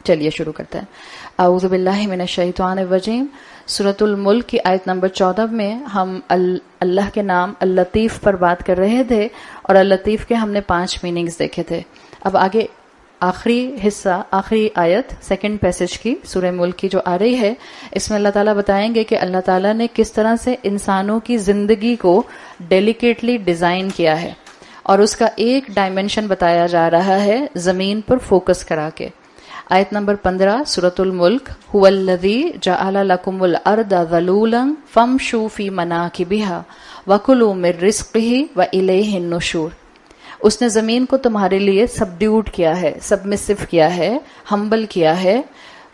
چلیے شروع کرتے ہیں. اعوذ باللہ من الشیطان الرجیم. سورۃ الملک کی آیت نمبر 14 میں ہم اللہ کے نام اللطیف پر بات کر رہے تھے اور اللطیف کے ہم نے 5 میننگز دیکھے تھے. اب آگے آخری حصہ، آخری آیت سیکنڈ پیسج کی سورہ ملک کی جو آ رہی ہے، اس میں اللہ تعالیٰ بتائیں گے کہ اللہ تعالیٰ نے کس طرح سے انسانوں کی زندگی کو ڈیلیکیٹلی ڈیزائن کیا ہے، اور اس کا ایک ڈائمنشن بتایا جا رہا ہے زمین پر فوکس کرا کے. آیت نمبر 15 سورۃ الملک. هو الذی جعل لکم الارض ذلولا فامشوا فی مناکبها وکلوا من رزقہ والیہ النشور. اس نے زمین کو تمہارے لیے سبڈیوٹ کیا ہے، سبمسو کیا ہے، ہمبل کیا ہے.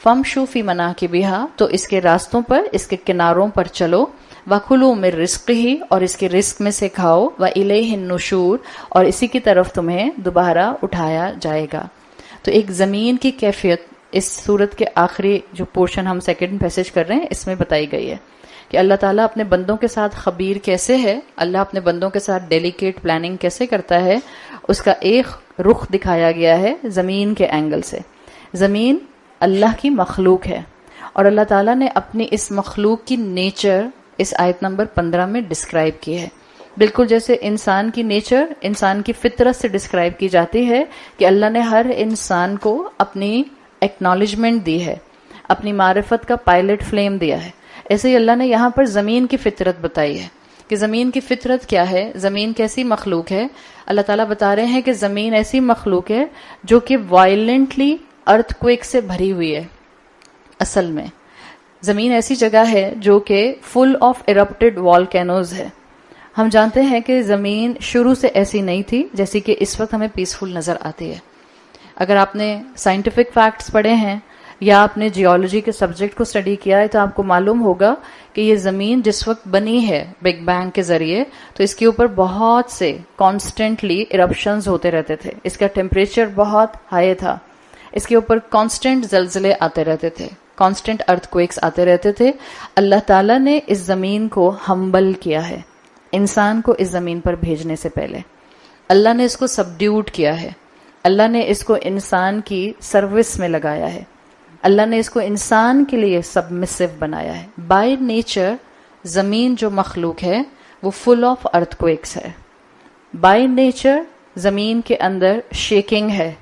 فامشوا فی مناکبها، تو اس کے راستوں پر، اس کے کناروں پر چلو. وَكُلُوا مِن رِزْقِهِ، اور اس کے رزق میں سے کھاؤ. وَإِلَيْهِ النُّشُورُ، اور اسی کی طرف تمہیں دوبارہ اٹھایا جائے گا. تو ایک زمین کی کیفیت اس صورت کے آخری جو پورشن ہم سیکنڈ پیسج کر رہے ہیں اس میں بتائی گئی ہے کہ اللہ تعالیٰ اپنے بندوں کے ساتھ خبیر کیسے ہے، اللہ اپنے بندوں کے ساتھ ڈیلیکیٹ پلاننگ کیسے کرتا ہے، اس کا ایک رخ دکھایا گیا ہے زمین کے اینگل سے. زمین اللہ کی مخلوق ہے اور اللہ تعالیٰ نے اپنی اس مخلوق کی نیچر اس آیت نمبر 15 میں ڈسکرائب کی ہے. بالکل جیسے انسان کی نیچر انسان کی فطرت سے ڈسکرائب کی جاتی ہے کہ اللہ نے ہر انسان کو اپنی ایکنالجمنٹ دی ہے، اپنی معرفت کا پائلٹ فلیم دیا ہے، ایسے ہی اللہ نے یہاں پر زمین کی فطرت بتائی ہے کہ زمین کی فطرت کیا ہے، زمین کیسی مخلوق ہے. اللہ تعالیٰ بتا رہے ہیں کہ زمین ایسی مخلوق ہے جو کہ وائلنٹلی ارتھ کویک سے بھری ہوئی ہے. اصل میں زمین ایسی جگہ ہے جو کہ فل آف ایرپٹڈ والکینوز ہے. ہم جانتے ہیں کہ زمین شروع سے ایسی نہیں تھی جیسی کہ اس وقت ہمیں پیسفل نظر آتی ہے. اگر آپ نے سائنٹیفک فیکٹس پڑھے ہیں یا آپ نے جیولوجی کے سبجیکٹ کو اسٹڈی کیا ہے تو آپ کو معلوم ہوگا کہ یہ زمین جس وقت بنی ہے بگ بینگ کے ذریعے تو اس کے اوپر بہت سے کانسٹنٹلی ایرپشنز ہوتے رہتے تھے. اس کا ٹیمپریچر بہت ہائی تھا، اس کے اوپر کانسٹنٹ زلزلے آتے رہتے تھے، کانسٹنٹ ارتھ کویکس آتے رہتے تھے. اللہ تعالیٰ نے اس زمین کو ہمبل کیا ہے انسان کو اس زمین پر بھیجنے سے پہلے. اللہ نے اس کو سبڈیوٹ کیا ہے، اللہ نے اس کو انسان کی سروس میں لگایا ہے، اللہ نے اس کو انسان کے لیے سبمسو بنایا ہے. بائی نیچر زمین جو مخلوق ہے وہ فل آف ارتھ کویکس ہے. بائی نیچر زمین کے اندر شیکنگ ہے،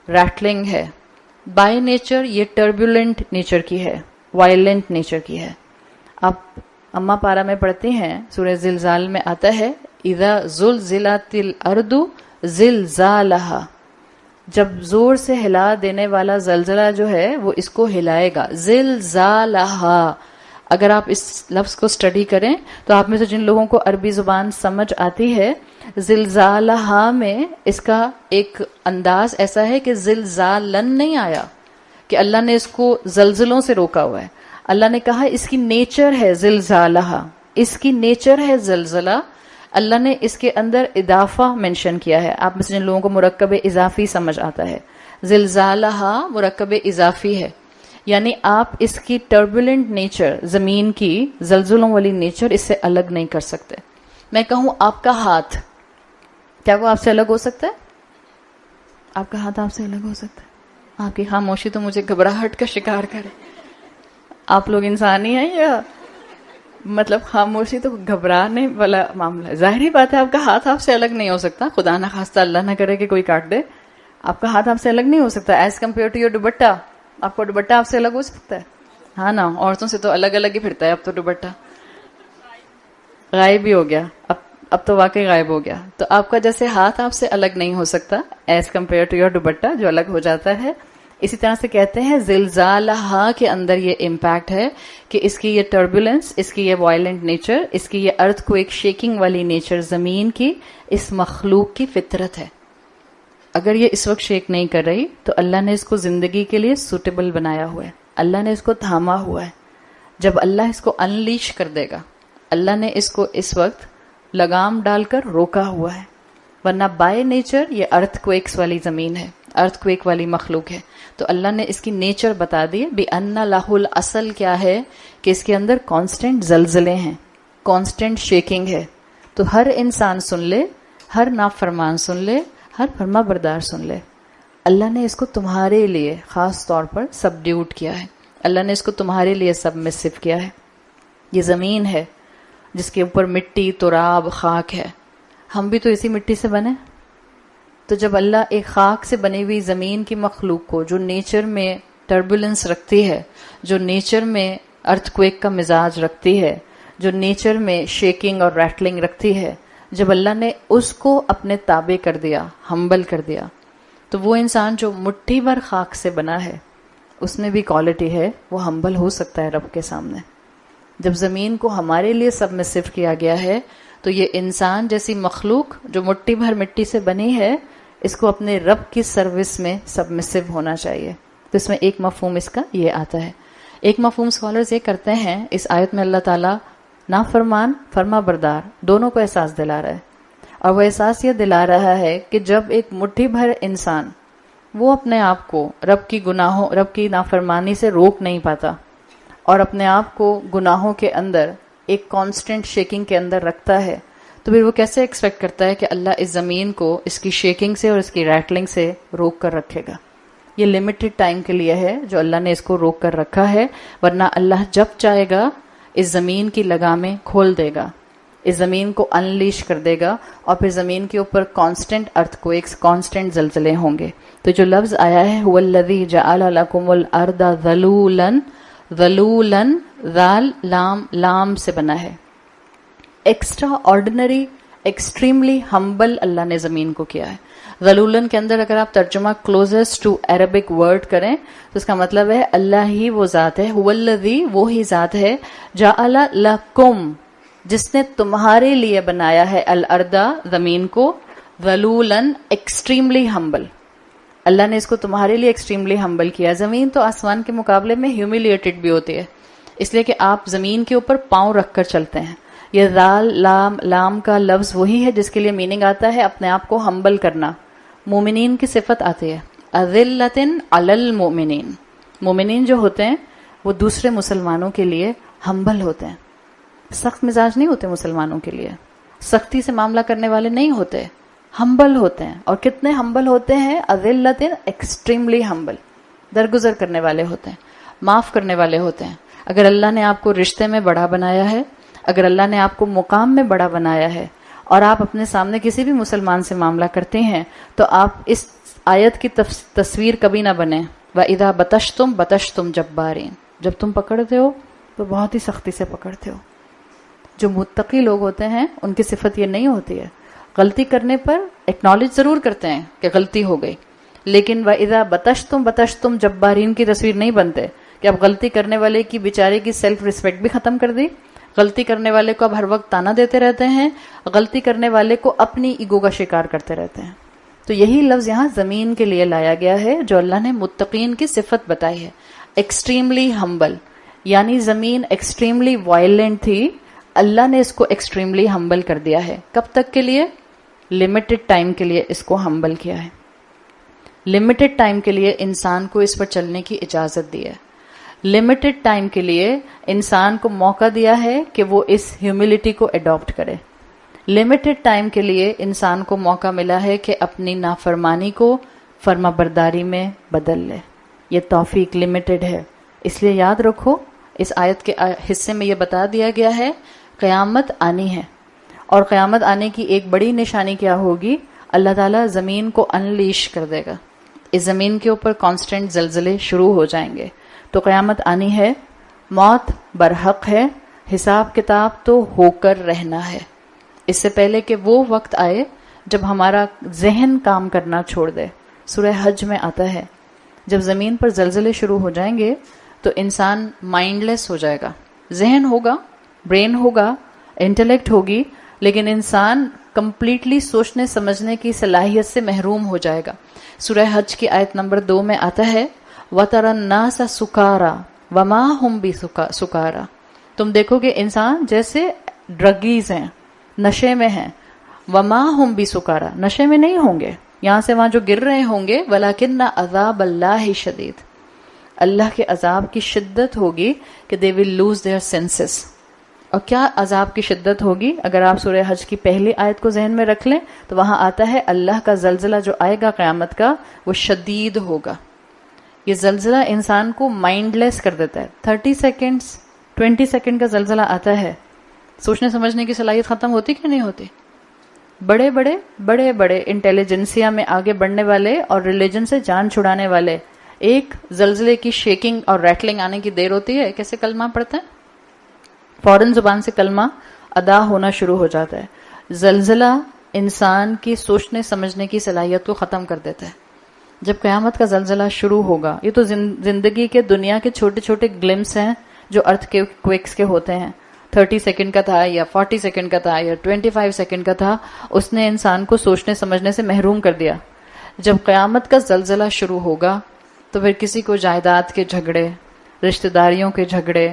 ریٹلنگ ہے. بائی نیچر یہ ٹربولنٹ نیچر کی ہے، وائلنٹ نیچر کی ہے. آپ اما پارا میں پڑھتی ہیں، سورہ زلزال میں آتا ہے اذا زلزلت الارض زلزالها، جب زور سے ہلا دینے والا زلزلہ جو ہے وہ اس کو ہلائے گا. زلزالها، اگر آپ اس لفظ کو اسٹڈی کریں تو آپ میں سے جن لوگوں کو عربی زبان سمجھ آتی ہے، زلزالها میں اس کا ایک انداز ایسا ہے کہ زلزالن نہیں آیا کہ اللہ نے اس کو زلزلوں سے روکا ہوا ہے. اللہ نے کہا اس کی نیچر ہے زلزالہ، اس کی نیچر ہے زلزلہ. اللہ نے اس کے اندر اضافہ مینشن کیا ہے. آپ میں سے جن لوگوں کو مرکب اضافی سمجھ آتا ہے، زلزالہ مرکب اضافی ہے، یعنی آپ اس کی ٹربولنٹ نیچر، زمین کی زلزلوں والی نیچر اس سے الگ نہیں کر سکتے. میں کہوں آپ کا ہاتھ، کیا وہ آپ سے الگ ہو سکتا ہے؟ آپ کا ہاتھ آپ سے الگ ہو سکتا ہے؟ آپ کی خاموشی تو مجھے گھبراہٹ کا شکار کرے. آپ لوگ انسان ہی ہیں یا مطلب خاموشی تو گھبرانے والا معاملہ ہے. ظاہری بات ہے آپ کا ہاتھ آپ سے الگ نہیں ہو سکتا، خدا نہ خواستہ اللہ نہ کرے کہ کوئی کاٹ دے. آپ کا ہاتھ آپ سے الگ نہیں ہو سکتا ایز کمپیئر ٹو یور دوپٹہ. آپ کا دوپٹہ آپ سے الگ ہو سکتا ہے؟ ہاں نا، عورتوں سے تو الگ الگ ہی پھرتا ہے اب تو دوپٹہ. غائب ہی ہو گیا اب تو واقعی غائب ہو گیا. تو آپ کا جیسے ہاتھ آپ سے الگ نہیں ہو سکتا ایز کمپیئر ٹو یور دوپٹہ جو الگ ہو جاتا ہے، اسی طرح سے کہتے ہیں زلزالہ کے اندر یہ امپیکٹ ہے کہ اس کی یہ ٹربولنس، اس کی یہ وائلنٹ نیچر، اس کی یہ ارتھ کو ایک شیکنگ والی نیچر زمین کی اس مخلوق کی فطرت ہے. اگر یہ اس وقت شیک نہیں کر رہی تو اللہ نے اس کو زندگی کے لیے سوٹیبل بنایا ہوا ہے، اللہ نے اس کو تھاما ہوا ہے. جب اللہ اس کو انلیش کر دے گا، اللہ نے اس کو اس وقت لگام ڈال کر روکا ہوا ہے. ورنہ بائی نیچر یہ ارتھ کویکس والی زمین ہے، ارتھ کویک والی مخلوق ہے. تو اللہ نے اس کی نیچر بتا دی. بِأَنَّ لَهُ الْأَصْلِ کیا ہے کہ اس کے اندر کانسٹنٹ زلزلے ہیں، کانسٹنٹ شیکنگ ہے. تو ہر انسان سن لے، ہر نافرمان سن لے، ہر فرما بردار سن لے، اللہ نے اس کو تمہارے لیے خاص طور پر سبڈیوٹ کیا ہے، اللہ نے اس کو تمہارے لیے سبمسو کیا ہے. یہ زمین ہے جس کے اوپر مٹی، تراب، خاک ہے. ہم بھی تو اسی مٹی سے بنے. تو جب اللہ ایک خاک سے بنی ہوئی زمین کی مخلوق کو، جو نیچر میں ٹربولنس رکھتی ہے، جو نیچر میں ارتھ کویک کا مزاج رکھتی ہے، جو نیچر میں شیکنگ اور ریٹلنگ رکھتی ہے، جب اللہ نے اس کو اپنے تابع کر دیا، ہمبل کر دیا، تو وہ انسان جو مٹھی بھر خاک سے بنا ہے، اس میں بھی کوالٹی ہے، وہ ہمبل ہو سکتا ہے رب کے سامنے. جب زمین کو ہمارے لیے سبمسو کیا گیا ہے تو یہ انسان جیسی مخلوق جو مٹھی بھر مٹی سے بنی ہے، اس کو اپنے رب کی سروس میں سبمسو ہونا چاہیے. تو اس میں ایک مفہوم اس کا یہ آتا ہے. ایک مفہوم اسکالرز یہ کرتے ہیں اس آیت میں اللہ تعالیٰ نافرمان فرما بردار دونوں کو احساس دلا رہا ہے، اور وہ احساس یہ دلا رہا ہے کہ جب ایک مٹھی بھر انسان وہ اپنے آپ کو رب کی گناہوں، رب کی نافرمانی سے روک نہیں پاتا اور اپنے آپ کو گناہوں کے اندر ایک کانسٹنٹ شیکنگ کے اندر رکھتا ہے، تو پھر وہ کیسے ایکسپیکٹ کرتا ہے کہ اللہ اس زمین کو اس کی شیکنگ سے اور اس کی ریٹلنگ سے روک کر رکھے گا. یہ لمیٹڈ ٹائم کے لیے ہے جو اللہ نے اس کو روک کر رکھا ہے، ورنہ اللہ جب چاہے گا اس زمین کی لگامیں کھول دے گا، اس زمین کو انلیش کر دے گا، اور پھر زمین کے اوپر کانسٹنٹ ارتھ کویکس، کانسٹنٹ زلزلے ہوں گے. تو جو لفظ آیا ہے هو الذی جعل لکم الارض ذلولا، ذلولا ذال لام سے بنا ہے. ایکسٹرا آرڈنری، ایکسٹریملی ہمبل اللہ نے زمین کو کیا ہے. ذلولن کے اندر اگر آپ ترجمہ کلوزسٹ ٹو عربک ورڈ کریں تو اس کا مطلب ہے اللہ ہی وہ ذات ہے، هو الذی وہی ذات ہے، جعل لکم جس نے تمہارے لیے بنایا ہے، الارض زمین کو، ذلولن ایکسٹریملی ہمبل. اللہ نے اس کو تمہارے لیے ایکسٹریملی ہمبل کیا. زمین تو آسمان کے مقابلے میں ہیوملیٹڈ بھی ہوتی ہے، اس لیے کہ آپ زمین کے اوپر پاؤں رکھ کر چلتے ہیں. یہ ذال لام کا لفظ وہی ہے جس کے لیے میننگ آتا ہے اپنے آپ کو ہمبل کرنا. مومنین کی صفت آتی ہے اذلۃ علی المؤمنین. مومنین جو ہوتے ہیں وہ دوسرے مسلمانوں کے لیے ہمبل ہوتے ہیں، سخت مزاج نہیں ہوتے مسلمانوں کے لیے، سختی سے معاملہ کرنے والے نہیں ہوتے، ہمبل ہوتے ہیں. اور کتنے ہمبل ہوتے ہیں؟ اذلۃ ایکسٹریملی ہمبل، درگزر کرنے والے ہوتے ہیں، معاف کرنے والے ہوتے ہیں. اگر اللہ نے آپ کو رشتے میں بڑا بنایا ہے، اگر اللہ نے آپ کو مقام میں بڑا بنایا ہے، اور آپ اپنے سامنے کسی بھی مسلمان سے معاملہ کرتے ہیں، تو آپ اس آیت کی تصویر کبھی نہ بنیں وَإِذَا بَطَشْتُمْ بَطَشْتُمْ جَبَّارِينَ. جب تم پکڑتے ہو تو بہت ہی سختی سے پکڑتے ہو. جو متقی لوگ ہوتے ہیں ان کی صفت یہ نہیں ہوتی ہے. غلطی کرنے پر ایکنالج ضرور کرتے ہیں کہ غلطی ہو گئی، لیکن وَإِذَا بَطَشْتُمْ بَطَشْتُمْ جَبَّارِينَ کی تصویر نہیں بنتے کہ اب غلطی کرنے والے کی بیچارے کی سیلف ریسپیکٹ بھی ختم کر دی، غلطی کرنے والے کو اب ہر وقت تانا دیتے رہتے ہیں، غلطی کرنے والے کو اپنی ایگو کا شکار کرتے رہتے ہیں. تو یہی لفظ یہاں زمین کے لیے لایا گیا ہے جو اللہ نے متقین کی صفت بتائی ہے، ایکسٹریملی ہمبل. یعنی زمین ایکسٹریملی وائلنٹ تھی، اللہ نے اس کو ایکسٹریملی ہمبل کر دیا ہے. کب تک کے لیے؟ لمیٹڈ ٹائم کے لیے اس کو ہمبل کیا ہے. لمیٹڈ ٹائم کے لیے انسان کو اس پر چلنے کی اجازت دی ہے. لمیٹڈ ٹائم کے لیے انسان کو موقع دیا ہے کہ وہ اس ہیوملٹی کو اڈاپٹ کرے. لمیٹڈ ٹائم کے لیے انسان کو موقع ملا ہے کہ اپنی نافرمانی کو فرما برداری میں بدل لے. یہ توفیق لمیٹڈ ہے. اس لیے یاد رکھو اس آیت کے حصے میں یہ بتا دیا گیا ہے قیامت آنی ہے، اور قیامت آنے کی ایک بڑی نشانی کیا ہوگی؟ اللہ تعالیٰ زمین کو انلیش کر دے گا، اس زمین کے اوپر کانسٹنٹ زلزلے شروع ہو جائیں گے. تو قیامت آنی ہے، موت برحق ہے، حساب کتاب تو ہو کر رہنا ہے. اس سے پہلے کہ وہ وقت آئے جب ہمارا ذہن کام کرنا چھوڑ دے. سورہ حج میں آتا ہے جب زمین پر زلزلے شروع ہو جائیں گے تو انسان مائنڈ لیس ہو جائے گا. ذہن ہوگا، برین ہوگا، انٹلیکٹ ہوگی، لیکن انسان کمپلیٹلی سوچنے سمجھنے کی صلاحیت سے محروم ہو جائے گا. سورہ حج کی آیت نمبر 2 میں آتا ہے وَتَرَى النَّاسَ سُكَارَى وَمَا هُمْ بِسُكَارَى. تم دیکھو کہ انسان جیسے ڈرگیز ہیں، نشے میں ہیں. وَمَا هُمْ بِسُكَارَى، نشے میں نہیں ہوں گے، یہاں سے وہاں جو گر رہے ہوں گے. وَلَكِنَّ عَذَابَ اللَّهِ شَدِيدٌ، اللہ کے عذاب کی شدت ہوگی کہ they will lose their senses. اور کیا عذاب کی شدت ہوگی. اگر آپ سورہ حج کی پہلی آیت کو ذہن میں رکھ لیں تو وہاں آتا ہے اللہ کا زلزلہ جو آئے گا قیامت کا وہ شدید ہوگا. یہ زلزلہ انسان کو مائنڈ لیس کر دیتا ہے. 30 سیکنڈز 20 سیکنڈ کا زلزلہ آتا ہے, سوچنے سمجھنے کی صلاحیت ختم ہوتی کہ نہیں ہوتی؟ بڑے بڑے انٹیلیجنسیا میں آگے بڑھنے والے اور ریلیجن سے جان چھڑانے والے, ایک زلزلے کی شیکنگ اور ریٹلنگ آنے کی دیر ہوتی ہے, کیسے کلمہ پڑھتے ہیں, فوراً زبان سے کلمہ ادا ہونا شروع ہو جاتا ہے. زلزلہ انسان کی سوچنے سمجھنے کی صلاحیت کو ختم کر دیتا ہے. جب قیامت کا زلزلہ شروع ہوگا, یہ تو زندگی کے دنیا کے چھوٹے چھوٹے گلمس ہیں جو ارتھ کے کویکس کے ہوتے ہیں. 30 سیکنڈ کا تھا یا 40 سیکنڈ کا تھا یا 25 سیکنڈ کا تھا, اس نے انسان کو سوچنے سمجھنے سے محروم کر دیا. جب قیامت کا زلزلہ شروع ہوگا تو پھر کسی کو جائیداد کے جھگڑے, رشتہ داریوں کے جھگڑے,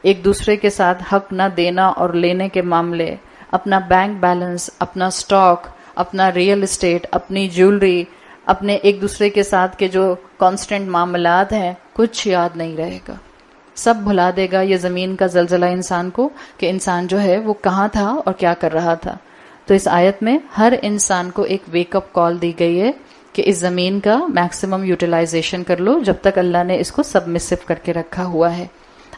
ایک دوسرے کے ساتھ حق نہ دینا اور لینے کے معاملے, اپنا بینک بیلنس, اپنا سٹاک, اپنا ریئل اسٹیٹ, اپنی جیولری, اپنے ایک دوسرے کے ساتھ کے جو کانسٹنٹ معاملات ہیں, کچھ یاد نہیں رہے گا. سب بھلا دے گا یہ زمین کا زلزلہ انسان کو کہ انسان جو ہے وہ کہاں تھا اور کیا کر رہا تھا. تو اس آیت میں ہر انسان کو ایک ویک اپ کال دی گئی ہے کہ اس زمین کا میکسیمم یوٹیلائزیشن کر لو جب تک اللہ نے اس کو سبمسو کر کے رکھا ہوا ہے.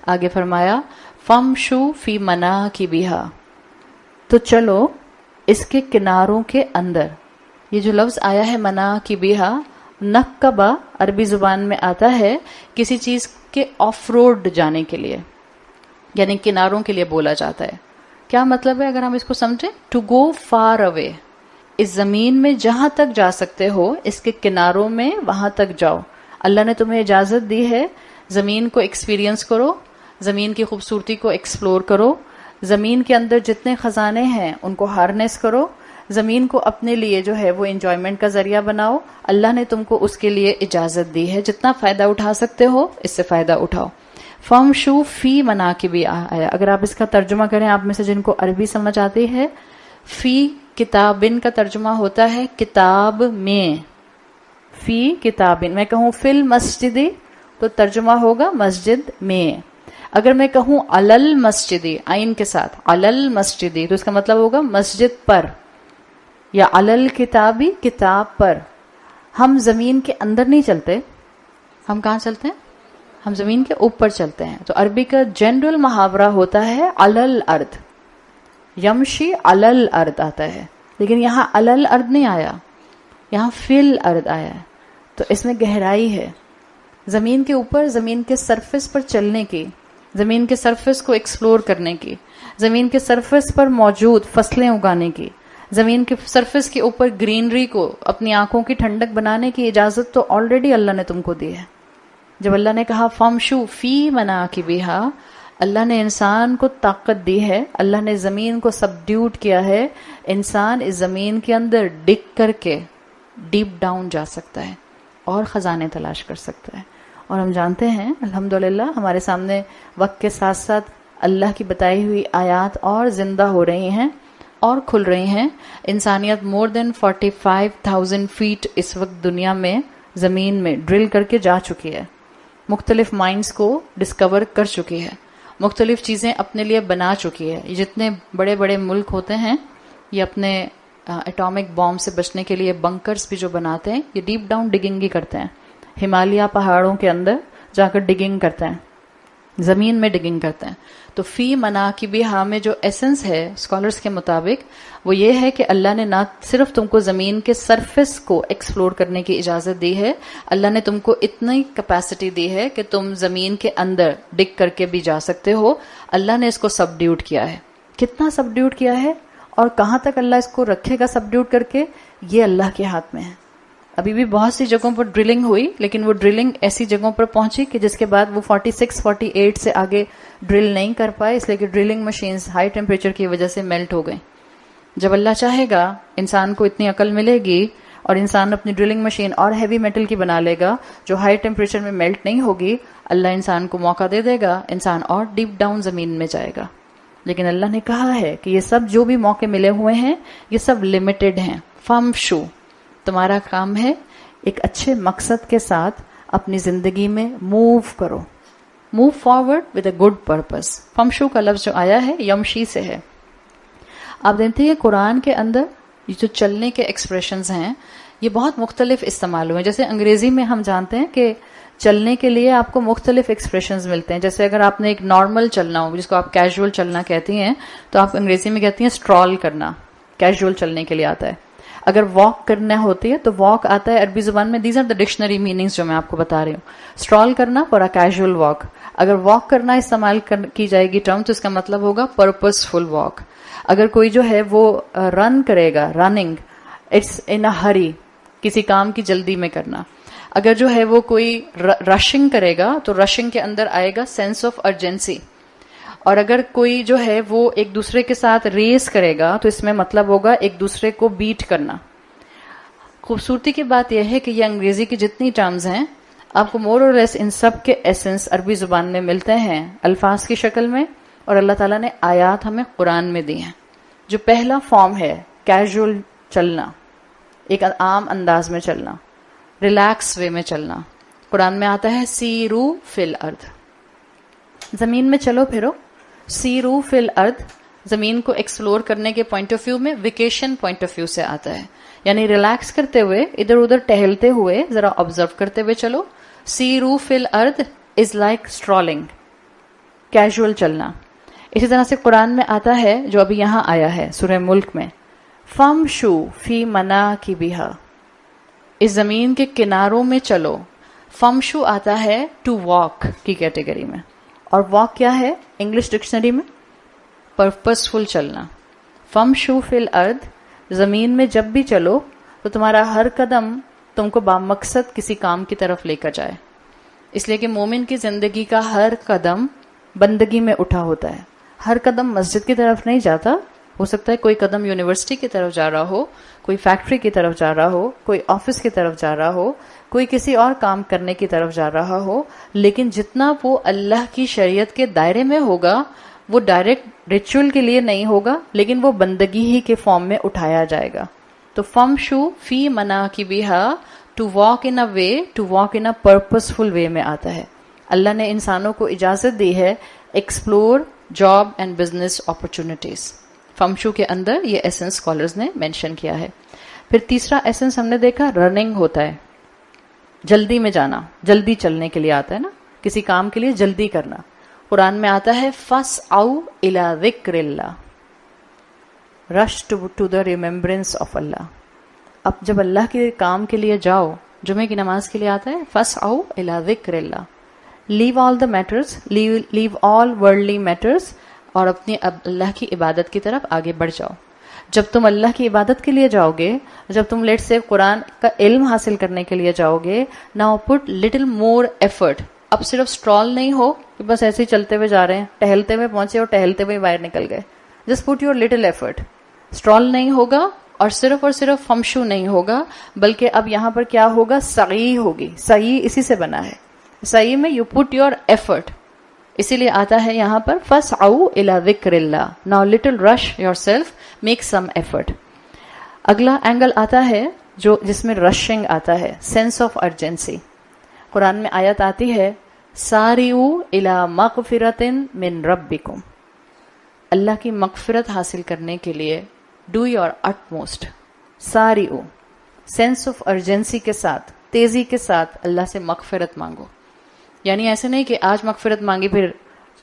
آگے فرمایا فَمْشُوا فِي مَنَاكِبِهَا, تو چلو اس کے کناروں کے اندر. یہ جو لفظ آیا ہے مناکبہا, نکبہ عربی زبان میں آتا ہے کسی چیز کے آف روڈ جانے کے لیے, یعنی کناروں کے لیے بولا جاتا ہے. کیا مطلب ہے اگر ہم اس کو سمجھیں؟ ٹو گو فار اوے, اس زمین میں جہاں تک جا سکتے ہو اس کے کناروں میں وہاں تک جاؤ. اللہ نے تمہیں اجازت دی ہے زمین کو ایکسپیرینس کرو, زمین کی خوبصورتی کو ایکسپلور کرو, زمین کے اندر جتنے خزانے ہیں ان کو ہارنیس کرو, زمین کو اپنے لیے جو ہے وہ انجوائمنٹ کا ذریعہ بناؤ. اللہ نے تم کو اس کے لیے اجازت دی ہے, جتنا فائدہ اٹھا سکتے ہو اس سے فائدہ اٹھاؤ. فَمْشُوا فِي مَنَاكِبِهَا, اگر آپ اس کا ترجمہ کریں, آپ میں سے جن کو عربی سمجھ آتی ہے, فی کتابن کا ترجمہ ہوتا ہے کتاب میں. فی کتابن, میں کہوں فی المسجد تو ترجمہ ہوگا مسجد میں. اگر میں کہوں علل مسجدی, عین کے ساتھ علل مسجدی, تو اس کا مطلب ہوگا مسجد پر, یا علل کتابی, کتاب پر. ہم زمین کے اندر نہیں چلتے, ہم کہاں چلتے ہیں؟ ہم زمین کے اوپر چلتے ہیں. تو عربی کا جنرل محاورہ ہوتا ہے علل ارض, یمشی علل ارض آتا ہے, لیکن یہاں علل ارض نہیں آیا, یہاں فل ارض آیا ہے. تو اس میں گہرائی ہے. زمین کے اوپر, زمین کے سرفیس پر چلنے کی, زمین کے سرفیس کو ایکسپلور کرنے کی, زمین کے سرفیس پر موجود فصلیں اگانے کی, زمین کے سرفیس کے اوپر گرینری کو اپنی آنکھوں کی ٹھنڈک بنانے کی اجازت تو آلریڈی اللہ نے تم کو دی ہے. جب اللہ نے کہا فَمْشُوا فِي مَنَاكِبِهَا, اللہ نے انسان کو طاقت دی ہے, اللہ نے زمین کو سبڈیوٹ کیا ہے. انسان اس زمین کے اندر ڈگ کر کے ڈیپ ڈاؤن جا سکتا ہے اور خزانے تلاش کر سکتا ہے. اور ہم جانتے ہیں الحمدللہ ہمارے سامنے وقت کے ساتھ ساتھ اللہ کی بتائی ہوئی آیات اور زندہ ہو رہی ہیں اور کھل رہی ہیں. انسانیت مور دین 45,000 فیٹ اس وقت دنیا میں زمین میں ڈرل کر کے جا چکی ہے, مختلف مائنز کو ڈسکور کر چکی ہے, مختلف چیزیں اپنے لیے بنا چکی ہے. یہ جتنے بڑے بڑے ملک ہوتے ہیں یہ اپنے ایٹامک بام سے بچنے کے لیے بنکرز بھی جو بناتے ہیں یہ ڈیپ ڈاؤن ڈگنگ ہی کرتے ہیں. ہمالیہ پہاڑوں کے اندر جا کر ڈگنگ کرتے ہیں, زمین میں ڈگنگ کرتے ہیں. تو فی مناکبہا میں جو ایسنس ہے اسکالرز کے مطابق وہ یہ ہے کہ اللہ نے نہ صرف تم کو زمین کے سرفیس کو ایکسپلور کرنے کی اجازت دی ہے, اللہ نے تم کو اتنی کیپیسٹی دی ہے کہ تم زمین کے اندر ڈگ کر کے بھی جا سکتے ہو. اللہ نے اس کو سبڈیوٹ کیا ہے. کتنا سبڈیوٹ کیا ہے اور کہاں تک اللہ اس کو رکھے گا سبڈیوٹ کر کے, یہ اللہ کے ہاتھ میں ہے. ابھی بھی بہت سی جگہوں پر ڈرلنگ ہوئی, لیکن وہ ڈرلنگ ایسی جگہوں پر پہنچی کہ جس کے بعد وہ 46-48 سے آگے ڈرل نہیں کر پائے, اس لیے کہ ڈرلنگ مشینز ہائی ٹیمپریچر کی وجہ سے میلٹ ہو گئیں. جب اللہ چاہے گا انسان کو اتنی عقل ملے گی اور انسان اپنی ڈرلنگ مشین اور ہیوی میٹل کی بنا لے گا جو ہائی ٹیمپریچر میں میلٹ نہیں ہوگی, اللہ انسان کو موقع دے دے گا, انسان اور ڈیپ ڈاؤن زمین میں جائے گا. لیکن اللہ نے کہا ہے کہ یہ سب جو بھی موقع ملے ہوئے ہیں یہ سب لمیٹڈ ہیں. فَمْشُوا, تمہارا کام ہے ایک اچھے مقصد کے ساتھ اپنی زندگی میں موو کرو. move forward with a good purpose. فمشو کا لفظ جو آیا ہے یمشی سے ہے. آپ دیکھتے ہیں قرآن کے اندر یہ جو چلنے کے ایکسپریشنز ہیں یہ بہت مختلف استعمال ہوئے ہیں. جیسے انگریزی میں ہم جانتے ہیں کہ چلنے کے لیے آپ کو مختلف ایکسپریشنز ملتے ہیں. جیسے اگر آپ نے ایک نارمل چلنا ہو جس کو آپ کیجول چلنا کہتی ہیں تو آپ انگریزی میں کہتی ہیں اسٹرال کرنا, کیجول چلنے کے لیے آتا ہے. اگر واک کرنا ہوتی ہے تو واک آتا ہے عربی زبان میں. These are the dictionary meanings جو میں آپ کو بتا رہی ہوں. اسٹرال کرنا فار اے کیجول واک. اگر واک کرنا استعمال کی جائے گی ٹرم تو اس کا مطلب ہوگا پرپز فل واک. اگر کوئی جو ہے وہ رن کرے گا, رننگ, اٹس ان اے ہری, کسی کام کی جلدی میں کرنا. اگر جو ہے وہ کوئی رشنگ کرے گا تو رشنگ کے اندر آئے گا سینس آف ارجنسی. اور اگر کوئی جو ہے وہ ایک دوسرے کے ساتھ ریس کرے گا تو اس میں مطلب ہوگا ایک دوسرے کو بیٹ کرنا. خوبصورتی کی بات یہ ہے کہ یہ انگریزی کی جتنی ٹرمز ہیں آپ کو مور اور لیس ان سب کے ایسنس عربی زبان میں ملتے ہیں الفاظ کی شکل میں, اور اللہ تعالیٰ نے آیات ہمیں قرآن میں دی ہیں. جو پہلا فارم ہے کیجول چلنا, ایک عام انداز میں چلنا, ریلیکس وے میں چلنا, قرآن میں آتا ہے سیرو فی الارض, زمین میں چلو پھرو. سیرو فی الارض زمین کو ایکسپلور کرنے کے پوائنٹ آف ویو میں, ویکیشن پوائنٹ آف ویو سے آتا ہے, یعنی ریلیکس کرتے ہوئے ادھر ادھر ٹہلتے ہوئے ذرا آبزرو کرتے ہوئے چلو. سیرو فی الارض از لائک اسٹرالنگ, کیجول چلنا. اسی طرح سے قرآن میں آتا ہے جو ابھی یہاں آیا ہے سورہ ملک میں, فمشو فی مناکبہا, اس زمین کے کناروں میں چلو. فمشو آتا ہے ٹو واک کی کیٹیگری میں, اور واک کیا ہے انگلش ڈکشنری میں پرپس فل چلنا. فمشو فی الارض, زمین میں جب بھی چلو تو تمہارا ہر قدم تم کو بامقصد کسی کام کی طرف لے کر جائے. اس لیے کہ مومن کی زندگی کا ہر قدم بندگی میں اٹھا ہوتا ہے. ہر قدم مسجد کی طرف نہیں جاتا, ہو سکتا ہے کوئی قدم یونیورسٹی کی طرف جا رہا ہو, کوئی فیکٹری کی طرف جا رہا ہو, کوئی آفس کی طرف جا رہا ہو, کوئی کسی اور کام کرنے کی طرف جا رہا ہو, لیکن جتنا وہ اللہ کی شریعت کے دائرے میں ہوگا وہ ڈائریکٹ ریچول کے لیے نہیں ہوگا, لیکن وہ بندگی ہی کے فارم میں اٹھایا جائے گا. تو فمشو فی مناکبہا, to walk in a way, to walk in a purposeful way میں آتا ہے. اللہ نے انسانوں کو اجازت دی ہے explore job and business opportunities. فمشو کے اندر یہ ایسنس اسکالرز نے مینشن کیا ہے. پھر تیسرا ایسنس ہم نے دیکھا رننگ ہوتا ہے, جلدی میں جانا, جلدی چلنے کے لیے آتا ہے نا, کسی کام کے لیے جلدی کرنا. قرآن میں آتا ہے فَاسْعَوْا إِلَىٰ ذِكْرِ اللَّهِ, رش ٹو دا ریممبرنس آف اللہ. اب جب اللہ کے کام کے لیے جاؤ, جمعے کی نماز کے لیے آتا ہے فَاسْعَوْا إِلَىٰ ذِكْرِ اللَّهِ, لیو آل دا میٹرز, لیو آل ورلڈلی میٹرز, اور اپنی اللہ کی عبادت کی طرف آگے بڑھ جاؤ. جب تم اللہ کی عبادت کے لیے جاؤ گے, جب تم لیٹ سے قرآن کا علم حاصل کرنے کے لیے جاؤ گے, ناؤ پٹ لٹل مور ایفرٹ. اب صرف اسٹرال نہیں ہو کہ بس ایسے ہی چلتے ہوئے جا رہے ہیں, ٹہلتے ہوئے پہنچے اور ٹہلتے ہوئے باہر نکل گئے. Just put your little effort. اسٹرال نہیں ہوگا اور صرف فمشو نہیں ہوگا, بلکہ اب یہاں پر کیا ہوگا, سعی ہوگی. سعی اسی سے بنا ہے, سعی میں یو پٹ یور ایفرٹ. اسی لیے آتا ہے یہاں پر فَاسْعَوْا إِلَىٰ ذِكْرِ اللَّهِ, now little rush your self, make some effort. اگلا اینگل آتا ہے جس میں رشنگ آتا ہے, سینس آف ارجنسی. قرآن میں آیت آتی ہے سَارِعُوا إِلَىٰ مَغْفِرَةٍ مِّن رَبِّكُمْ, اللہ کی مغفرت حاصل کرنے کے لیے ڈو یور utmost. سَارِعُوا, سینس آف ارجنسی کے ساتھ, تیزی کے ساتھ اللہ سے مغفرت مانگو. یعنی ایسے نہیں کہ آج مغفرت مانگی پھر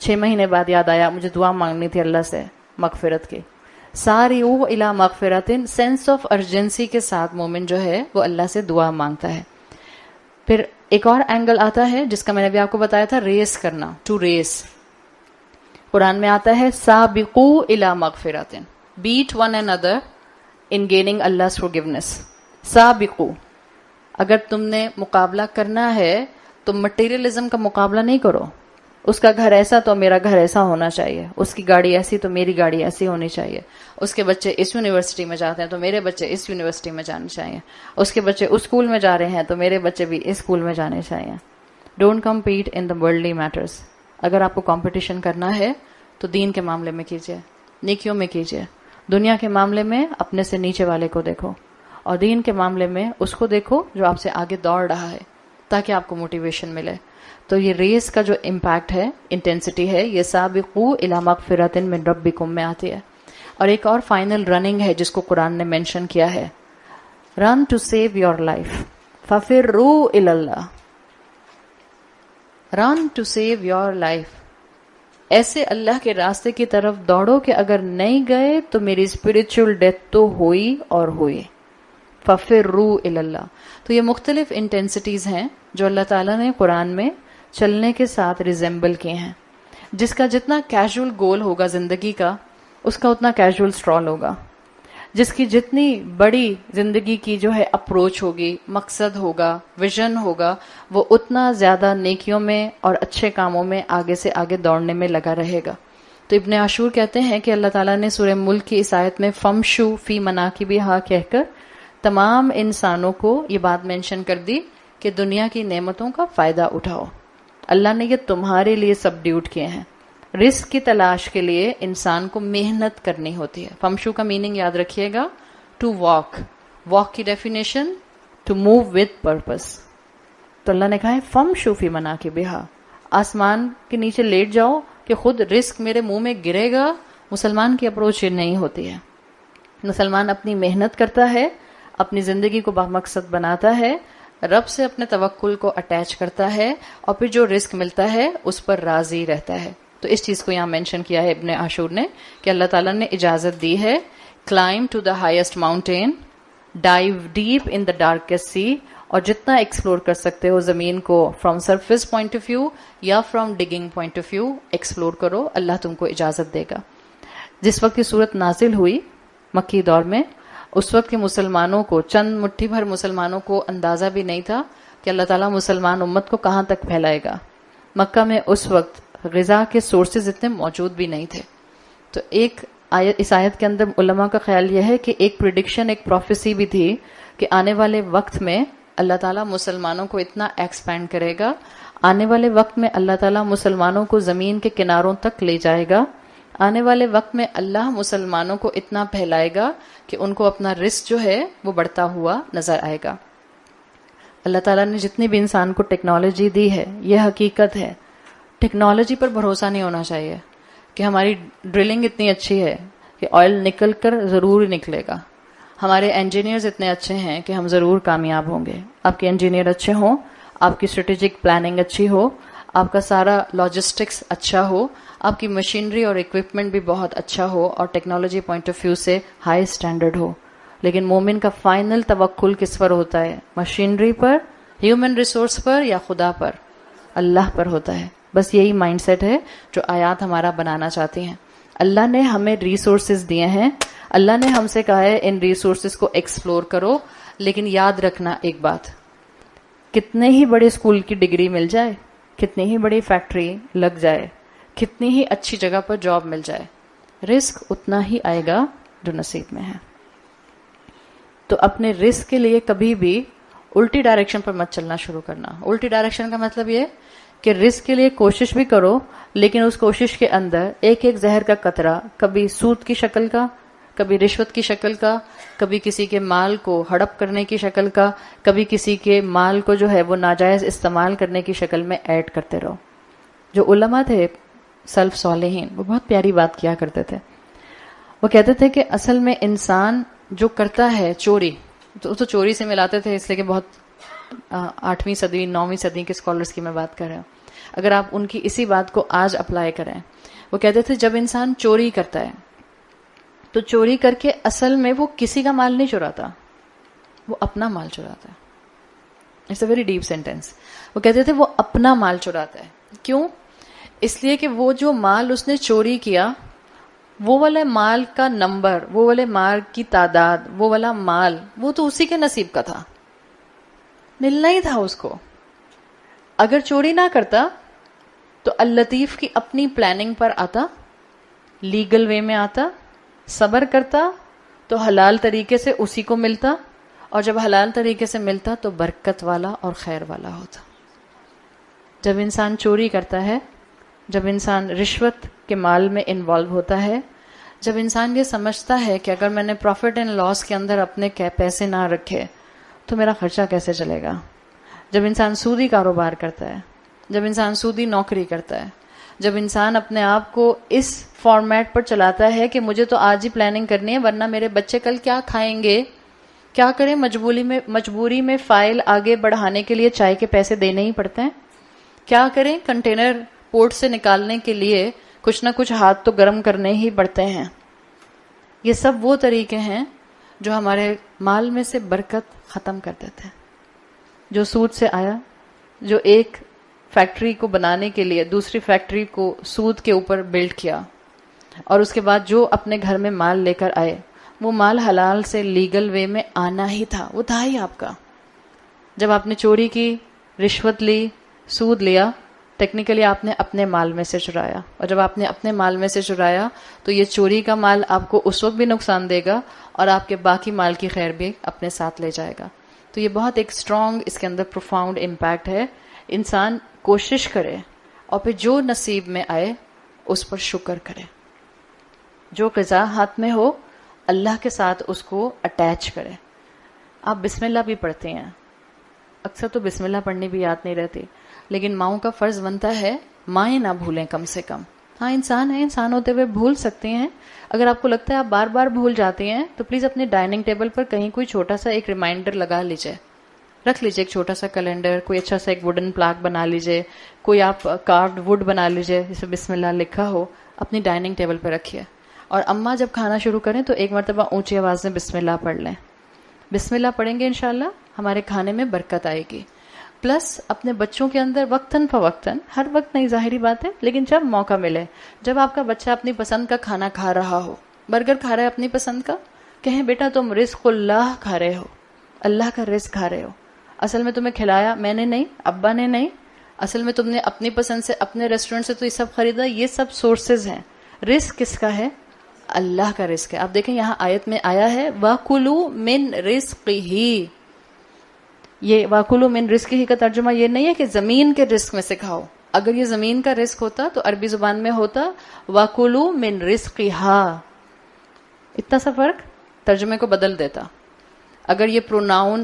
6 مہینے بعد یاد آیا مجھے دعا مانگنی تھی اللہ سے مغفرت کی. سَارِعُوا إِلَىٰ مَغْفِرَةٍ, سینس آف ارجنسی کے ساتھ مومن جو ہے وہ اللہ سے دعا مانگتا ہے. پھر ایک اور اینگل آتا ہے جس کا میں نے بھی آپ کو بتایا تھا, ریس کرنا, ٹو ریس. قرآن میں آتا ہے سَابِقُوا إِلَىٰ مَغْفِرَةٍ, beat one another in gaining Allah's forgiveness. سَابِقُوا, اگر تم نے مقابلہ کرنا ہے تو مٹیریلزم کا مقابلہ نہیں کرو. اس کا گھر ایسا تو میرا گھر ایسا ہونا چاہیے, اس کی گاڑی ایسی تو میری گاڑی ایسی ہونی چاہیے, اس کے بچے اس یونیورسٹی میں جاتے ہیں تو میرے بچے اس یونیورسٹی میں جانے چاہیے, اس کے بچے اس اسکول میں جا رہے ہیں تو میرے بچے بھی اس اسکول میں جانے چاہیے. Don't compete in the worldly matters. اگر آپ کو کمپٹیشن کرنا ہے تو دین کے معاملے میں کیجیے, نیکیوں میں کیجیے. دنیا کے معاملے میں اپنے سے نیچے والے کو دیکھو, اور دین کے معاملے میں اس کو دیکھو جو آپ سے آگے دوڑ رہا ہے, تاکہ آپ کو موٹیویشن ملے. تو یہ ریس کا جو امپیکٹ ہے، انٹینسٹی ہے، یہ سابقوا الی مغفرۃ من ربکم میں آتی ہے. اور ایک اور فائنل رننگ ہے جس کو قرآن نے مینشن کیا ہے، رن ٹو سیو یور لائف ففروا الی اللہ. رن ٹو سیو یور لائف، ایسے اللہ کے راستے کی طرف دوڑو کہ اگر نہیں گئے تو میری اسپرچل ڈیتھ تو ہوئی اور ہوئی. ففروا الی اللہ. تو یہ مختلف انٹینسٹیز ہیں جو اللہ تعالیٰ نے قرآن میں چلنے کے ساتھ ریزمبل کیے ہیں. جس کا جتنا کیجول گول ہوگا زندگی کا، اس کا اتنا کیجول سٹرول ہوگا. جس کی جتنی بڑی زندگی کی جو ہے اپروچ ہوگی، مقصد ہوگا، ویژن ہوگا، وہ اتنا زیادہ نیکیوں میں اور اچھے کاموں میں آگے سے آگے دوڑنے میں لگا رہے گا. تو ابن عاشور کہتے ہیں کہ اللہ تعالیٰ نے سورہ ملک کی اس آیت میں فمشو فی مناکبہا کہہ کر تمام انسانوں کو یہ بات مینشن کر دی کہ دنیا کی نعمتوں کا فائدہ اٹھاؤ. اللہ نے یہ تمہارے لیے سبڈیوٹ کیے ہیں. رزق کی تلاش کے لیے انسان کو محنت کرنی ہوتی ہے. فمشو کا میننگ یاد رکھیے گا، ٹو واک. واک کی definition to move with purpose. تو اللہ نے کہا ہے فمشو فی مناکبہا، آسمان کے نیچے لیٹ جاؤ کہ خود رزق میرے منہ میں گرے گا. مسلمان کی اپروچ یہ نہیں ہوتی ہے. مسلمان اپنی محنت کرتا ہے، اپنی زندگی کو بامقصد بناتا ہے، رب سے اپنے توکل کو اٹیچ کرتا ہے، اور پھر جو رزق ملتا ہے اس پر راضی رہتا ہے. تو اس چیز کو یہاں مینشن کیا ہے ابن عاشور نے کہ اللہ تعالیٰ نے اجازت دی ہے climb to the highest mountain, dive deep in the darkest sea, اور جتنا ایکسپلور کر سکتے ہو زمین کو from surface point of view یا from digging point of view explore کرو، اللہ تم کو اجازت دے گا. جس وقت یہ صورت نازل ہوئی مکی دور میں، اس وقت کے مسلمانوں کو، چند مٹھی بھر مسلمانوں کو اندازہ بھی نہیں تھا کہ اللہ تعالیٰ مسلمان امت کو کہاں تک پھیلائے گا. مکہ میں اس وقت غذا کے سورسز اتنے موجود بھی نہیں تھے. تو ایک اس آیت کے اندر علماء کا خیال یہ ہے کہ ایک پریڈکشن، ایک پروفیسی بھی تھی کہ آنے والے وقت میں اللہ تعالیٰ مسلمانوں کو اتنا ایکسپینڈ کرے گا، آنے والے وقت میں اللہ تعالیٰ مسلمانوں کو زمین کے کناروں تک لے جائے گا، آنے والے وقت میں اللہ مسلمانوں کو اتنا پھیلائے گا کہ ان کو اپنا رزق جو ہے وہ بڑھتا ہوا نظر آئے گا. اللہ تعالیٰ نے جتنی بھی انسان کو ٹیکنالوجی دی ہے، یہ حقیقت ہے. ٹیکنالوجی پر بھروسہ نہیں ہونا چاہیے کہ ہماری ڈرلنگ اتنی اچھی ہے کہ آئل نکل کر ضرور نکلے گا. ہمارے انجینئرز اتنے اچھے ہیں کہ ہم ضرور کامیاب ہوں گے. آپ کے انجینئر اچھے ہوں، آپ کی اسٹریٹجک پلاننگ اچھی ہو، آپ کا سارا لاجسٹکس اچھا ہو، آپ کی مشینری اور اکوپمنٹ بھی بہت اچھا ہو اور ٹیکنالوجی پوائنٹ آف ویو سے ہائی اسٹینڈرڈ ہو. لیکن مومن کا فائنل توکل کس پر ہوتا ہے؟ مشینری پر، ہیومن ریسورس پر، یا خدا پر؟ اللہ پر ہوتا ہے. بس یہی مائنڈ سیٹ ہے جو آیات ہمارا بنانا چاہتی ہیں. اللہ نے ہمیں ریسورسز دیے ہیں، اللہ نے ہم سے کہا ہے ان ریسورسز کو ایکسپلور کرو. لیکن یاد رکھنا ایک بات، کتنے ہی بڑے اسکول کی ڈگری مل جائے، کتنی ہی بڑی فیکٹری لگ جائے، کتنی ہی اچھی جگہ پر جاب مل جائے، رزق اتنا ہی آئے گا جو نصیب میں ہے. تو اپنے رزق کے لیے کبھی بھی الٹی ڈائریکشن پر مت چلنا شروع کرنا. الٹی ڈائریکشن کا مطلب یہ کہ رزق کے لیے کوشش بھی کرو، لیکن اس کوشش کے اندر ایک ایک زہر کا قطرہ، کبھی سود کی شکل کا، کبھی رشوت کی شکل کا، کبھی کسی کے مال کو ہڑپ کرنے کی شکل کا، کبھی کسی کے مال کو جو ہے وہ ناجائز استعمال کرنے کی شکل میں ایڈ کرتے رہو. جو علماء تھے سلف صالحین، وہ بہت پیاری بات کیا کرتے تھے. وہ کہتے تھے کہ اصل میں انسان جو کرتا ہے چوری، تو چوری سے ملاتے تھے اس لیے کہ بہت 8ویں صدی 9ویں صدی کے اسکالرس کی میں بات کر رہا ہوں. اگر آپ ان کی اسی بات کو آج اپلائی کریں، وہ کہتے تھے جب انسان چوری کرتا ہے تو چوری کر کے اصل میں وہ کسی کا مال نہیں چراتا، وہ اپنا مال چراتا ہے. It's a very deep sentence. وہ کہتے تھے وہ اپنا مال چراتا ہے. کیوں؟ اس لیے کہ وہ جو مال اس نے چوری کیا، وہ والے مال کا نمبر، وہ والے مال کی تعداد، وہ والا مال، وہ تو اسی کے نصیب کا تھا، ملنا ہی تھا اس کو. اگر چوری نہ کرتا تو اللطیف کی اپنی پلاننگ پر آتا، لیگل وے میں آتا، صبر کرتا تو حلال طریقے سے اسی کو ملتا، اور جب حلال طریقے سے ملتا تو برکت والا اور خیر والا ہوتا. جب انسان چوری کرتا ہے، جب انسان رشوت کے مال میں انوالو ہوتا ہے، جب انسان یہ سمجھتا ہے کہ اگر میں نے پروفٹ اینڈ لاس کے اندر اپنے پیسے نہ رکھے تو میرا خرچہ کیسے چلے گا، جب انسان سودی کاروبار کرتا ہے، جب انسان سودی نوکری کرتا ہے، جب انسان اپنے آپ کو اس فارمیٹ پر چلاتا ہے کہ مجھے تو آج ہی پلاننگ کرنی ہے ورنہ میرے بچے کل کیا کھائیں گے، کیا کریں، مجبوری میں فائل آگے بڑھانے کے لیے چائے کے پیسے دینے ہی پڑتے ہیں، کیا کریں، کنٹینر پورٹ سے نکالنے کے لیے کچھ نہ کچھ ہاتھ تو گرم کرنے ہی پڑتے ہیں۔ یہ سب وہ طریقے ہیں جو ہمارے مال میں سے برکت ختم کر دیتے ہیں، جو سود سے آیا، جو ایک فیکٹری کو بنانے کے لیے دوسری فیکٹری کو سود کے اوپر بلڈ کیا، اور اس کے بعد جو اپنے گھر میں مال لے کر آئے، وہ مال حلال سے لیگل وے میں آنا ہی تھا، وہ تھا ہی آپ کا۔ جب آپ نے چوری کی، رشوت لی، سود لیا، ٹیکنیکلی آپ نے اپنے مال میں سے چرایا، اور جب آپ نے اپنے مال میں سے چرایا تو یہ چوری کا مال آپ کو اس وقت بھی نقصان دے گا اور آپ کے باقی مال کی خیر بھی اپنے ساتھ لے جائے گا۔ تو یہ بہت ایک اسٹرانگ اس کے اندر پروفاؤنڈ امپیکٹ ہے۔ انسان کوشش کرے اور پھر جو نصیب میں آئے اس پر شکر کرے، جو غذا ہاتھ میں ہو اللہ کے ساتھ اس کو اٹیچ کرے۔ آپ بسم اللہ بھی پڑھتے ہیں، اکثر تو بسم اللہ پڑھنی بھی یاد نہیں رہتی، لیکن ماؤں کا فرض بنتا ہے مائیں نہ بھولیں کم سے کم۔ ہاں انسان ہے، انسان ہوتے ہوئے بھول سکتے ہیں۔ اگر آپ کو لگتا ہے آپ بار بار بھول جاتے ہیں تو پلیز اپنے ڈائننگ ٹیبل پر کہیں کوئی چھوٹا سا ایک ریمائنڈر لگا لیجئے، رکھ لیجئے، ایک چھوٹا سا کیلنڈر، کوئی اچھا سا ایک ووڈن پلاک بنا لیجئے، کوئی آپ کارڈ ووڈ بنا لیجئے جس میں بسم اللہ لکھا ہو، اپنی ڈائننگ ٹیبل پہ رکھیے۔ اور اماں جب کھانا شروع کریں تو ایک مرتبہ اونچی آواز میں بسم اللہ پڑھ لیں۔ بسم اللہ پڑھیں گے انشاءاللہ ہمارے کھانے میں برکت آئے گی۔ پلس اپنے بچوں کے اندر وقتاً فوقتاً، ہر وقت نہیں ظاہری بات ہے، لیکن جب موقع ملے، جب آپ کا بچہ اپنی پسند کا کھانا کھا رہا ہو، برگر کھا رہا ہے اپنی پسند کا، کہیں بیٹا تم رزق اللہ کھا رہے ہو، اللہ کا رزق کھا رہے ہو، اصل میں تمہیں کھلایا میں نے نہیں، ابا نے نہیں، اصل میں تم نے اپنی پسند سے اپنے ریسٹورنٹ سے تو یہ سب خریدا، یہ سب سورسز ہیں۔ رزق کس کا ہے؟ اللہ کا رزق ہے۔ آپ دیکھیں یہاں آیت میں آیا ہے وَكُلُوا مِن رِزْقِهِ، یہ وَكُلُوا مِن رِزْقِهِ کا ترجمہ یہ نہیں ہے کہ زمین کے رزق میں سے کھاؤ، اگر یہ زمین کا رزق ہوتا تو عربی زبان میں ہوتا وَكُلُوا مِن رِزْقِهَا، اتنا سا فرق ترجمے کو بدل دیتا۔ اگر یہ پروناؤن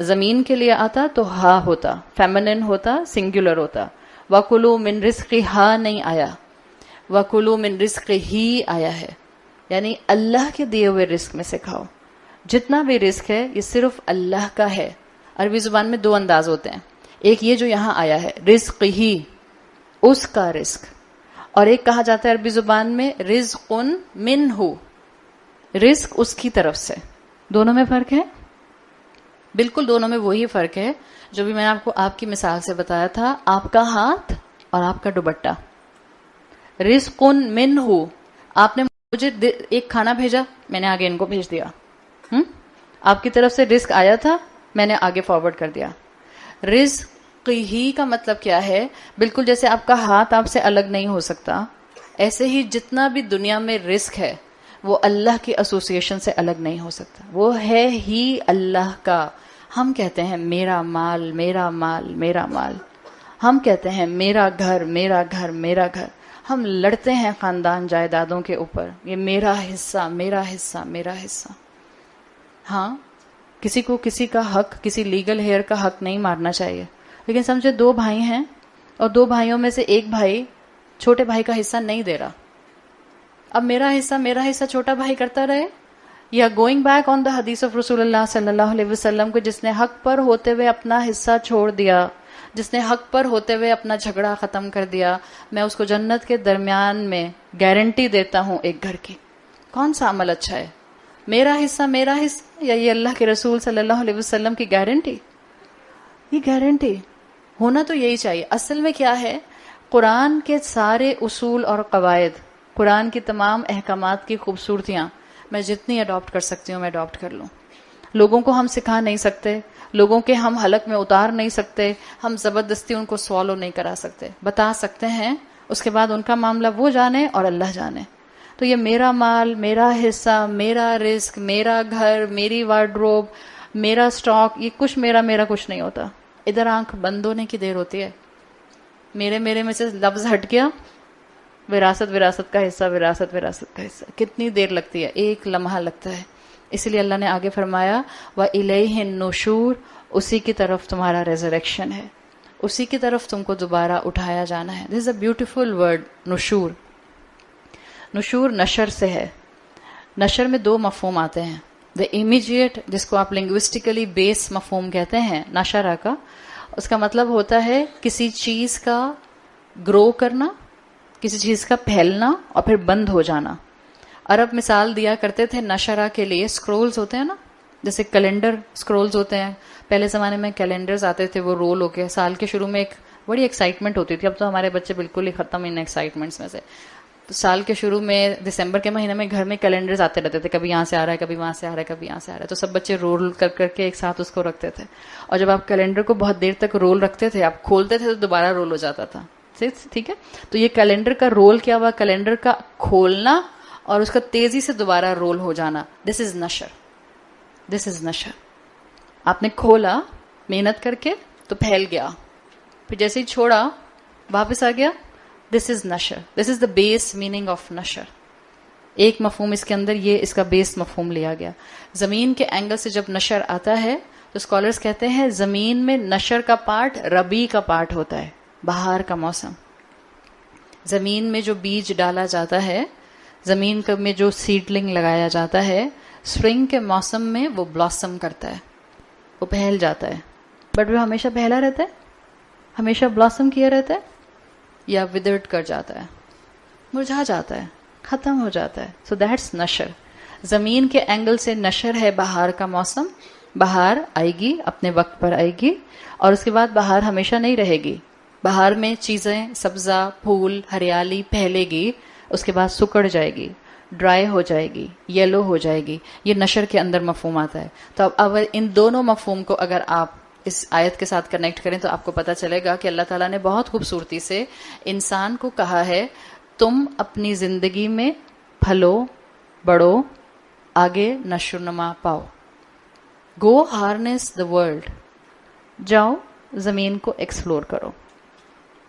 زمین کے لیے آتا تو ہا ہوتا، فیمنن ہوتا، سنگولر ہوتا۔ وَكُلُوا مِن رِزْقِهَا نہیں آیا، وَكُلُوا مِن رِزْقِهِ آیا ہے، یعنی اللہ کے دیے ہوئے رزق میں سے کھاؤ۔ جتنا بھی رزق ہے یہ صرف اللہ کا ہے۔ عربی زبان میں دو انداز ہوتے ہیں، ایک یہ جو یہاں آیا ہے رزق ہی، اس کا رزق، اور ایک کہا جاتا ہے عربی زبان میں رزق منہ، رزق اس کی طرف سے۔ دونوں میں فرق ہے، بالکل دونوں میں وہی فرق ہے جو بھی میں نے آپ کی مثال سے بتایا تھا، آپ کا ہاتھ اور آپ کا دوپٹہ۔ رزق منہ، آپ نے مجھے ایک کھانا بھیجا، میں نے آگے ان کو بھیج دیا، آپ کی طرف سے رزق آیا تھا، میں نے آگے فارورڈ کر دیا۔ رزق ہی کا مطلب کیا ہے؟ بالکل جیسے آپ کا ہاتھ آپ سے الگ نہیں ہو سکتا، ایسے ہی جتنا بھی دنیا میں رزق ہے وہ اللہ کی ایسوسیشن سے الگ نہیں ہو سکتا، وہ ہے ہی اللہ کا۔ ہم کہتے ہیں میرا مال، میرا مال، میرا مال، ہم کہتے ہیں میرا گھر، میرا گھر، میرا گھر، ہم لڑتے ہیں خاندان جائیدادوں کے اوپر، یہ میرا حصہ، میرا حصہ، میرا حصہ۔ ہاں کسی کو کسی کا حق، کسی لیگل ہیئر کا حق نہیں مارنا چاہیے، لیکن سمجھے دو بھائی ہیں اور دو بھائیوں میں سے ایک بھائی چھوٹے بھائی کا حصہ نہیں دے رہا، اب میرا حصہ چھوٹا بھائی کرتا رہے، یا گوئنگ بیک آن دا حدیث آف رسول اللہ صلی اللہ علیہ وسلم کو، جس نے حق پر ہوتے ہوئے اپنا حصہ چھوڑ دیا، جس نے حق پر ہوتے ہوئے اپنا جھگڑا ختم کر دیا، میں اس کو جنت کے درمیان میں گارنٹی دیتا ہوں ایک گھر کی۔ کون سا عمل اچھا ہے؟ میرا حصہ یا یہ اللہ کے رسول صلی اللہ علیہ وسلم کی گارنٹی؟ یہ گارنٹی ہونا تو یہی چاہیے۔ اصل میں کیا ہے، قرآن کے سارے اصول اور قواعد، قرآن کی تمام احکامات کی خوبصورتیاں میں جتنی اڈاپٹ کر سکتی ہوں میں اڈاپٹ کر لوں۔ لوگوں کو ہم سکھا نہیں سکتے، لوگوں کے ہم حلق میں اتار نہیں سکتے، ہم زبردستی ان کو سوالو نہیں کرا سکتے، بتا سکتے ہیں، اس کے بعد ان کا معاملہ وہ جانے اور اللہ جانے۔ تو یہ میرا مال، میرا حصہ، میرا رزق، میرا گھر، میری وارڈروب، میرا سٹاک، یہ کچھ میرا کچھ نہیں ہوتا۔ ادھر آنکھ بند ہونے کی دیر ہوتی ہے، میرے میں سے لفظ ہٹ گیا، وراثت کا حصہ، کتنی دیر لگتی ہے؟ ایک لمحہ لگتا ہے۔ اس لیے اللہ نے آگے فرمایا وَإِلَيْهِ النُّشُورُ، اسی کی طرف تمہارا ریزریکشن ہے، اسی کی طرف تم کو دوبارہ اٹھایا جانا ہے. This is a beautiful word نشور. نشور نشر سے ہے. نشر میں دو مفہوم آتے ہیں. دا امیجیٹ جس کو آپ لنگوسٹیکلی بیس مفہوم کہتے ہیں نشرہ کا، اس کا مطلب ہوتا ہے کسی چیز کا گرو کرنا، کسی چیز کا پھیلنا اور پھر بند ہو جانا. عرب مثال دیا کرتے تھے نشرہ کے لیے، اسکرولز ہوتے ہیں نا، جیسے کیلنڈر اسکرولز ہوتے ہیں. پہلے زمانے میں کیلنڈرز آتے تھے، وہ رول ہو کے سال کے شروع میں ایک بڑی ایکسائٹمنٹ ہوتی تھی. اب تو ہمارے بچے بالکل ہی ختم ان ایکسائٹمنٹس میں سے. تو سال کے شروع میں دسمبر کے مہینے میں گھر میں کیلنڈرز آتے رہتے تھے، کبھی یہاں سے آ رہا ہے، کبھی وہاں سے آ رہا ہے، کبھی یہاں سے آ رہا ہے. تو سب بچے رول کر کر کے ایک ساتھ اس کو رکھتے تھے. اور جب آپ کیلنڈر کو بہت دیر تک رول رکھتے تھے، آپ کھولتے تھے تو دوبارہ رول ہو جاتا تھا. ٹھیک ہے. تو یہ کیلنڈر کا رول کیا ہوا؟ کیلنڈر کا کھولنا اور اس کا تیزی سے دوبارہ رول ہو جانا. دس از نشر. دس از نشر. آپ نے کھولا محنت کر کے تو پھیل گیا، پھر جیسے ہی چھوڑا واپس آ گیا. دس از نشر. دس is the base meaning of نشر. ایک مفہوم اس کے اندر یہ اس کا بیس مفہوم لیا گیا. زمین کے اینگل سے جب نشر آتا ہے تو اسکالرز کہتے ہیں زمین میں نشر کا پارٹ ربیع کا پارٹ ہوتا ہے، بہار کا موسم. زمین میں جو بیج ڈالا جاتا ہے، زمین میں جو سیڈلنگ لگایا جاتا ہے، اسپرنگ کے موسم میں وہ بلاسم کرتا ہے، وہ پھیل جاتا ہے. بٹ وہ ہمیشہ پھیلا رہتا ہے، ہمیشہ بلاسم کیا رہتا ہے، یا ودرڈ کر جاتا ہے، مرجھا جاتا ہے، ختم ہو جاتا ہے. سو دیٹس نشر. زمین کے اینگل سے نشر ہے بہار کا موسم. بہار آئے گی، اپنے وقت پر آئے گی، اور اس کے بعد بہار ہمیشہ نہیں رہے گی. بہار میں چیزیں سبزہ، پھول، ہریالی پھیلے گی، اس کے بعد سکڑ جائے گی، ڈرائی ہو جائے گی، یلو ہو جائے گی. یہ نشر کے اندر مفہوم آتا ہے. تو اب ان دونوں مفہوم کو اگر آپ اس آیت کے ساتھ کنیکٹ کریں تو آپ کو پتہ چلے گا کہ اللہ تعالیٰ نے بہت خوبصورتی سے انسان کو کہا ہے تم اپنی زندگی میں پھلو، بڑھو، آگے نشو نما پاؤ. گو ہارنس دا ورلڈ. جاؤ زمین کو ایکسپلور کرو.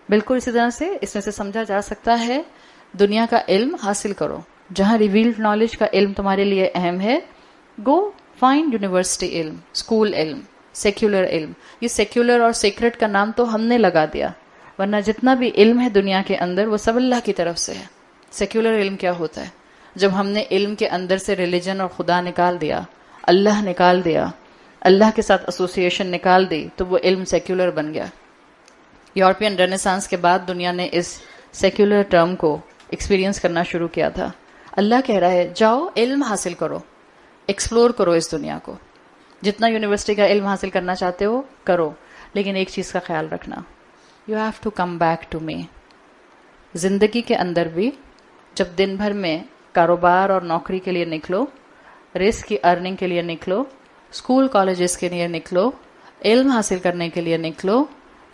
بالکل اسی طرح سے اس میں سے سمجھا جا سکتا ہے دنیا کا علم حاصل کرو. جہاں ریویلڈ نالج کا علم تمہارے لیے اہم ہے، گو فائنڈ یونیورسٹی علم، اسکول علم، سیکولر علم. یہ سیکولر اور سیکرٹ کا نام تو ہم نے لگا دیا، ورنہ جتنا بھی علم ہے دنیا کے اندر وہ سب اللہ کی طرف سے ہے. سیکولر علم کیا ہوتا ہے؟ جب ہم نے علم کے اندر سے ریلیجن اور خدا نکال دیا، اللہ نکال دیا، اللہ کے ساتھ ایسوسیشن نکال دی، تو وہ علم سیکولر بن گیا. یورپین رینیسانس کے بعد دنیا نے اس سیکولر ٹرم کو ایکسپیرینس کرنا شروع کیا تھا. اللہ کہہ رہا ہے جاؤ علم حاصل کرو، ایکسپلور کرو اس دنیا کو. جتنا یونیورسٹی کا علم حاصل کرنا چاہتے ہو کرو، لیکن ایک چیز کا خیال رکھنا، you have to come back to me. زندگی کے اندر بھی جب دن بھر میں کاروبار اور نوکری کے لیے نکلو، رسک کی ارننگ کے لیے نکلو، اسکول کالجز کے لیے نکلو، علم حاصل کرنے کے لیے نکلو،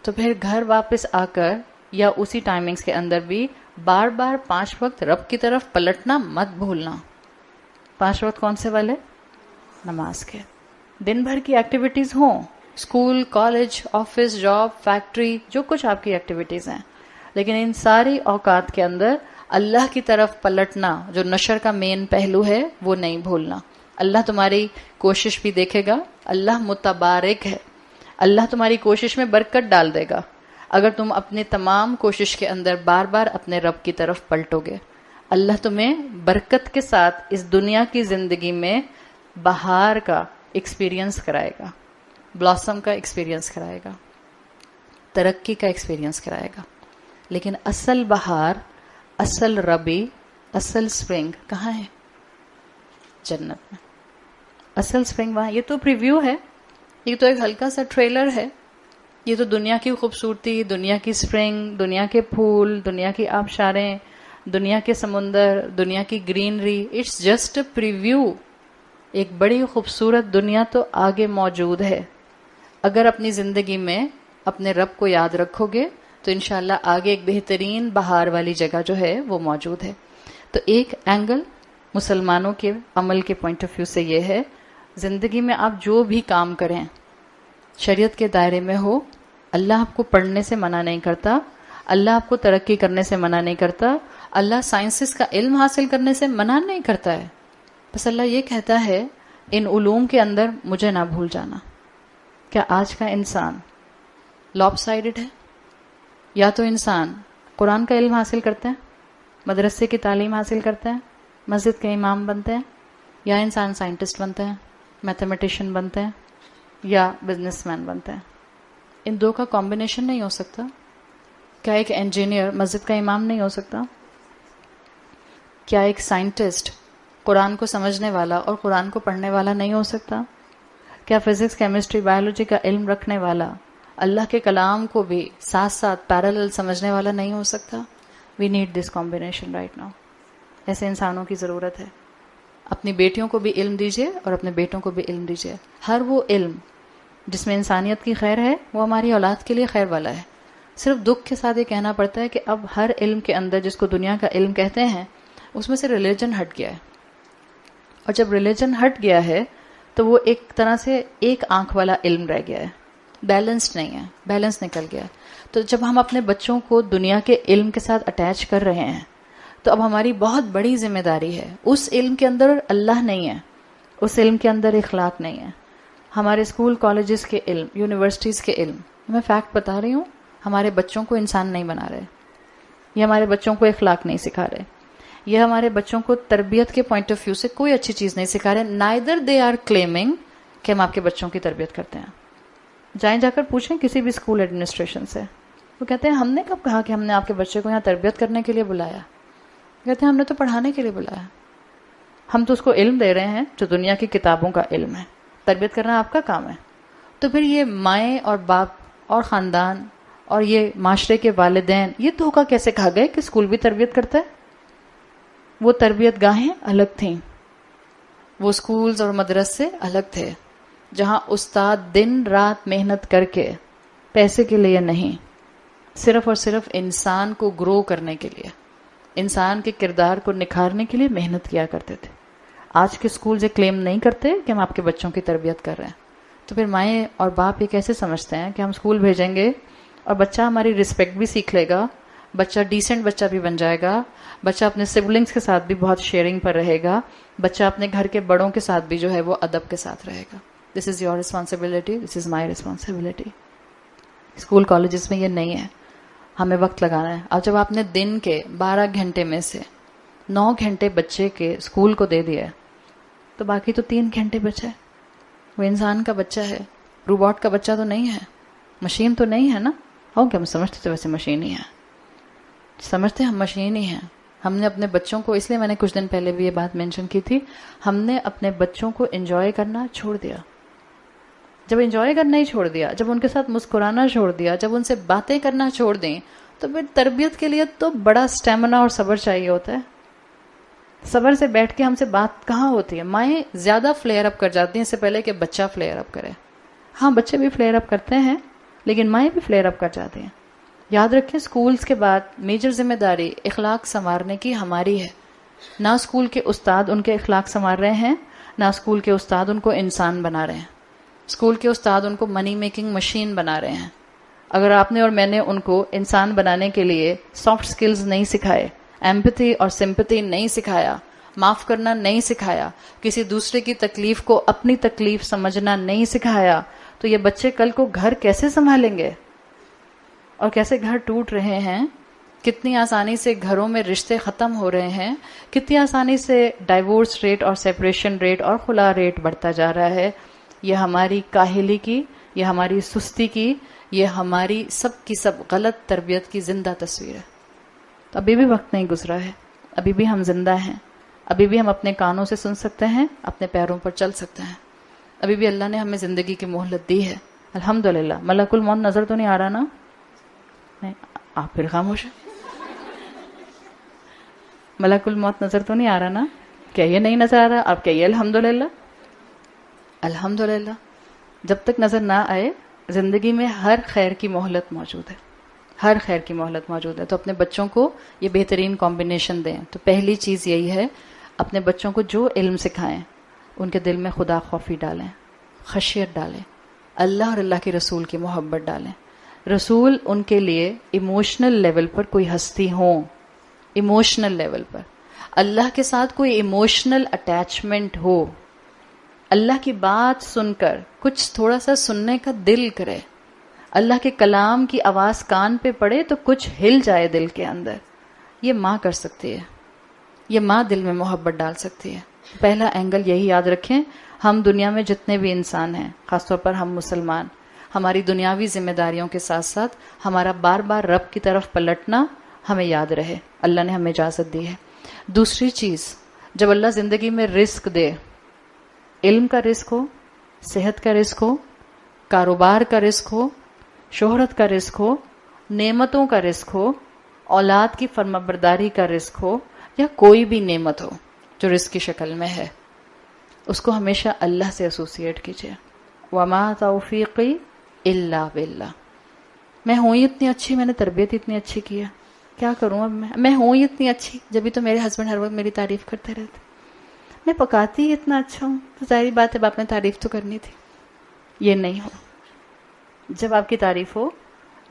تو پھر گھر واپس آ کر یا اسی ٹائمنگز کے اندر بھی بار بار 5 وقت رب کی طرف پلٹنا مت بھولنا. 5 وقت کون سے والے؟ نماز کے. دن بھر کی ایکٹیویٹیز ہوں، school, college, office, job, factory, جو کچھ آپ کی ایکٹیویٹیز ہیں، لیکن ان ساری اوقات کے اندر اللہ کی طرف پلٹنا جو نشر کا مین پہلو ہے وہ نہیں بھولنا. اللہ تمہاری کوشش بھی دیکھے گا، اللہ متبارک ہے، اللہ تمہاری کوشش میں برکت ڈال دے گا اگر تم اپنے تمام کوشش کے اندر بار بار اپنے رب کی طرف پلٹو گے. اللہ تمہیں برکت کے ساتھ اس دنیا کی زندگی میں بہار کا ایکسپیرینس کرائے گا، بلاسم کا ایکسپیرینس کرائے گا، ترقی کا ایکسپیرینس کرائے گا. لیکن اصل بہار، اصل ربی، اصل سپرنگ کہاں ہے؟ جنت میں. اصل سپرنگ وہاں. یہ تو پریویو ہے، یہ تو ایک ہلکا سا ٹریلر ہے. یہ تو دنیا کی خوبصورتی، دنیا کی سپرنگ، دنیا کے پھول، دنیا کی آبشاریں، دنیا کے سمندر، دنیا کی greenery, it's just a preview. ایک بڑی خوبصورت دنیا تو آگے موجود ہے. اگر اپنی زندگی میں اپنے رب کو یاد رکھو گے تو انشاءاللہ آگے ایک بہترین بہار والی جگہ جو ہے وہ موجود ہے. تو ایک اینگل مسلمانوں کے عمل کے پوائنٹ آف ویو سے یہ ہے، زندگی میں آپ جو بھی کام کریں شریعت کے دائرے میں ہو. اللہ آپ کو پڑھنے سے منع نہیں کرتا، اللہ آپ کو ترقی کرنے سے منع نہیں کرتا، اللہ سائنسز کا علم حاصل کرنے سے منع نہیں کرتا ہے. بس اللہ یہ کہتا ہے ان علوم کے اندر مجھے نہ بھول جانا. کیا آج کا انسان لاب سائڈڈ ہے. یا تو انسان قرآن کا علم حاصل کرتے ہیں, مدرسے کی تعلیم حاصل کرتے ہیں, مسجد کے امام بنتے ہیں, یا انسان سائنٹسٹ بنتے ہیں, میتھمیٹیشین بنتے ہیں, یا بزنس مین بنتے ہیں. ان دو کا کمبینیشن نہیں ہو سکتا. کیا ایک انجینئر مسجد کا امام نہیں ہو سکتا؟ کیا ایک سائنٹسٹ قرآن کو سمجھنے والا اور قرآن کو پڑھنے والا نہیں ہو سکتا؟ کیا فزکس، کیمسٹری، بایولوجی کا علم رکھنے والا اللہ کے کلام کو بھی ساتھ ساتھ پیرالل سمجھنے والا نہیں ہو سکتا؟ We need this combination right now. ایسے انسانوں کی ضرورت ہے. اپنی بیٹیوں کو بھی علم دیجیے اور اپنے بیٹوں کو بھی علم دیجیے. ہر وہ علم جس میں انسانیت کی خیر ہے وہ ہماری اولاد کے لیے خیر والا ہے. صرف دکھ کے ساتھ یہ کہنا پڑتا ہے کہ اب ہر علم کے اندر جس کو دنیا کا علم کہتے ہیں اس میں سے ریلیجن ہٹ گیا ہے. اور جب ریلیجن ہٹ گیا ہے تو وہ ایک طرح سے ایک آنکھ والا علم رہ گیا ہے, بیلنس نہیں ہے, بیلنس نکل گیا. تو جب ہم اپنے بچوں کو دنیا کے علم کے ساتھ اٹیچ کر رہے ہیں تو اب ہماری بہت بڑی ذمہ داری ہے. اس علم کے اندر اللہ نہیں ہے, اس علم کے اندر اخلاق نہیں ہے. ہمارے اسکول کالجز کے علم, یونیورسٹیز کے علم, میں فیکٹ بتا رہی ہوں, ہمارے بچوں کو انسان نہیں بنا رہے, یہ ہمارے بچوں کو اخلاق نہیں سکھا رہے, یہ ہمارے بچوں کو تربیت کے پوائنٹ آف ویو سے کوئی اچھی چیز نہیں سکھا رہے. نائدر دے آر کلیمنگ کہ ہم آپ کے بچوں کی تربیت کرتے ہیں. جائیں جا کر پوچھیں کسی بھی اسکول ایڈمنسٹریشن سے, وہ کہتے ہیں ہم نے کب کہا کہ ہم نے آپ کے بچے کو یہاں تربیت کرنے کے لیے بلایا؟ کہتے ہیں ہم نے تو پڑھانے کے لیے بلایا. ہم تو اس کو علم دے رہے ہیں جو دنیا کی کتابوں کا علم ہے, تربیت کرنا آپ کا کام ہے. تو پھر یہ مائیں اور باپ اور خاندان اور یہ معاشرے کے والدین یہ دھوکہ کیسے کھا گئے کہ اسکول بھی تربیت کرتا ہے؟ وہ تربیت گاہیں الگ تھیں, وہ اسکولز اور مدرسے الگ تھے جہاں استاد دن رات محنت کر کے پیسے کے لیے نہیں, صرف اور صرف انسان کو گرو کرنے کے لیے, انسان کے کردار کو نکھارنے کے لیے محنت کیا کرتے تھے. آج کے اسکول یہ کلیم نہیں کرتے کہ ہم آپ کے بچوں کی تربیت کر رہے ہیں. تو پھر مائیں اور باپ یہ کیسے سمجھتے ہیں کہ ہم اسکول بھیجیں گے اور بچہ ہماری رسپیکٹ بھی سیکھ لے گا, بچہ ڈیسنٹ بچہ بھی بن جائے گا, بچہ اپنے سبلنگس کے ساتھ بھی بہت شیئرنگ پر رہے گا, بچہ اپنے گھر کے بڑوں کے ساتھ بھی جو ہے وہ ادب کے ساتھ رہے گا. This is your responsibility, this is my responsibility. School colleges میں یہ نہیں ہے, ہمیں وقت لگانا ہے. اب جب آپ نے دن کے 12 گھنٹے میں سے 9 گھنٹے بچے کے اسکول کو دے دیا تو باقی تو 3 گھنٹے بچے. وہ انسان کا بچہ ہے, روبوٹ کا بچہ تو نہیں ہے, مشین تو نہیں ہے نا. ہو کہ ہم سمجھتے تھے ویسے مشین ہی ہے, سمجھتے ہم مشین ہی ہیں. ہم نے اپنے بچوں کو, اس لیے میں نے کچھ دن پہلے بھی یہ بات مینشن کی تھی, ہم نے اپنے بچوں کو انجوائے کرنا چھوڑ دیا. جب انجوائے کرنا ہی چھوڑ دیا, جب ان کے ساتھ مسکرانا چھوڑ دیا, جب ان سے باتیں کرنا چھوڑ دیں تو پھر تربیت کے لیے تو بڑا اسٹیمنا اور صبر چاہیے ہوتا ہے. صبر سے بیٹھ کے ہم سے بات کہاں ہوتی ہے. مائیں زیادہ فلیئر اپ کر جاتی ہیں اس سے پہلے کہ بچہ فلیئر اپ کرے. ہاں بچے بھی فلیئر اپ کرتے ہیں لیکن مائیں بھی فلیئر اپ کر جاتی ہیں. یاد رکھیں اسکولز کے بعد میجر ذمہ داری اخلاق سنوارنے کی ہماری ہے. نہ اسکول کے استاد ان کے اخلاق سنوار رہے ہیں, نہ اسکول کے استاد ان کو انسان بنا رہے ہیں. اسکول کے استاد ان کو منی میکنگ مشین بنا رہے ہیں. اگر آپ نے اور میں نے ان کو انسان بنانے کے لیے سافٹ سکلز نہیں سکھائے, ایمپتھی اور سمپتھی نہیں سکھایا, معاف کرنا نہیں سکھایا, کسی دوسرے کی تکلیف کو اپنی تکلیف سمجھنا نہیں سکھایا, تو یہ بچے کل کو گھر کیسے سنبھالیں گے؟ اور کیسے گھر ٹوٹ رہے ہیں, کتنی آسانی سے گھروں میں رشتے ختم ہو رہے ہیں, کتنی آسانی سے ڈائیورس ریٹ اور سیپریشن ریٹ اور خلا ریٹ بڑھتا جا رہا ہے. یہ ہماری کاہلی کی, یہ ہماری سستی کی, یہ ہماری سب کی سب غلط تربیت کی زندہ تصویر ہے. تو ابھی بھی وقت نہیں گزرا ہے, ابھی بھی ہم زندہ ہیں, ابھی بھی ہم اپنے کانوں سے سن سکتے ہیں, اپنے پیروں پر چل سکتے ہیں, ابھی بھی اللہ نے ہمیں زندگی کی مہلت دی ہے. الحمدللہ. ملک الموت نظر تو نہیں آ رہا نا؟ نہیں, آپ پھر خاموش ہیں. ملک الموت نظر تو نہیں آ رہا نا؟ کیا یہ نہیں نظر آ رہا؟ آپ کہیے الحمدللہ. الحمدللہ. جب تک نظر نہ آئے زندگی میں ہر خیر کی مہلت موجود ہے, ہر خیر کی مہلت موجود ہے. تو اپنے بچوں کو یہ بہترین کمبینیشن دیں. تو پہلی چیز یہی ہے, اپنے بچوں کو جو علم سکھائیں ان کے دل میں خدا خوفی ڈالیں, خشیت ڈالیں, اللہ اور اللہ کے رسول کی محبت ڈالیں. رسول ان کے لیے ایموشنل لیول پر کوئی ہستی ہوں, ایموشنل لیول پر اللہ کے ساتھ کوئی ایموشنل اٹیچمنٹ ہو, اللہ کی بات سن کر کچھ تھوڑا سا سننے کا دل کرے, اللہ کے کلام کی آواز کان پہ پڑے تو کچھ ہل جائے دل کے اندر. یہ ماں کر سکتی ہے. یہ ماں دل میں محبت ڈال سکتی ہے. پہلا اینگل یہی یاد رکھیں, ہم دنیا میں جتنے بھی انسان ہیں, خاص طور پر ہم مسلمان, ہماری دنیاوی ذمہ داریوں کے ساتھ ساتھ ہمارا بار بار رب کی طرف پلٹنا ہمیں یاد رہے. اللہ نے ہمیں اجازت دی ہے. دوسری چیز, جب اللہ زندگی میں رزق دے, علم کا رزق ہو, صحت کا رزق ہو, کاروبار کا رزق ہو, شہرت کا رزق ہو, نعمتوں کا رزق ہو, اولاد کی فرمانبرداری کا رزق ہو, یا کوئی بھی نعمت ہو جو رزق کی شکل میں ہے, اس کو ہمیشہ اللہ سے ایسوسیٹ کیجیے. وما توفیقی الا باللہ. میں ہوں ہی اتنی اچھی, میں نے تربیت اتنی اچھی کی ہے, کیا کروں اب میں ہوں ہی اتنی اچھی, جبھی تو میرے ہسبینڈ ہر وقت میری تعریف کرتے رہتے. میں پکاتی ہی اتنا اچھا ہوں, تو ظاہری بات ہے باپ نے تعریف تو کرنی تھی. یہ نہیں ہو. جب آپ کی تعریف ہو,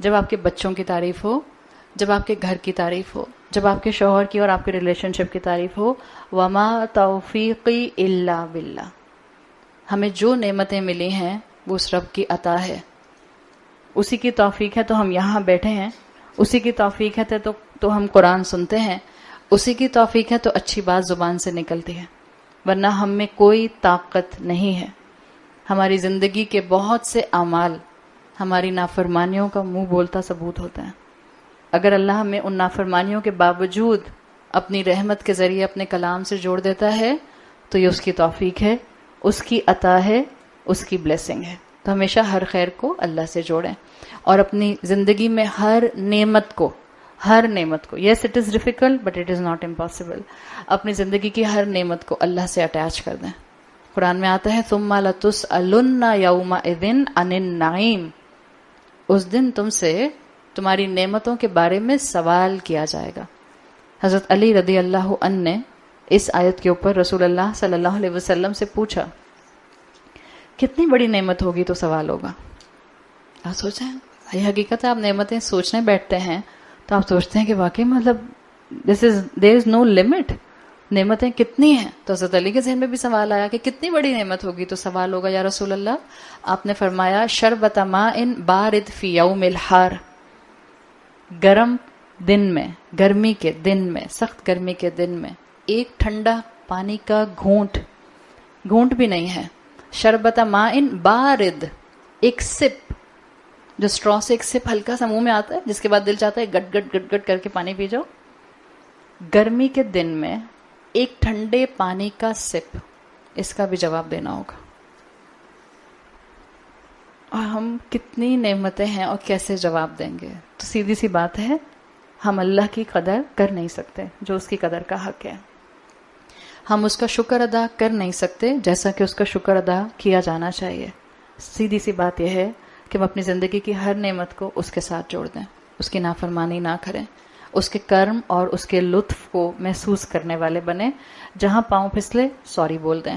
جب آپ کے بچوں کی تعریف ہو, جب آپ کے گھر کی تعریف ہو, جب آپ کے شوہر کی اور آپ کے ریلیشن شپ کی تعریف ہو. وما توفیقی الا باللہ. ہمیں جو نعمتیں ملی ہیں وہ اس رب کی عطا ہے, اسی کی توفیق ہے تو ہم یہاں بیٹھے ہیں, اسی کی توفیق ہے تو ہم قرآن سنتے ہیں, اسی کی توفیق ہے تو اچھی بات زبان سے نکلتی ہے, ورنہ ہم میں کوئی طاقت نہیں ہے. ہماری زندگی کے بہت سے اعمال ہماری نافرمانیوں کا منہ بولتا ثبوت ہوتا ہے. اگر اللہ ہمیں ان نافرمانیوں کے باوجود اپنی رحمت کے ذریعے اپنے کلام سے جوڑ دیتا ہے تو یہ اس کی توفیق ہے, اس کی عطا ہے, اس کی بلیسنگ ہے. تو ہمیشہ ہر خیر کو اللہ سے جوڑیں, اور اپنی زندگی میں ہر نعمت کو yes it is difficult but it is not impossible, اپنی زندگی کی ہر نعمت کو اللہ سے اٹیچ کر دیں. قرآن میں آتا ہے ثم لتسألن یومئذ عن النعیم. اس دن تم سے تمہاری نعمتوں کے بارے میں سوال کیا جائے گا. حضرت علی رضی اللہ عنہ نے اس آیت کے اوپر رسول اللہ صلی اللہ علیہ وسلم سے پوچھا, کتنی بڑی نعمت ہوگی تو سوال ہوگا. آپ سوچیں, یہ حقیقت ہے, آپ نعمتیں سوچنے بیٹھتے ہیں تو آپ سوچتے ہیں کہ واقعی مطلب there is no limit, نعمتیں کتنی ہیں. تو حضرت علی کے ذہن میں بھی سوال آیا کہ کتنی بڑی نعمت ہوگی تو سوال ہوگا یا رسول اللہ. آپ نے فرمایا شربت ماء بارد فی یوم الحار, گرم دن میں, گرمی کے دن میں, سخت گرمی کے دن میں ایک ٹھنڈا پانی کا گھونٹ بھی نہیں ہے. شربت ماء بارد, ایک سپ, جو اسٹرا سے ایک سپ ہلکا سا منہ میں آتا ہے جس کے بعد دل چاہتا ہے گٹ گٹ گٹ گٹ کر کے پانی پی جاؤ. گرمی کے دن میں ایک ٹھنڈے پانی کا سپ, اس کا بھی جواب دینا ہوگا. اور ہم کتنی نعمتیں ہیں اور کیسے جواب دیں گے. تو سیدھی سی بات ہے, ہم اللہ کی قدر کر نہیں سکتے جو اس کی قدر کا حق ہے. ہم اس کا شکر ادا کر نہیں سکتے جیسا کہ اس کا شکر ادا کیا جانا چاہیے. سیدھی سی بات یہ ہے کہ ہم اپنی زندگی کی ہر نعمت کو اس کے ساتھ جوڑ دیں, اس کی نافرمانی نہ کریں, اس کے کرم اور اس کے لطف کو محسوس کرنے والے بنیں. جہاں پاؤں پھسلے سوری بول دیں,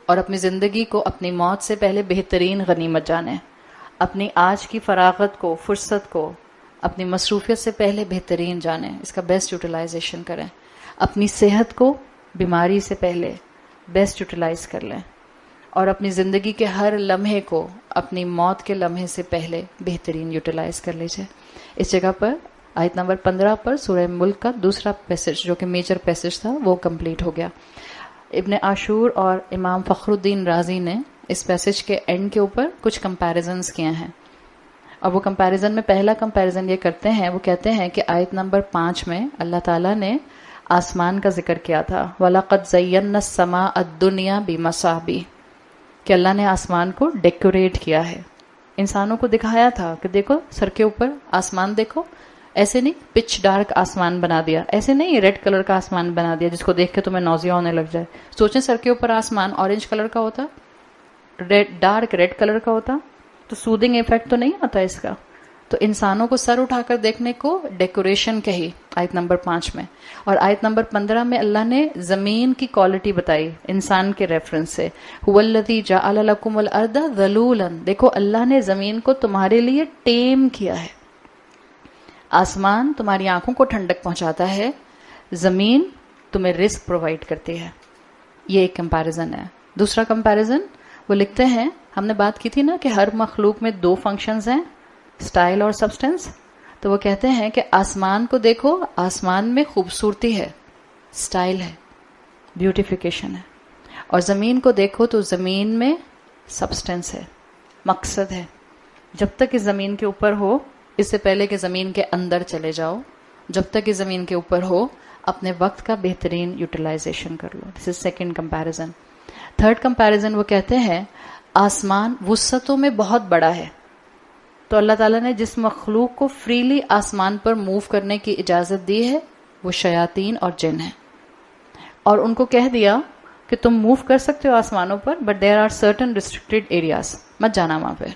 اور اپنی زندگی کو اپنی موت سے پہلے بہترین غنیمت جانیں. اپنی آج کی فراغت کو, فرصت کو اپنی مصروفیت سے پہلے بہترین جانیں, اس کا بیسٹ یوٹیلائزیشن کریں. اپنی صحت کو بیماری سے پہلے بیسٹ یوٹیلائز کر لیں, اور اپنی زندگی کے ہر لمحے کو اپنی موت کے لمحے سے پہلے بہترین یوٹیلائز کر لیجئے. اس جگہ پر آیت نمبر 15 پر سورہ ملک کا دوسرا پیسج جو کہ میجر پیسج تھا وہ کمپلیٹ ہو گیا. ابن عاشور اور امام فخر الدین رازی نے اس پیسج کے اینڈ کے اوپر کچھ کمپیریزنز کیے ہیں, اور وہ کمپیریزن میں پہلا کمپیریزن یہ کرتے ہیں, وہ کہتے ہیں کہ آیت نمبر 5 میں اللہ تعالیٰ نے آسمان کا ذکر کیا تھا, وَلَقَدْ زَيَّنَّا السَّمَاءَ الدُّنْيَا بِمَصَابِيحَ, کہ اللہ نے آسمان کو ڈیکوریٹ کیا ہے, انسانوں کو دکھایا تھا کہ دیکھو سر کے اوپر آسمان دیکھو, ایسے نہیں پچ ڈارک آسمان بنا دیا, ایسے نہیں ریڈ کلر کا آسمان بنا دیا جس کو دیکھ کے تمہیں نوزیا ہونے لگ جائے. سوچیں سر کے اوپر آسمان آرنج کلر کا ہوتا, ڈارک ریڈ کلر کا ہوتا تو سودنگ ایفیکٹ تو نہیں آتا اس کا. تو انسانوں کو سر اٹھا کر دیکھنے کو ڈیکوریشن کہی آیت نمبر 5 میں. اور آیت نمبر 15 میں اللہ نے زمین کی کوالٹی بتائی انسان کے ریفرنس سے, هُوَ الَّذِي جَعَلَ لَكُمُ الْأَرْضَ ذَلُولًا, دیکھو اللہ نے زمین کو تمہارے لیے ٹیم کیا ہے. آسمان تمہاری آنکھوں کو ٹھنڈک پہنچاتا ہے, زمین تمہیں رزق پرووائڈ کرتی ہے. یہ ایک کمپیریزن ہے. دوسرا کمپیریزن وہ لکھتے ہیں, ہم نے بات کی تھی نا کہ ہر مخلوق میں 2 فنکشنز ہیں, اسٹائل اور سبسٹینس. تو وہ کہتے ہیں کہ آسمان کو دیکھو, آسمان میں خوبصورتی ہے, اسٹائل ہے, بیوٹیفیکیشن ہے, اور زمین کو دیکھو تو زمین میں سبسٹینس ہے, مقصد ہے. جب تک اس زمین کے اوپر ہو, اس سے پہلے کہ زمین کے اندر چلے جاؤ, جب تک اس زمین کے اوپر ہو اپنے وقت کا بہترین یوٹیلائزیشن کر لو. This is second comparison. Third comparison وہ کہتے ہیں آسمان وسعتوں میں بہت بڑا ہے, تو اللہ تعالیٰ نے جس مخلوق کو فریلی آسمان پر موو کرنے کی اجازت دی ہے وہ شیاطین اور جن ہیں, اور ان کو کہہ دیا کہ تم موو کر سکتے ہو آسمانوں پر, but there are certain restricted areas, مت جانا وہاں پہ.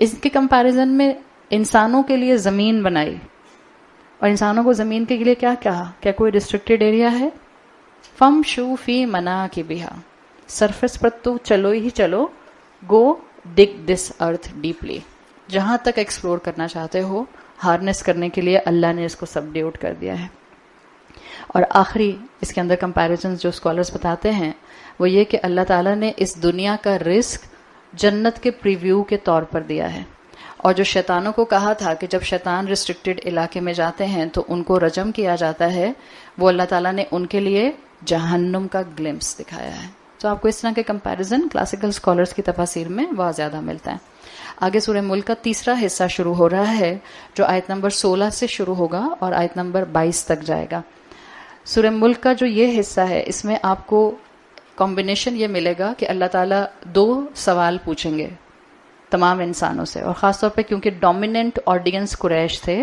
اس کے کمپیریزن میں انسانوں کے لیے زمین بنائی, اور انسانوں کو زمین کے لیے کیا کہا, کیا کوئی ریسٹرکٹیڈ ایریا ہے؟ فَامْشُوا فِي مَنَاكِبِهَا, سرفیس پر تو چلو ہی چلو, گو ڈگ دس ارتھ ڈیپلی, جہاں تک ایکسپلور کرنا چاہتے ہو ہارنس کرنے کے لیے اللہ نے اس کو سبڈیوٹ کر دیا ہے. اور آخری اس کے اندر کمپیریزنز جو اسکالرز بتاتے ہیں وہ یہ کہ اللہ تعالیٰ نے اس دنیا کا رزق جنت کے پریویو کے طور پر دیا ہے, اور جو شیطانوں کو کہا تھا کہ جب شیطان ریسٹرکٹیڈ علاقے میں جاتے ہیں تو ان کو رجم کیا جاتا ہے, وہ اللہ تعالیٰ نے ان کے لیے جہنم کا گلمپس دکھایا ہے. تو آپ کو اس طرح کے کمپیریزن کلاسیکل اسکالرز کی تفاسیر میں بہت زیادہ ملتا ہے. آگے سورہ ملک کا تیسرا حصہ شروع ہو رہا ہے جو آیت نمبر 16 سے شروع ہوگا اور آیت نمبر 22 تک جائے گا. سورہ ملک کا جو یہ حصہ ہے اس میں آپ کو کمبینیشن یہ ملے گا کہ اللہ تعالیٰ 2 سوال پوچھیں گے تمام انسانوں سے, اور خاص طور پہ کیونکہ ڈومیننٹ آڈینس قریش تھے,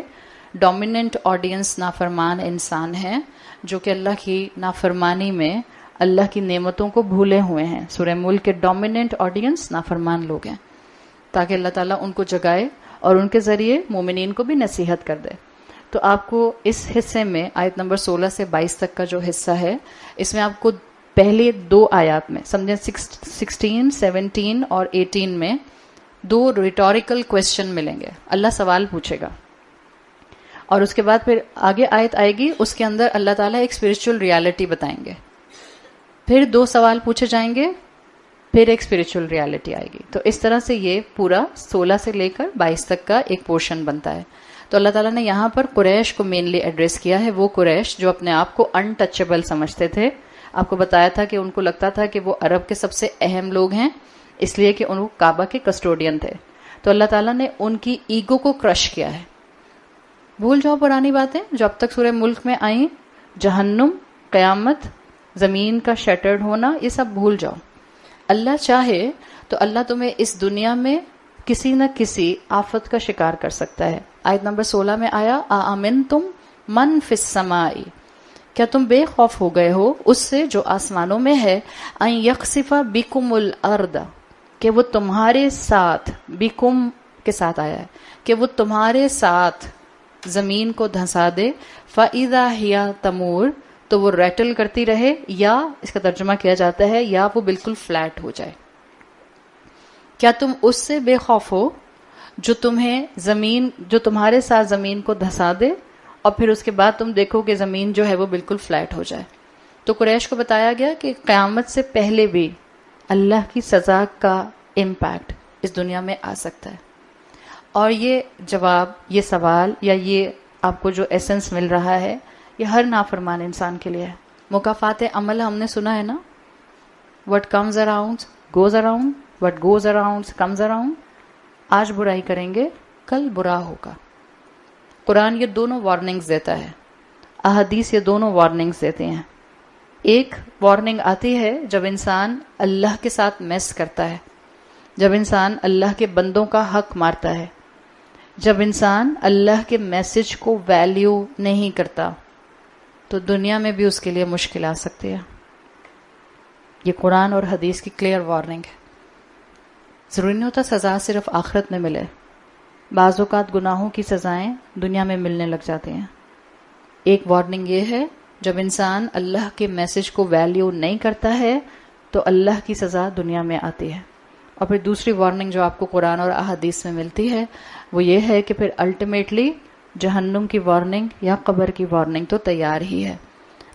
ڈومیننٹ آڈینس نافرمان انسان ہیں جو کہ اللہ کی نافرمانی میں اللہ کی نعمتوں کو بھولے ہوئے ہیں. سورہ ملک کے ڈومیننٹ آڈینس نافرمان لوگ ہیں, تاکہ اللہ تعالیٰ ان کو جگائے اور ان کے ذریعے مومنین کو بھی نصیحت کر دے. تو آپ کو اس حصے میں آیت نمبر 16 سے 22 تک کا جو حصہ ہے اس میں آپ کو پہلے 2 آیات میں سمجھیں 16, 17 اور 18 میں 2 ریٹوریکل کویسچن ملیں گے. اللہ سوال پوچھے گا اور اس کے بعد پھر آگے آیت آئے گی, اس کے اندر اللہ تعالیٰ ایک اسپرچل ریالٹی بتائیں گے, پھر 2 سوال پوچھے جائیں گے, پھر ایک اسپرچل ریالٹی آئے گی. تو اس طرح سے یہ پورا 16 سے لے کر 22 تک کا ایک پورشن بنتا ہے. تو اللہ تعالیٰ نے یہاں پر قریش کو مینلی ایڈریس کیا ہے, وہ قریش جو اپنے آپ کو انٹچیبل سمجھتے تھے. آپ کو بتایا تھا کہ ان کو لگتا تھا کہ وہ عرب کے سب سے اہم لوگ ہیں اس لیے کہ ان کو کعبہ کے کسٹوڈین تھے. تو اللہ تعالیٰ نے ان کی ایگو کو کرش کیا ہے. بھول جاؤ پرانی باتیں جو اب تک سورہ ملک میں آئیں, جہنم, قیامت, زمین کا شیٹرڈ ہونا, یہ سب بھول جاؤ. اللہ چاہے تو اللہ تمہیں اس دنیا میں کسی نہ کسی آفت کا شکار کر سکتا ہے. آیت نمبر 16 میں آیا آمنتم من فی السماء, کیا تم بے خوف ہو گئے ہو اس سے جو آسمانوں میں ہے, ان یخسف بکم الارض, کہ وہ تمہارے ساتھ, بکم کے ساتھ آیا ہے, کہ وہ تمہارے ساتھ زمین کو دھنسا دے, فاذا ہی تمور, تو وہ ریٹل کرتی رہے, یا اس کا ترجمہ کیا جاتا ہے یا وہ بالکل فلیٹ ہو جائے. کیا تم اس سے بے خوف ہو جو تمہارے ساتھ زمین کو دھسا دے اور پھر اس کے بعد تم دیکھو کہ زمین جو ہے وہ بالکل فلیٹ ہو جائے. تو قریش کو بتایا گیا کہ قیامت سے پہلے بھی اللہ کی سزا کا امپیکٹ اس دنیا میں آ سکتا ہے. اور یہ جواب, یہ سوال یا یہ آپ کو جو ایسنس مل رہا ہے یہ ہر نافرمان انسان کے لیے ہے. مکافات عمل ہم نے سنا ہے نا, what comes around goes around, what goes around comes around. آج برائی کریں گے کل برا ہوگا. قرآن یہ دونوں وارننگز دیتا ہے, احادیث یہ دونوں وارننگز دیتے ہیں. ایک وارننگ آتی ہے جب انسان اللہ کے ساتھ میس کرتا ہے, جب انسان اللہ کے بندوں کا حق مارتا ہے, جب انسان اللہ کے میسج کو ویلیو نہیں کرتا, تو دنیا میں بھی اس کے لیے مشکل آ سکتی ہے. یہ قرآن اور حدیث کی کلیئر وارننگ ہے. ضروری نہیں ہوتا سزا صرف آخرت میں ملے, بعض اوقات گناہوں کی سزائیں دنیا میں ملنے لگ جاتی ہیں. ایک وارننگ یہ ہے جب انسان اللہ کے میسج کو ویلیو نہیں کرتا ہے تو اللہ کی سزا دنیا میں آتی ہے. اور پھر دوسری وارننگ جو آپ کو قرآن اور احادیث میں ملتی ہے وہ یہ ہے کہ پھر الٹیمیٹلی جہنم کی وارننگ یا قبر کی وارننگ تو تیار ہی ہے.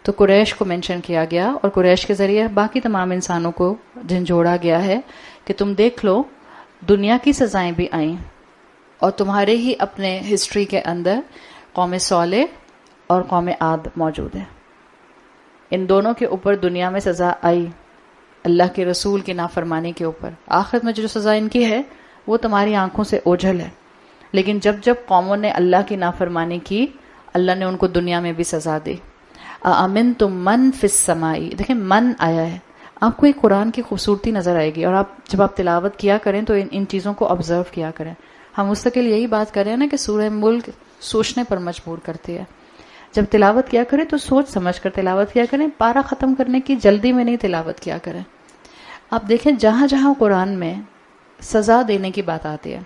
تو قریش کو منشن کیا گیا اور قریش کے ذریعے باقی تمام انسانوں کو جھنجھوڑا گیا ہے کہ تم دیکھ لو دنیا کی سزائیں بھی آئیں اور تمہارے ہی اپنے ہسٹری کے اندر قوم صالح اور قوم عاد موجود ہے. ان دونوں کے اوپر دنیا میں سزا آئی اللہ کے رسول کی نافرمانی کے اوپر. آخرت میں جو سزا ان کی ہے وہ تمہاری آنکھوں سے اوجھل ہے. لیکن جب جب قوموں نے اللہ کی نافرمانی کی اللہ نے ان کو دنیا میں بھی سزا دی. اَأَمِنْتُم مَّن فِي السَّمَاءِ، دیکھیں من آیا ہے. آپ کو ایک قرآن کی خوبصورتی نظر آئے گی، اور آپ جب آپ تلاوت کیا کریں تو ان چیزوں کو آبزرو کیا کریں. ہم مستقل یہی بات کر رہے ہیں نا کہ سورہ ملک سوچنے پر مجبور کرتی ہے. جب تلاوت کیا کریں تو سوچ سمجھ کر تلاوت کیا کریں، پارہ ختم کرنے کی جلدی میں نہیں تلاوت کیا کریں. آپ دیکھیں جہاں جہاں قرآن میں سزا دینے کی بات آتی ہے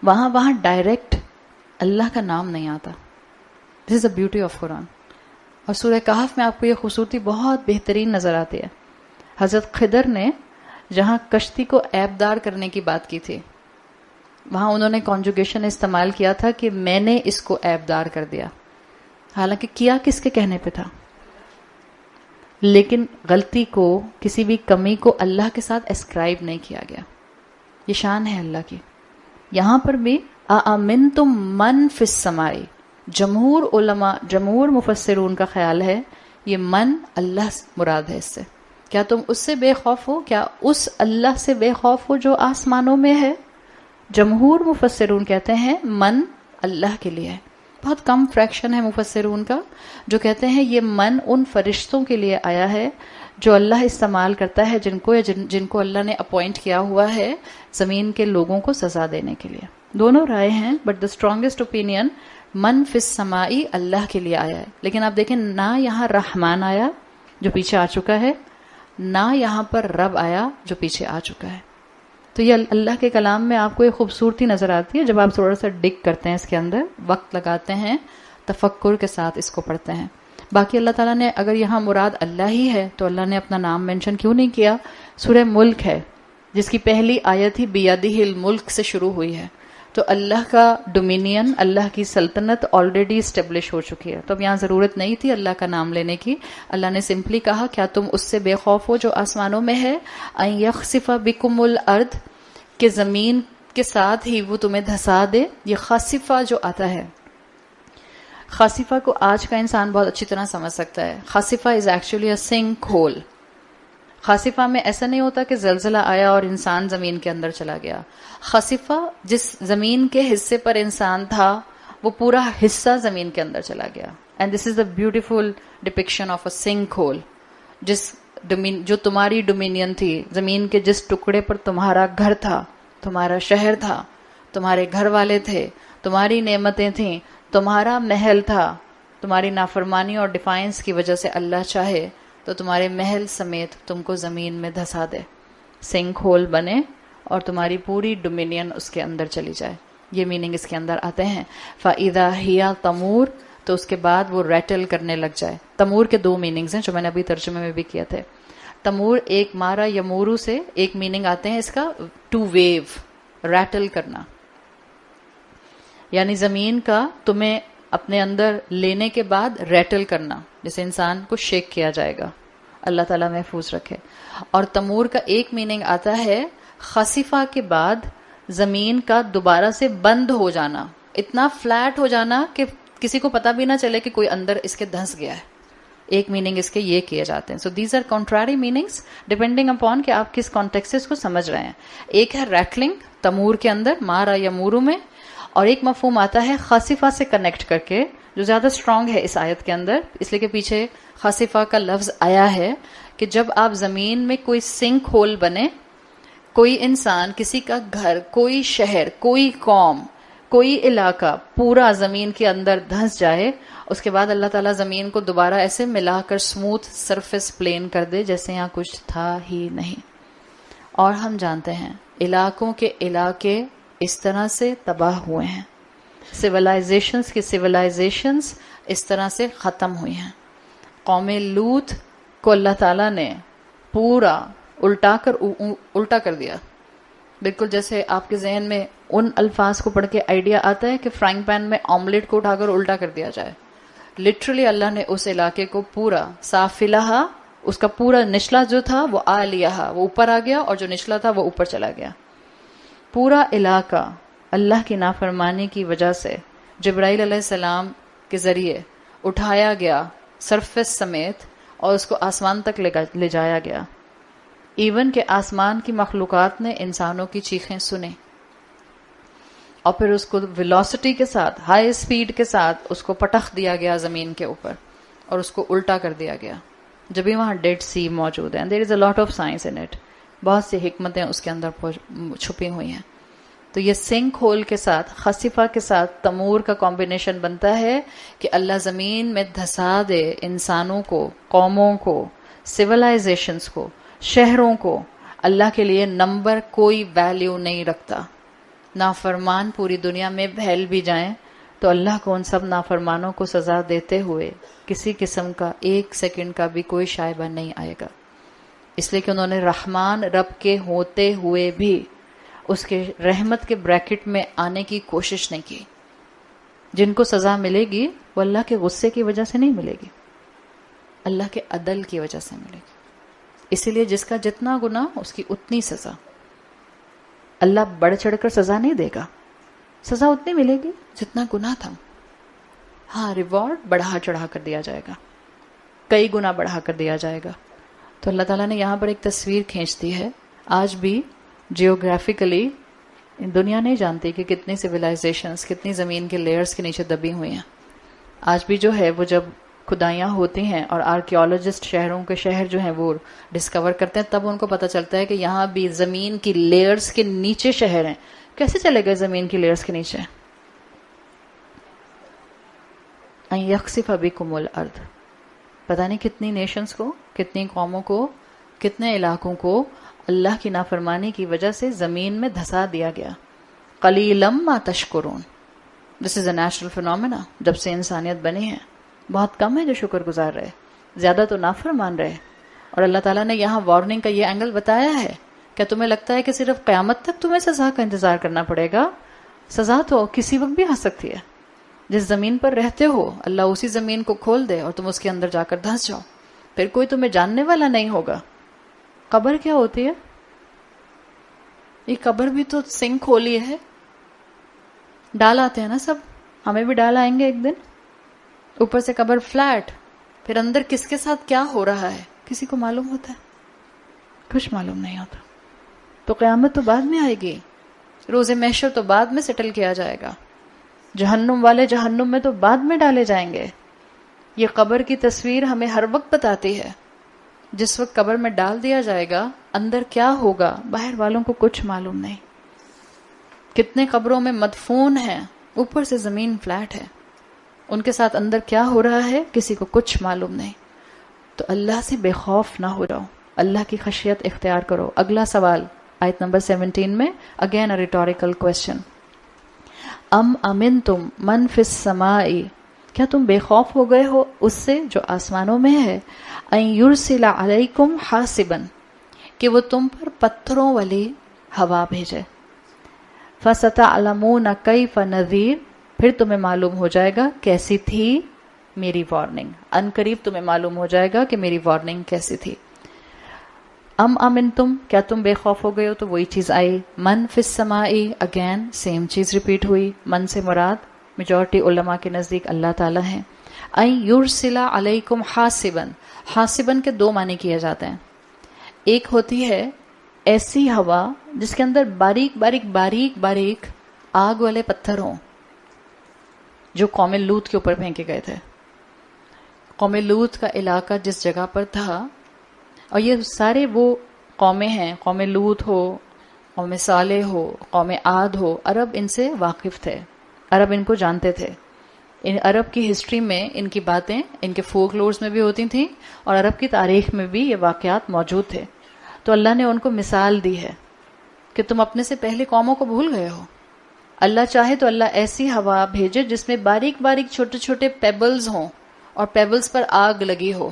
وہاں وہاں ڈائریکٹ اللہ کا نام نہیں آتا. دس از دا بیوٹی آف قرآن. اور سورہ کہف میں آپ کو یہ خوبصورتی بہت بہترین نظر آتی ہے. حضرت خضر نے جہاں کشتی کو عیبدار کرنے کی بات کی تھی وہاں انہوں نے کانجوگیشن استعمال کیا تھا کہ میں نے اس کو عیبدار کر دیا، حالانکہ کیا کس کے کہنے پہ تھا. لیکن غلطی کو، کسی بھی کمی کو اللہ کے ساتھ اسکرائب نہیں کیا گیا. یہ شان ہے اللہ کی. یہاں پر بھی اَأَمِنْتُم مَّن فِي السَّمَاءِ، جمہور علماء، جمہور مفسرون کا خیال ہے یہ من اللہ مراد ہے. اس سے کیا تم اس سے بے خوف ہو؟ کیا اس اللہ سے بے خوف ہو جو آسمانوں میں ہے؟ جمہور مفسرون کہتے ہیں من اللہ کے لیے ہے. بہت کم فریکشن ہے مفسرون کا جو کہتے ہیں یہ من ان فرشتوں کے لیے آیا ہے جو اللہ استعمال کرتا ہے جن کو اللہ نے اپوائنٹ کیا ہوا ہے زمین کے لوگوں کو سزا دینے کے لیے. دونوں رائے ہیں بٹ دا اسٹرانگیسٹ اوپینین من فی السماء اللہ کے لیے آیا ہے. لیکن آپ دیکھیں نہ یہاں رحمان آیا جو پیچھے آ چکا ہے، نہ یہاں پر رب آیا جو پیچھے آ چکا ہے. تو یہ اللہ کے کلام میں آپ کو ایک خوبصورتی نظر آتی ہے جب آپ تھوڑا سا ڈگ کرتے ہیں اس کے اندر، وقت لگاتے ہیں، تفکر کے ساتھ اس کو پڑھتے ہیں. باقی اللہ تعالیٰ نے اگر یہاں مراد اللہ ہی ہے تو اللہ نے اپنا نام مینشن کیوں نہیں کیا؟ سورہ ملک ہے جس کی پہلی آیت ہی بیدہ الملک سے شروع ہوئی ہے. تو اللہ کا ڈومینین، اللہ کی سلطنت آلریڈی اسٹیبلش ہو چکی ہے. تو اب یہاں ضرورت نہیں تھی اللہ کا نام لینے کی. اللہ نے سمپلی کہا کیا تم اس سے بے خوف ہو جو آسمانوں میں ہے؟ ان یخسف بکم الارض، کہ زمین کے ساتھ ہی وہ تمہیں دھسا دے. یہ خاسفہ جو آتا ہے، خاسفہ کو آج کا انسان بہت اچھی طرح سمجھ سکتا ہے. خاسفہ is actually a sink whole. خاسفہ میں ایسا نہیں ہوتا کہ زلزلہ آیا اور انسان زمین کے اندر چلا گیا. خاسفہ جس زمین کے حصے پر انسان تھا وہ پورا حصہ زمین کے اندر چلا گیا. And this is the beautiful depiction of a sink hole. جو تمہاری ڈومینین تھی، زمین کے جس ٹکڑے پر تمہارا گھر تھا، تمہارا شہر تھا، تمہارے گھر والے تھے، تمہاری نعمتیں تھیں، تمہارا محل تھا، تمہاری نافرمانی اور ڈیفائنس کی وجہ سے اللہ چاہے تو تمہارے محل سمیت تم کو زمین میں دھسا دے، سنک ہول بنے اور تمہاری پوری ڈومینین اس کے اندر چلی جائے. یہ میننگ اس کے اندر آتے ہیں. فَإِذَا هِيَ تَمُورُ، تو اس کے بعد وہ ریٹل کرنے لگ جائے. تمور کے دو میننگز ہیں جو میں نے ابھی ترجمے میں بھی کیا تھے. تمور ایک مارا یمورو سے ایک میننگ آتے ہیں اس کا ٹو ویو، ریٹل کرنا، یعنی زمین کا تمہیں اپنے اندر لینے کے بعد ریٹل کرنا، جسے انسان کو شیک کیا جائے گا. اللہ تعالیٰ محفوظ رکھے. اور تمور کا ایک میننگ آتا ہے خسیفہ کے بعد زمین کا دوبارہ سے بند ہو جانا، اتنا فلیٹ ہو جانا کہ کسی کو پتہ بھی نہ چلے کہ کوئی اندر اس کے دھنس گیا ہے. ایک میننگ اس کے یہ کیے جاتے ہیں. So these are contrary meanings depending upon کہ آپ کس کانٹیکسٹ سے اس کو سمجھ رہے ہیں. ایک ہے ریٹلنگ تمور کے اندر، مارا یا مورو میں، اور ایک مفہوم آتا ہے خاسفہ سے کنیکٹ کر کے جو زیادہ اسٹرانگ ہے اس آیت کے اندر، اس لیے کہ پیچھے خاسفہ کا لفظ آیا ہے کہ جب آپ زمین میں کوئی سنک ہول بنے، کوئی انسان، کسی کا گھر، کوئی شہر، کوئی قوم، کوئی علاقہ پورا زمین کے اندر دھنس جائے، اس کے بعد اللہ تعالیٰ زمین کو دوبارہ ایسے ملا کر اسموتھ سرفیس پلین کر دے جیسے یہاں کچھ تھا ہی نہیں. اور ہم جانتے ہیں علاقوں کے علاقے اس طرح سے تباہ ہوئے ہیں، سویلائزیشنز کی سویلائزیشنز اس طرح سے ختم ہوئی ہیں. قوم لوط کو اللہ تعالیٰ نے پورا الٹا کر دیا. بالکل جیسے آپ کے ذہن میں ان الفاظ کو پڑھ کے آئیڈیا آتا ہے کہ فرائنگ پین میں آملیٹ کو اٹھا کر الٹا کر دیا جائے. لٹرلی اللہ نے اس علاقے کو پورا سافلہا، اس کا پورا نچلا جو تھا وہ عالیہا، وہ اوپر آ گیا، اور جو نچلا تھا وہ اوپر چلا گیا. پورا علاقہ اللہ کی نافرمانی کی وجہ سے جبرائیل علیہ السلام کے ذریعے اٹھایا گیا سرفس سمیت اور اس کو آسمان تک لے جایا گیا. ایون کہ آسمان کی مخلوقات نے انسانوں کی چیخیں سنیں اور پھر اس کو ویلوسٹی کے ساتھ، ہائی اسپیڈ کے ساتھ اس کو پٹخ دیا گیا زمین کے اوپر اور اس کو الٹا کر دیا گیا. جب بھی وہاں ڈیڈ سی موجود ہیں. There is a lot of science in it. بہت سی حکمتیں اس کے اندر چھپی ہوئی ہیں. تو یہ سنک ہول کے ساتھ، خصیفہ کے ساتھ تمور کا کمبینیشن بنتا ہے کہ اللہ زمین میں دھسا دے انسانوں کو، قوموں کو، سویلائزیشنز کو، شہروں کو. اللہ کے لیے نمبر کوئی ویلیو نہیں رکھتا. نافرمان پوری دنیا میں پھیل بھی جائیں تو اللہ کو ان سب نافرمانوں کو سزا دیتے ہوئے کسی قسم کا ایک سیکنڈ کا بھی کوئی شائبہ نہیں آئے گا. اس لیے کہ انہوں نے رحمان رب کے ہوتے ہوئے بھی اس کے رحمت کے بریکٹ میں آنے کی کوشش نہیں کی. جن کو سزا ملے گی وہ اللہ کے غصے کی وجہ سے نہیں ملے گی، اللہ کے عدل کی وجہ سے ملے گی. اسی لیے جس کا جتنا گناہ اس کی اتنی سزا. اللہ بڑھ چڑھ کر سزا نہیں دے گا، سزا اتنی ملے گی جتنا گناہ تھا. ہاں ریوارڈ بڑھا چڑھا کر دیا جائے گا، کئی گنا بڑھا کر دیا جائے گا. تو اللہ تعالیٰ نے یہاں پر ایک تصویر کھینچ دی ہے. آج بھی جیوگرافیکلی دنیا نہیں جانتی کہ کتنی سویلائزیشنز کتنی زمین کے لیئرز کے نیچے دبی ہوئی ہیں. آج بھی جو ہے وہ جب کھدائیاں ہوتی ہیں اور آرکیولوجسٹ شہروں کے شہر جو ہیں وہ ڈسکور کرتے ہیں تب ان کو پتہ چلتا ہے کہ یہاں بھی زمین کی لیئرز کے نیچے شہر ہیں. کیسے چلے گئے زمین کی لیئرز کے نیچے؟ ان یخسف بکم الارض. پتہ نہیں کتنی نیشنز کو، کتنی قوموں کو، کتنے علاقوں کو اللہ کی نافرمانی کی وجہ سے زمین میں دھسا دیا گیا. قلیلا ما تشکرون. دس از اے نیچرل فینومینا. جب سے انسانیت بنی ہے بہت کم ہے جو شکر گزار رہے، زیادہ تو نافرمان رہے. اور اللہ تعالیٰ نے یہاں وارننگ کا یہ اینگل بتایا ہے. کیا تمہیں لگتا ہے کہ صرف قیامت تک تمہیں سزا کا انتظار کرنا پڑے گا؟ سزا تو کسی وقت بھی آ سکتی ہے. جس زمین پر رہتے ہو اللہ اسی زمین کو کھول دے اور تم اس کے اندر جا کر دھنس جاؤ، پھر کوئی تمہیں جاننے والا نہیں ہوگا. قبر کیا ہوتی ہے؟ یہ قبر بھی تو سنک کھولی ہے. ڈال آتے ہیں نا سب، ہمیں بھی ڈال آئیں گے ایک دن. اوپر سے قبر فلیٹ، پھر اندر کس کے ساتھ کیا ہو رہا ہے کسی کو معلوم ہوتا ہے؟ کچھ معلوم نہیں ہوتا. تو قیامت تو بعد میں آئے گی، روز محشر تو بعد میں سیٹل کیا جائے گا، جہنم والے جہنم میں تو بعد میں ڈالے جائیں گے. یہ قبر کی تصویر ہمیں ہر وقت بتاتی ہے. جس وقت قبر میں ڈال دیا جائے گا اندر کیا ہوگا باہر والوں کو کچھ معلوم نہیں. کتنے قبروں میں مدفون ہیں، اوپر سے زمین فلیٹ ہے، ان کے ساتھ اندر کیا ہو رہا ہے کسی کو کچھ معلوم نہیں. تو اللہ سے بے خوف نہ ہو جاؤ، اللہ کی خشیت اختیار کرو. اگلا سوال آیت نمبر 17 میں، اگین اے ریٹوریکل کوسچن. ام امنتم من فی السماء. کیا تم بے خوف ہو گئے ہو اس سے جو آسمانوں میں ہے؟ ان یرسل علیکم حاسبا، کہ وہ تم پر پتھروں والی ہوا بھیجے. فستعلمون کیف نذیر، پھر تمہیں معلوم ہو جائے گا کیسی تھی میری وارننگ. ان قریب تمہیں معلوم ہو جائے گا کہ میری وارننگ کیسی تھی. ام امنتم، کیا تم بے خوف ہو گئے ہو؟ تو وہی چیز آئی. من فی السماء، اگین سیم چیز ریپیٹ ہوئی. من سے مراد میجورٹی علماء کے نزدیک اللہ تعالیٰ ہیں. ان یرسل علیکم حاسبا، حاسبا کے دو معنی کیے جاتے ہیں. ایک ہوتی ہے ایسی ہوا جس کے اندر باریک باریک باریک باریک آگ والے پتھر ہوں، جو قوم لوط کے اوپر پھینکے گئے تھے. قوم لوط کا علاقہ جس جگہ پر تھا، اور یہ سارے وہ قومیں ہیں، قوم لوط ہو، قوم صالح ہو، قوم عاد ہو، عرب ان سے واقف تھے، عرب ان کو جانتے تھے. ان عرب کی ہسٹری میں ان کی باتیں ان کے فولک لورز میں بھی ہوتی تھیں اور عرب کی تاریخ میں بھی یہ واقعات موجود تھے. تو اللہ نے ان کو مثال دی ہے کہ تم اپنے سے پہلے قوموں کو بھول گئے ہو. اللہ چاہے تو اللہ ایسی ہوا بھیجے جس میں باریک باریک چھوٹے چھوٹے پیبلز ہوں اور پیبلز پر آگ لگی ہو.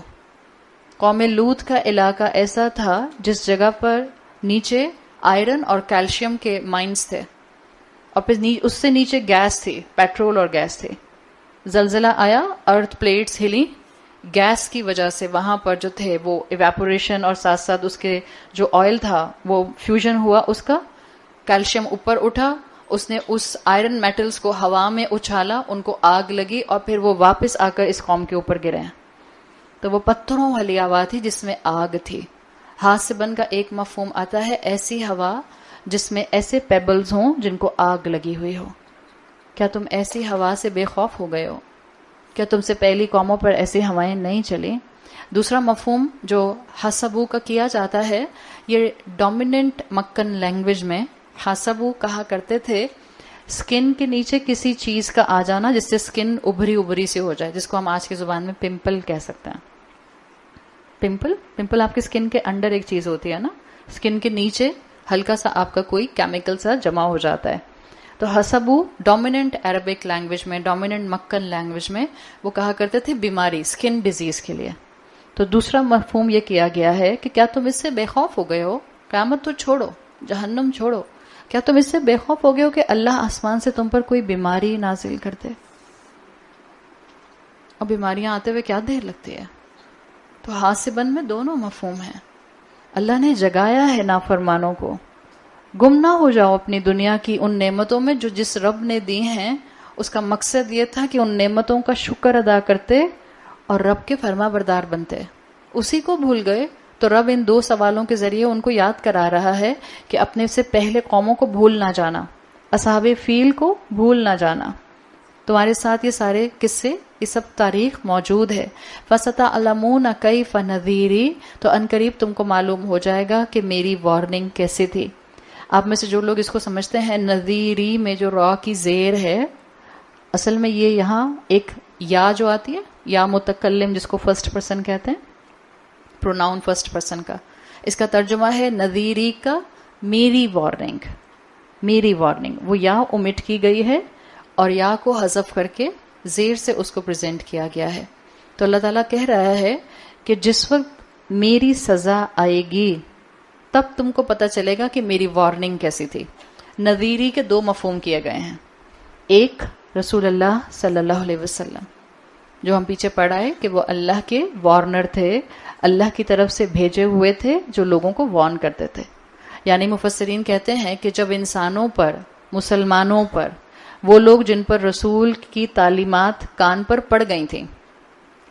قوم لوط کا علاقہ ایسا تھا جس جگہ پر نیچے آئرن اور کیلشیم کے مائنز تھے اور پھر اس سے نیچے گیس تھی، پیٹرول اور گیس تھی. زلزلہ آیا، ارتھ پلیٹس ہلی، گیس کی وجہ سے وہاں پر جو تھے وہ ایواپوریشن اور ساتھ ساتھ اس کے جو آئل تھا وہ فیوژن ہوا، اس کا کیلشیم اوپر اٹھا، اس نے اس آئرن میٹلز کو ہوا میں اچھالا، ان کو آگ لگی اور پھر وہ واپس آ کر اس قوم کے اوپر گرے ہیں. تو وہ پتھروں والی ہوا تھی جس میں آگ تھی. ہاتھ سے بن کا ایک مفہوم آتا ہے ایسی ہوا جس میں ایسے پیبلز ہوں جن کو آگ لگی ہوئی ہو. کیا تم ایسی ہوا سے بے خوف ہو گئے ہو؟ کیا تم سے پہلی قوموں پر ایسی ہوائیں نہیں چلی؟ دوسرا مفہوم جو حسبو کا کیا جاتا ہے، یہ ڈومیننٹ مکن لینگویج میں حسبو کہا کرتے تھے سکن کے نیچے کسی چیز کا آ جانا جس سے سکن ابھری سی ہو جائے، جس کو ہم آج کی زبان میں پمپل کہہ سکتے ہیں. پمپل آپ کی سکن کے انڈر ایک چیز ہوتی ہے نا، سکن کے نیچے ہلکا سا آپ کا کوئی کیمیکل سا جمع ہو جاتا ہے. تو حسبو ڈومیننٹ عربک لینگویج میں، ڈومیننٹ مکن لینگویج میں وہ کہا کرتے تھے بیماری، سکن ڈیزیز کے لیے. تو دوسرا مفہوم یہ کیا گیا ہے کہ کیا تم اس سے بے خوف ہو گئے ہو؟ قیامت تو چھوڑو، جہنم چھوڑو، کیا تم اس سے بے خوف ہو گئے ہو کہ اللہ آسمان سے تم پر کوئی بیماری نازل کر دے؟ اور بیماریاں آتے ہوئے کیا دیر لگتی ہے. تو ہاتھ سے بند میں دونوں مفہوم ہیں. اللہ نے جگایا ہے نافرمانوں کو. گم نہ ہو جاؤ اپنی دنیا کی ان نعمتوں میں جو جس رب نے دی ہیں. اس کا مقصد یہ تھا کہ ان نعمتوں کا شکر ادا کرتے اور رب کے فرما بردار بنتے. اسی کو بھول گئے تو رب ان دو سوالوں کے ذریعے ان کو یاد کرا رہا ہے کہ اپنے سے پہلے قوموں کو بھول نہ جانا، اصحاب فیل کو بھول نہ جانا. تمہارے ساتھ یہ سارے قصے، یہ سب تاریخ موجود ہے. فَسَتَعْلَمُونَ كَيْفَ نَذِيرِي، تو عنقریب تم کو معلوم ہو جائے گا کہ میری وارننگ کیسی تھی. آپ میں سے جو لوگ اس کو سمجھتے ہیں نذیری میں جو را کی زیر ہے، اصل میں یہ یہاں ایک یا جو آتی ہے، یا متکلم جس کو فرسٹ پرسن کہتے ہیں، پروناؤن فرسٹ پرسن کا، اس کا ترجمہ ہے نذیری کا میری وارننگ. میری وارننگ، وہ یا اومٹ کی گئی ہے اور یا کو حذف کر کے زیر سے اس کو پریزنٹ کیا گیا ہے. تو اللہ تعالیٰ کہہ رہا ہے کہ جس وقت میری سزا آئے گی تب تم کو پتہ چلے گا کہ میری وارننگ کیسی تھی. نذیری کے دو مفہوم کیے گئے ہیں. ایک رسول اللہ صلی اللہ علیہ وسلم جو ہم پیچھے پڑھائے کہ وہ اللہ کے وارنر تھے، اللہ کی طرف سے بھیجے ہوئے تھے جو لوگوں کو وارن کرتے تھے. یعنی مفسرین کہتے ہیں کہ جب انسانوں پر، مسلمانوں پر، وہ لوگ جن پر رسول کی تعلیمات کان پر پڑ گئی تھیں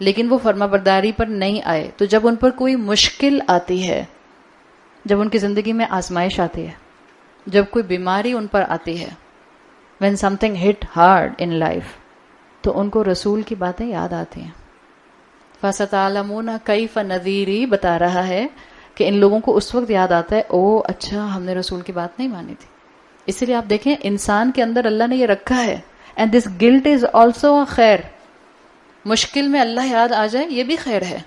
لیکن وہ فرما برداری پر نہیں آئے، تو جب ان پر کوئی مشکل آتی ہے، جب ان کی زندگی میں آزمائش آتی ہے، جب کوئی بیماری ان پر آتی ہے، when something hit hard in life، تو ان کو رسول کی باتیں یاد آتی ہیں. فَسَتَعْلَمُونَ كَيْفَ نَذِيرِي بتا رہا ہے کہ ان لوگوں کو اس وقت یاد آتا ہے، او اچھا ہم نے رسول کی بات نہیں مانی تھی. اسی لیے آپ دیکھیں انسان کے اندر اللہ نے یہ رکھا ہے، and this guilt is also a خیر. مشکل میں اللہ یاد آ جائے یہ بھی خیر ہے.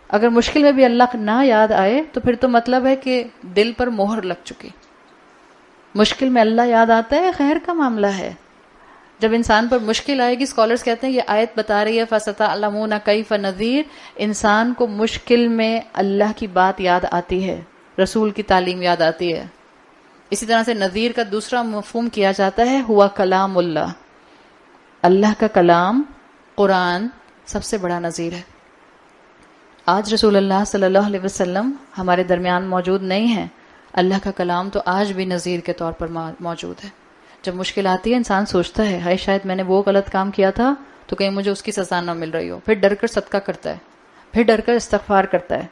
اگر مشکل میں بھی اللہ نہ یاد آئے تو پھر تو مطلب ہے کہ دل پر مہر لگ چکی. مشکل میں اللہ یاد آتا ہے خیر کا معاملہ ہے. جب انسان پر مشکل آئے گی، اسکالرز کہتے ہیں یہ آیت بتا رہی ہے فَسَتَعْلَمُونَ كَيْفَ نَذِيرٍ، انسان کو مشکل میں اللہ کی بات یاد آتی ہے، رسول کی تعلیم یاد آتی ہے. اسی طرح سے نذیر کا دوسرا مفہوم کیا جاتا ہے ہوا کلام اللہ. اللہ کا کلام قرآن سب سے بڑا نذیر ہے. آج رسول اللہ صلی اللہ علیہ وسلم ہمارے درمیان موجود نہیں ہیں، اللہ کا کلام تو آج بھی نذیر کے طور پر موجود ہے. جب مشکل آتی ہے انسان سوچتا ہے ہائے شاید میں نے وہ غلط کام کیا تھا تو کہیں مجھے اس کی سزا نہ مل رہی ہو، پھر ڈر کر صدقہ کرتا ہے، پھر ڈر کر استغفار کرتا ہے،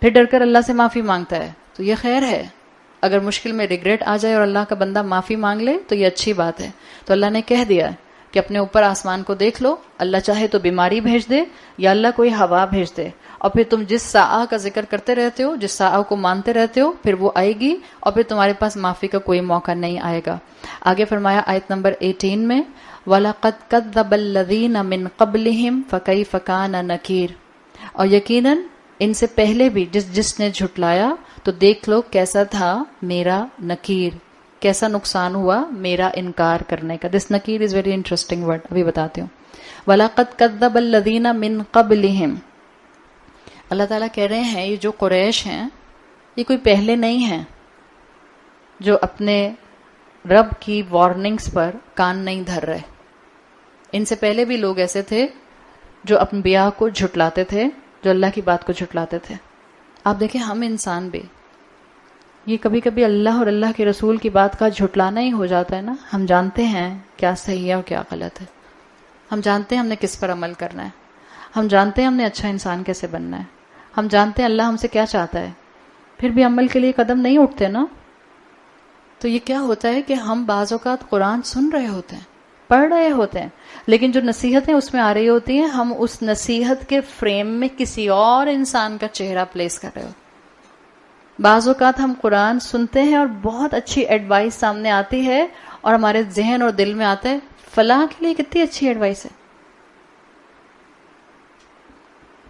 پھر ڈر کر اللہ سے معافی مانگتا ہے. تو یہ خیر ہے. اگر مشکل میں ریگریٹ آ جائے اور اللہ کا بندہ معافی مانگ لے تو یہ اچھی بات ہے. تو اللہ نے کہہ دیا کہ اپنے اوپر آسمان کو دیکھ لو، اللہ چاہے تو بیماری بھیج دے یا اللہ کوئی ہوا بھیج دے، اور پھر تم جس ساعہ کا ذکر کرتے رہتے ہو، جس ساعہ کو مانتے رہتے ہو، پھر وہ آئے گی اور پھر تمہارے پاس معافی کا کوئی موقع نہیں آئے گا. آگے فرمایا آیت نمبر 18 میں وَلَقَدْ كَذَّبَ الَّذِينَ مِن قَبْلِهِمْ فَكَيْفَ كَانَ نَكِيرٌ، اور یقیناً ان سے پہلے بھی جس نے جھٹلایا تو دیکھ لو کیسا تھا میرا نکیر، کیسا نقصان ہوا میرا انکار کرنے کا. دس نکیر از ویری انٹرسٹنگ ورڈ، ابھی بتاتی ہوں. وَلَقَدْ كَذَّبَ الَّذِينَ مِن قَبْلِهِمْ، اللہ تعالیٰ کہہ رہے ہیں یہ جو قریش ہیں یہ کوئی پہلے نہیں ہیں جو اپنے رب کی وارننگز پر کان نہیں دھر رہے. ان سے پہلے بھی لوگ ایسے تھے جو انبیاء کو جھٹلاتے تھے، جو اللہ کی بات کو جھٹلاتے تھے. آپ دیکھیں ہم انسان بھی یہ کبھی کبھی اللہ اور اللہ کے رسول کی بات کا جھٹلانا ہی ہو جاتا ہے نا. ہم جانتے ہیں کیا صحیح ہے اور کیا غلط ہے. ہم جانتے ہیں ہم نے کس پر عمل کرنا ہے. ہم جانتے ہیں ہم نے اچھا انسان کیسے بننا ہے. ہم جانتے ہیں اللہ ہم سے کیا چاہتا ہے. پھر بھی عمل کے لیے قدم نہیں اٹھتے نا. تو یہ کیا ہوتا ہے کہ ہم بعض اوقات قرآن سن رہے ہوتے ہیں, پڑھ رہے ہوتے ہیں, لیکن جو نصیحتیں اس میں آ رہی ہوتی ہیں ہم اس نصیحت کے فریم میں کسی اور انسان کا چہرہ پلیس کر رہے ہوتے ہیں. بعض اوقات ہم قرآن سنتے ہیں اور بہت اچھی ایڈوائس سامنے آتی ہے اور ہمارے ذہن اور دل میں آتا ہے فلاں کے لیے کتنی اچھی ایڈوائس ہے.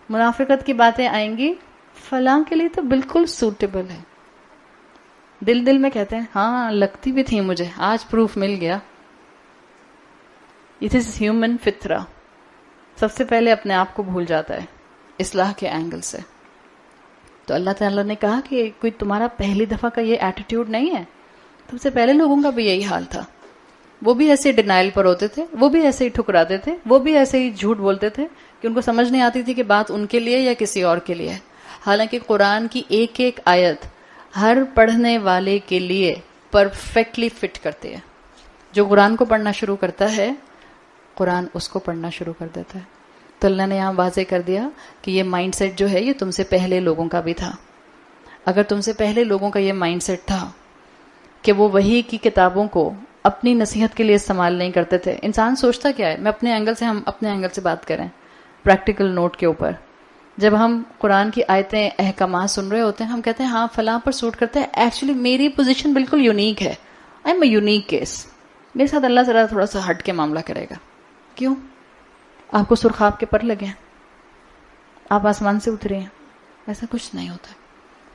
منافقت کی باتیں آئیں گی, فلاں کے لیے تو بالکل سوٹیبل ہے. دل میں کہتے ہیں ہاں لگتی بھی تھی مجھے, آج پروف مل گیا. It is human فطرہ. سب سے پہلے اپنے آپ کو بھول جاتا ہے اصلاح کے اینگل سے. تو اللہ تعالیٰ نے کہا کہ کوئی تمہارا پہلی دفعہ کا یہ ایٹیٹیوڈ نہیں ہے. سب سے پہلے لوگوں کا بھی یہی حال تھا. وہ بھی ایسے ڈینائل پر ہوتے تھے, وہ بھی ایسے ہی ٹھکراتے تھے, وہ بھی ایسے ہی جھوٹ بولتے تھے کہ ان کو سمجھ نہیں آتی تھی کہ بات ان کے لیے یا کسی اور کے لیے. حالانکہ قرآن کی ایک ایک آیت ہر پڑھنے والے کے لیے پرفیکٹلی فٹ کرتی ہے. جو قرآن کو پڑھنا شروع کرتا ہے قرآن اس کو پڑھنا شروع کر دیتا ہے. تو اللہ نے یہاں واضح کر دیا کہ یہ مائنڈ سیٹ جو ہے یہ تم سے پہلے لوگوں کا بھی تھا. اگر تم سے پہلے لوگوں کا یہ مائنڈ سیٹ تھا کہ وہ وحی کی کتابوں کو اپنی نصیحت کے لیے استعمال نہیں کرتے تھے. انسان سوچتا کیا ہے, میں اپنے اینگل سے, ہم اپنے اینگل سے بات کریں پریکٹیکل نوٹ کے اوپر. جب ہم قرآن کی آیتیں احکامات سن رہے ہوتے ہیں ہم کہتے ہیں ہاں فلاں پر سوٹ کرتے ہیں. ایکچولی میری پوزیشن بالکل یونیک ہے. I am a unique case. میرے ساتھ اللہ ذرا تھوڑا سا ہٹ کے معاملہ کرے گا. کیوں؟ آپ کو سرخاب کے پر لگے ہیں, آپ آسمان سے اترے ہیں. ایسا کچھ نہیں ہوتا.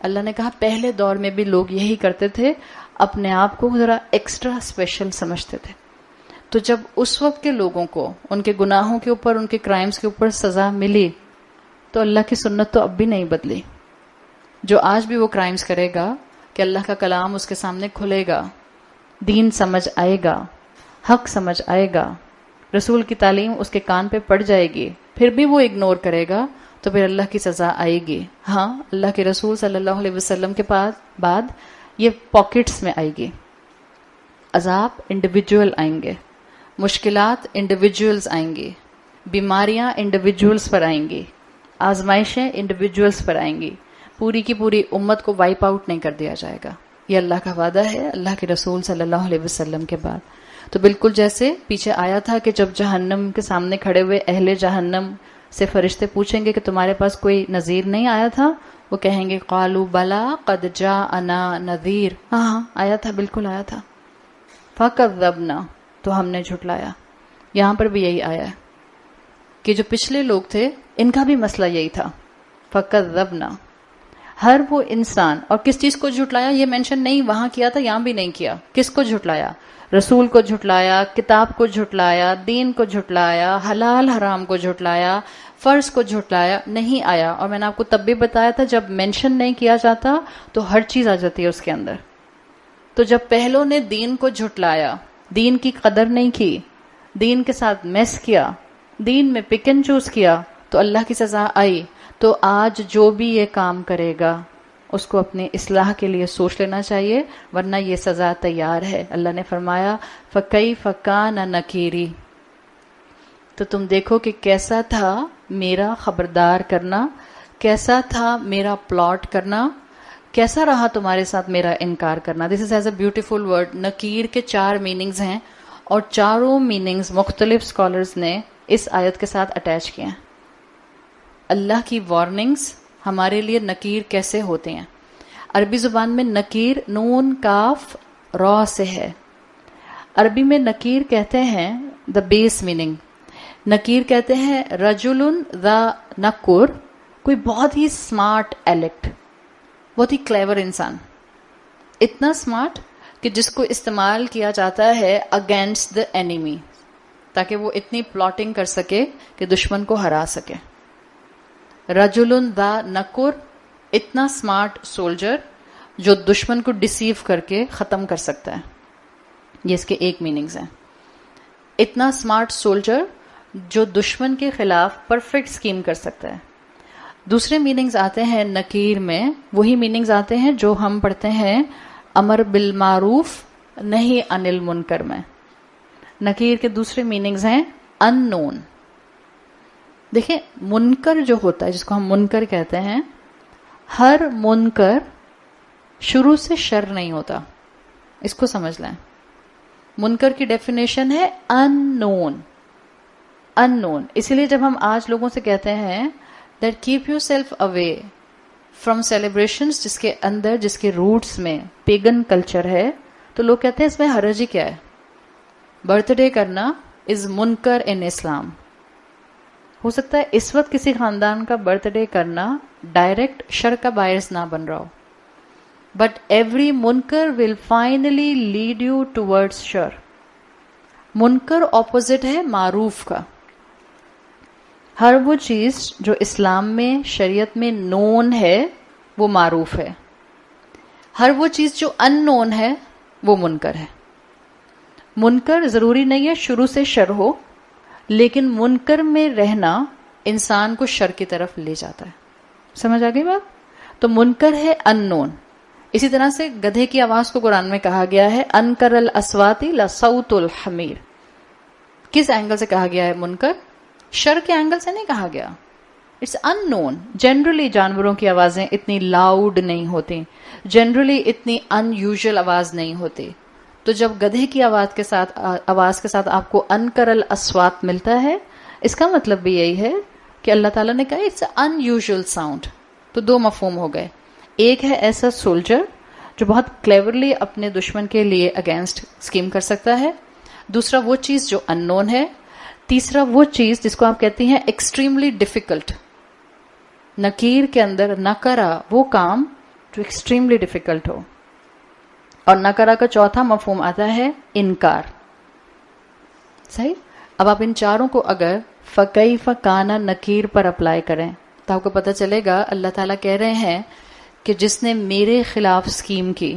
اللہ نے کہا پہلے دور میں بھی لوگ یہی کرتے تھے, اپنے آپ کو ذرا ایکسٹرا اسپیشل سمجھتے تھے. تو جب اس وقت کے لوگوں کو ان کے گناہوں کے اوپر, ان کے کرائمز کے اوپر سزا ملی تو اللہ کی سنت تو اب بھی نہیں بدلی. جو آج بھی وہ کرائمز کرے گا کہ اللہ کا کلام اس کے سامنے کھلے گا, دین سمجھ آئے گا, حق سمجھ آئے گا, رسول کی تعلیم اس کے کان پہ پڑ جائے گی, پھر بھی وہ اگنور کرے گا تو پھر اللہ کی سزا آئے گی. ہاں اللہ کے رسول صلی اللہ علیہ وسلم کے بعد یہ پاکٹس میں آئے گی. عذاب انڈیویجول آئیں گے, مشکلات انڈیویجولز آئیں گی, بیماریاں انڈیویجولز پر آئیں گی, آزمائشیں انڈیویجولز پر آئیں گی. پوری کی پوری امت کو وائپ آؤٹ نہیں کر دیا جائے گا. یہ اللہ کا وعدہ ہے اللہ کے رسول صلی اللہ علیہ وسلم کے بعد. تو بالکل جیسے پیچھے آیا تھا کہ جب جہنم کے سامنے کھڑے ہوئے اہل جہنم سے فرشتے پوچھیں گے کہ تمہارے پاس کوئی نذیر نہیں آیا تھا, وہ کہیں گے قالوا بلا قد جاءنا نذیر. ہاں آیا تھا, بالکل آیا تھا. فکذبنا, تو ہم نے جھٹلایا. یہاں پر بھی یہی آیا ہے کہ جو پچھلے لوگ تھے ان کا بھی مسئلہ یہی تھا. فکذبنا, ہر وہ انسان, اور کس چیز کو جھٹلایا یہ مینشن نہیں وہاں کیا تھا, یہاں بھی نہیں کیا. کس کو جھٹلایا؟ رسول کو جھٹلایا, کتاب کو جھٹلایا, دین کو جھٹلایا, حلال حرام کو جھٹلایا, فرض کو جھٹلایا. نہیں آیا. اور میں نے آپ کو تب بھی بتایا تھا جب مینشن نہیں کیا جاتا تو ہر چیز آ جاتی ہے اس کے اندر. تو جب پہلوں نے دین کو جھٹلایا, دین کی قدر نہیں کی, دین کے ساتھ میس کیا, دین میں پک اینڈ چوز کیا, تو اللہ کی سزا آئی. تو آج جو بھی یہ کام کرے گا اس کو اپنے اصلاح کے لیے سوچ لینا چاہیے, ورنہ یہ سزا تیار ہے. اللہ نے فرمایا فَكَيْفَ كَانَ نَكِيرِ, تو تم دیکھو کہ کیسا تھا میرا خبردار کرنا, کیسا تھا میرا پلاٹ کرنا, کیسا رہا تمہارے ساتھ میرا انکار کرنا. This is as a beautiful word. نکیر کے 4 میننگز ہیں اور چاروں میننگز مختلف اسکالرز نے اس آیت کے ساتھ اٹیچ کیے ہیں. اللہ کی وارننگز ہمارے لیے نکیر کیسے ہوتے ہیں. عربی زبان میں نکیر نون کاف را سے ہے. عربی میں نکیر کہتے ہیں دا بیس میننگ. نکیر کہتے ہیں رجل ذا نکر, کوئی بہت ہی اسمارٹ ایلیکٹ, بہت ہی کلیور انسان. اتنا اسمارٹ کہ جس کو استعمال کیا جاتا ہے اگینسٹ دا اینیمی, تاکہ وہ اتنی پلاٹنگ کر سکے کہ دشمن کو ہرا سکے. رجل ذا نکر, اتنا اسمارٹ سولجر جو دشمن کو ڈسیو کر کے ختم کر سکتا ہے. یہ اس کے ایک میننگز ہیں. اتنا اسمارٹ سولجر جو دشمن کے خلاف پرفیکٹ اسکیم کر سکتا ہے. دوسرے میننگز آتے ہیں نکیر میں، وہی میننگز آتے ہیں جو ہم پڑھتے ہیں امر بالمعروف نہی عن المنکر میں. نکیر کے دوسرے میننگز ہیں ان نون. دیکھیں منکر جو ہوتا ہے، جس کو ہم منکر کہتے ہیں، ہر منکر شروع سے شر نہیں ہوتا. اس کو سمجھ لیں. منکر کی ڈیفینیشن ہے ان نون. ان نون. اسی لیے جب ہم آج لوگوں سے کہتے ہیں that keep your self away from celebrations جس کے اندر، جس کے روٹس میں پیگن کلچر ہے، تو لوگ کہتے ہیں اس میں حرج ہی کیا ہے. برتھ ڈے کرنا از منکر ان اسلام. ہو سکتا ہے اس وقت کسی خاندان کا برتھ ڈے کرنا ڈائریکٹ شر کا باعث نہ بن رہا ہو، بٹ ایوری منکر will finally lead you towards شر. منکر اپوزٹ ہے معروف کا. ہر وہ چیز جو اسلام میں، شریعت میں نون ہے وہ معروف ہے. ہر وہ چیز جو ان نون ہے وہ منکر ہے. منکر ضروری نہیں ہے شروع سے شر ہو، لیکن منکر میں رہنا انسان کو شر کی طرف لے جاتا ہے. سمجھ آ گئی بات؟ تو منکر ہے ان نون. اسی طرح سے گدھے کی آواز کو قرآن میں کہا گیا ہے انکر الاسواتی لصوت الحمیر. کس اینگل سے کہا گیا ہے منکر؟ شر کے اینگل سے نہیں کہا گیا. It's in known. جنرلی جانوروں کی آوازیں اتنی لاؤڈ نہیں ہوتی، جنرلی اتنی ان یوزول آواز نہیں ہوتی. تو جب گدھے کی آواز کے ساتھ آپ کو انکر الاسوات ملتا ہے، اس کا مطلب بھی یہی ہے کہ اللہ تعالیٰ نے کہا اٹس ان یوزول ساؤنڈ. تو دو مفہوم ہو گئے. ایک ہے ایسا سولجر جو بہت کلیورلی اپنے دشمن کے لیے اگینسٹ اسکیم کر سکتا ہے. دوسرا وہ چیز جو ان نون ہے. تیسرا وہ چیز جس کو آپ کہتی ہیں ایکسٹریملی ڈیفیکلٹ. نکیر کے اندر نکرا وہ کام جو ایکسٹریملی ڈیفیکلٹ ہو. اور نکرا کا چوتھا مفہوم آتا ہے انکار. صحیح. اب آپ ان چاروں کو اگر فکیف کان نکیر پر اپلائی کریں تو آپ کو پتہ چلے گا اللہ تعالیٰ کہہ رہے ہیں کہ جس نے میرے خلاف اسکیم کی،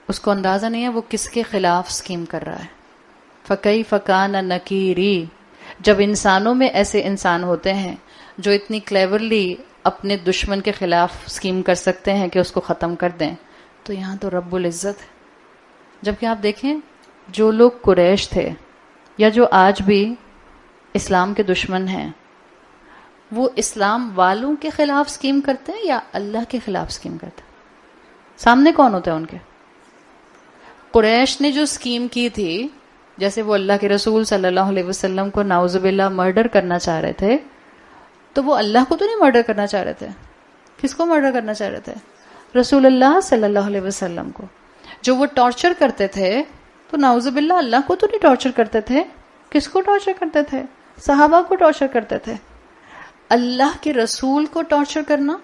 اس کو اندازہ نہیں ہے وہ کس کے خلاف اسکیم کر رہا ہے. فکیف کان نکیری. جب انسانوں میں ایسے انسان ہوتے ہیں جو اتنی کلیورلی اپنے دشمن کے خلاف اسکیم کر سکتے ہیں کہ اس کو ختم کر دیں، تو یہاں تو رب العزت ہے. جبکہ آپ دیکھیں جو لوگ قریش تھے یا جو آج بھی اسلام کے دشمن ہیں، وہ اسلام والوں کے خلاف اسکیم کرتے ہیں یا اللہ کے خلاف اسکیم کرتے ہیں؟ سامنے کون ہوتا ہے ان کے؟ قریش نے جو اسکیم کی تھی، جیسے وہ اللہ کے رسول صلی اللہ علیہ وسلم کو نعوذ باللہ مرڈر کرنا چاہ رہے تھے، تو وہ اللہ کو تو نہیں مرڈر کرنا چاہ رہے تھے. کس کو مرڈر کرنا چاہ رہے تھے؟ رسول اللہ صلی اللہ علیہ وسلم کو. جو وہ ٹارچر کرتے تھے تو نعوذ باللہ اللہ کو تو نہیں ٹارچر کرتے تھے. کس کو ٹارچر کرتے تھے؟ صحابہ کو ٹارچر کرتے تھے. اللہ کے رسول کو ٹارچر کرنا،